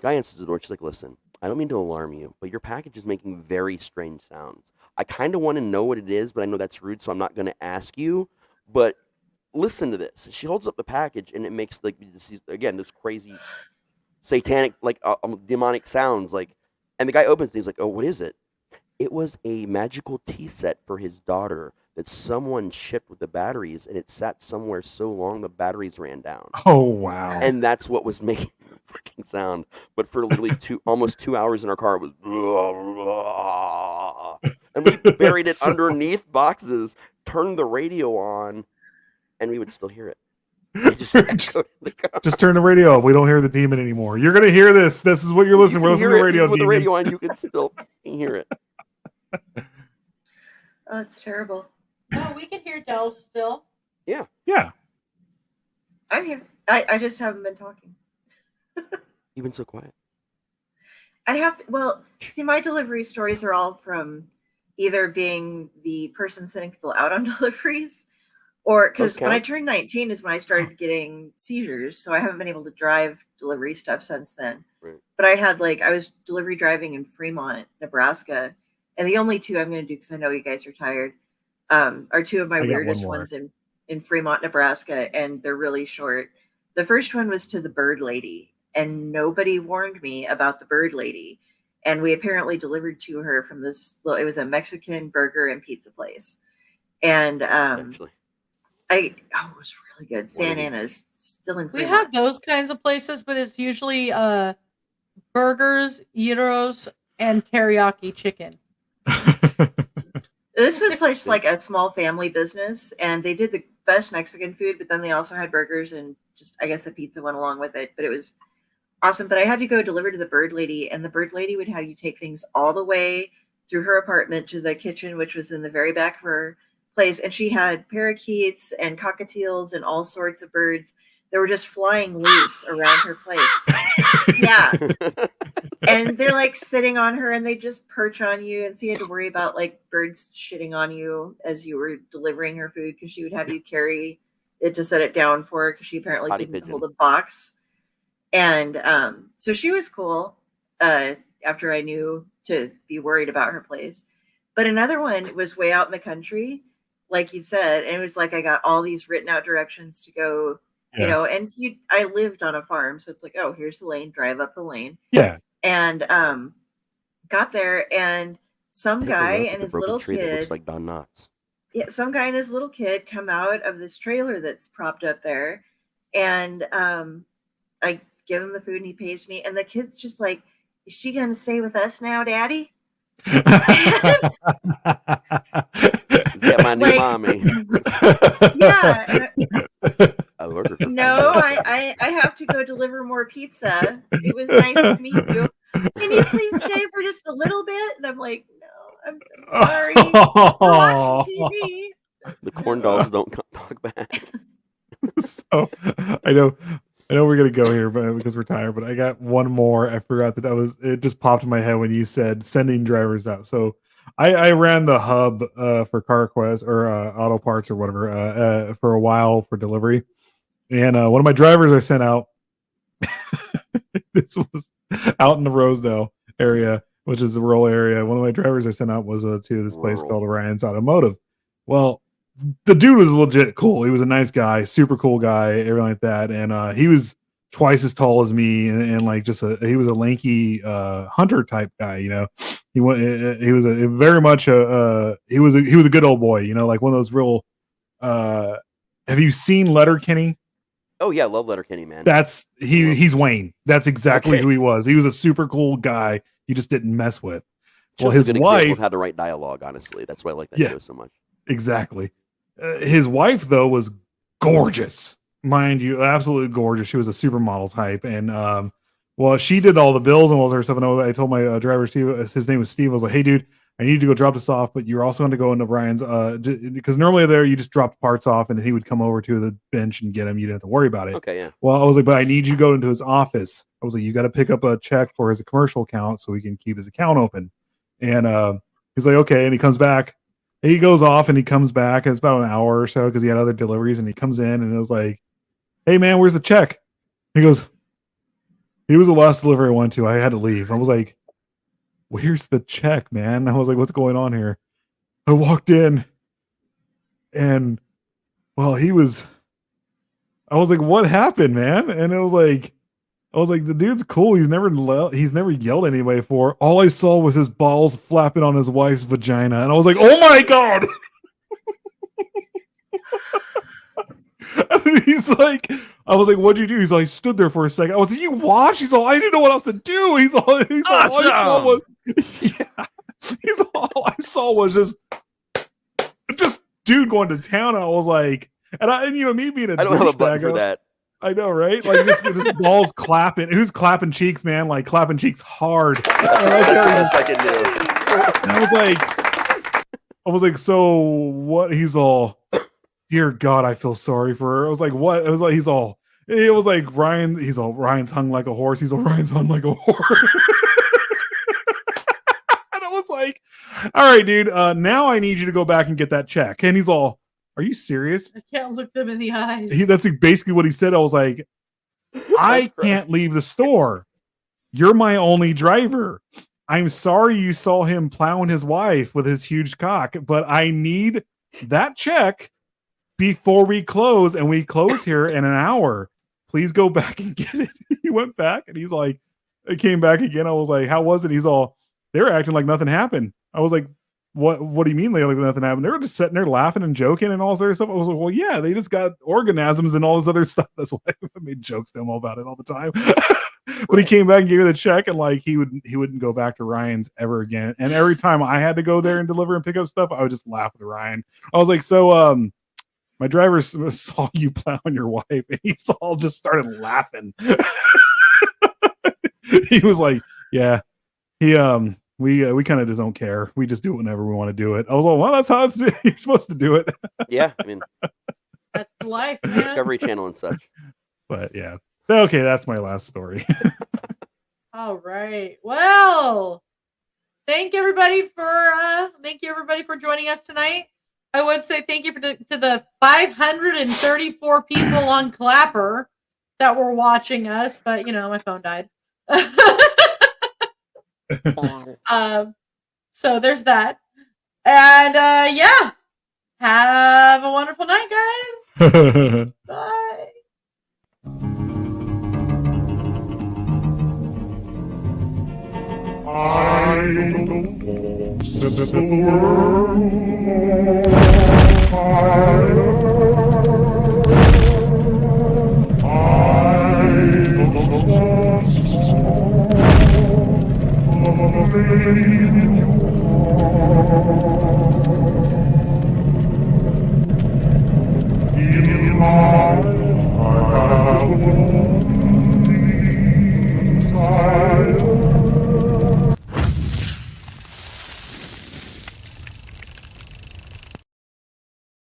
Guy answers the door. She's like, "Listen, I don't mean to alarm you, but your package is making very strange sounds. I kind of want to know what it is, but I know that's rude, so I'm not going to ask you. But listen to this." She holds up the package, and it makes like this crazy, satanic, like demonic sounds. Like, and the guy opens it. He's like, "Oh, what is it?" It was a magical tea set for his daughter that someone shipped with the batteries, and it sat somewhere so long the batteries ran down. Oh wow! And that's what was making the freaking sound. But for literally almost 2 hours in our car, it was, and we buried it underneath boxes, turned the radio on, and we would still hear it. Just turn the radio off. We don't hear the demon anymore. You're gonna hear this. This is what you're listening. We're listening to the radio. With the radio on, you can still hear it. Oh, it's terrible. No, we can hear Dells still. Yeah. I'm here. I just haven't been talking. You've been so quiet. See, my delivery stories are all from either being the person sending people out on deliveries, or because when I turned 19 is when I started getting seizures, so I haven't been able to drive delivery stuff since then. Right. But I was delivery driving in Fremont, Nebraska, and the only two I'm going to do, because I know you guys are tired, are two of my weirdest ones in Fremont, Nebraska, and they're really short. The first one was to the Bird Lady, and nobody warned me about the Bird Lady. And we apparently delivered to her from this, it was a Mexican burger and pizza place. And it was really good. Santa Ana's still in Fremont. We have those kinds of places, but it's usually burgers, gyros, and teriyaki chicken. This was just like a small family business, and they did the best Mexican food, but then they also had burgers and just, I guess, the pizza went along with it. But it was awesome. But I had to go deliver to the Bird Lady, and the Bird Lady would have you take things all the way through her apartment to the kitchen, which was in the very back of her place. And she had parakeets and cockatiels and all sorts of birds that were just flying loose around her place. Yeah. And they're like sitting on her, and they just perch on you. And so you had to worry about like birds shitting on you as you were delivering her food, because she would have you carry it to set it down for her, because she apparently couldn't hold a box. And so she was cool after I knew to be worried about her place. But another one was way out in the country, like you said, and it was like I got all these written out directions to go, you know, and I lived on a farm, so it's like, oh, here's the lane, drive up the lane. Yeah. And got there, and some guy and his little kid, that looks like Don Knotts. Yeah, some guy and his little kid come out of this trailer that's propped up there, and I give him the food and he pays me, and the kid's just like, is she gonna stay with us now, Daddy? Is that my new mommy? Yeah. No, I have to go deliver more pizza. It was nice to meet you. Can you please stay for just a little bit? And I'm like, no, I'm sorry. We're watching TV. The corn dolls don't talk back. So I know we're gonna go here, but because we're tired. But I got one more. I forgot that it just popped in my head when you said sending drivers out. So I ran the hub for CarQuest or Auto Parts or whatever for a while for delivery, and one of my drivers I sent out. This was out in the Rosedale area, which is the rural area. One of my drivers I sent out was to this place called Ryan's Automotive. Well, the dude was legit cool. He was a nice guy, super cool guy, everything like that. And he was twice as tall as me, and like he was a lanky hunter type guy. You know, he was a very much he was a good old boy. You know, like one of those real. Have you seen Letterkenny? Oh yeah, love Letterkenny, man. That's he's Wayne. That's exactly who he was. He was a super cool guy you just didn't mess with. Well, his wife had to write dialogue. Honestly, that's why I like that show so much. Exactly. His wife though was gorgeous, mind you, absolutely gorgeous. She was a supermodel type, and well, she did all the bills and all that stuff. And I told my driver Steve, his name was Steve. I was like, hey, dude, I need you to go drop this off, but you're also going to go into Brian's because normally there you just drop parts off and he would come over to the bench and get them. You didn't have to worry about it. Okay, yeah. Well, I was like, but I need you to go into his office. I was like, you got to pick up a check for his commercial account so he can keep his account open. And he's like, okay. And he comes back. He goes off and he comes back. And it's about an hour or so because he had other deliveries. And he comes in and it was like, hey, man, where's the check? He goes, he was the last delivery I went to. I had to leave. I was like, where's the check, man? I was like, what's going on here? I walked in and, well, I was like, what happened, man? And I was like, the dude's cool. He's never yelled at anybody before. All I saw was his balls flapping on his wife's vagina. And I was like, oh my God. He's like, I was like, what'd you do? He's like, I stood there for a second. I was like, you watch? He's all, I didn't know what else to do. He's all, awesome. All I saw was just dude going to town. And I was like, and you know, me being I don't have a button for that. I know, right? Like this balls clapping. Who's clapping cheeks, man? Like clapping cheeks hard. That's like a new. I was like, so what? He's all, dear God, I feel sorry for her. I was like, what? It was like Ryan. He's all, Ryan's hung like a horse. He's all, Ryan's hung like a horse. All right, dude. Now I need you to go back and get that check. And he's all, "Are you serious?" I can't look them in the eyes. That's basically what he said. I was like, "I can't leave the store. You're my only driver. I'm sorry you saw him plowing his wife with his huge cock, but I need that check before we close, and we close here in an hour. Please go back and get it." He went back and he's like, I came back again. I was like, "How was it?" He's all, "They were acting like nothing happened." I was like, What do you mean like nothing happened?" They were just sitting there laughing and joking and all this other stuff. I was like, "Well, yeah, they just got organisms and all this other stuff." That's why I made jokes to him about it all the time. But he came back and gave me the check, and like he wouldn't go back to Ryan's ever again. And every time I had to go there and deliver and pick up stuff, I would just laugh with Ryan. I was like, "So my driver saw you plowing your wife," and he's all just started laughing. He was like, "Yeah, he we kind of just don't care. We just do it whenever we want to do it." I was like, "Well, that's how you're supposed to do it." Yeah, I mean, that's life, man. Discovery Channel and such. But yeah, okay, that's my last story. All right. Well, thank you everybody for joining us tonight. I would say thank you to the 534 people on Clapper that were watching us, but my phone died. So there's that. And yeah. Have a wonderful night, guys. Bye. I don't know that the world I have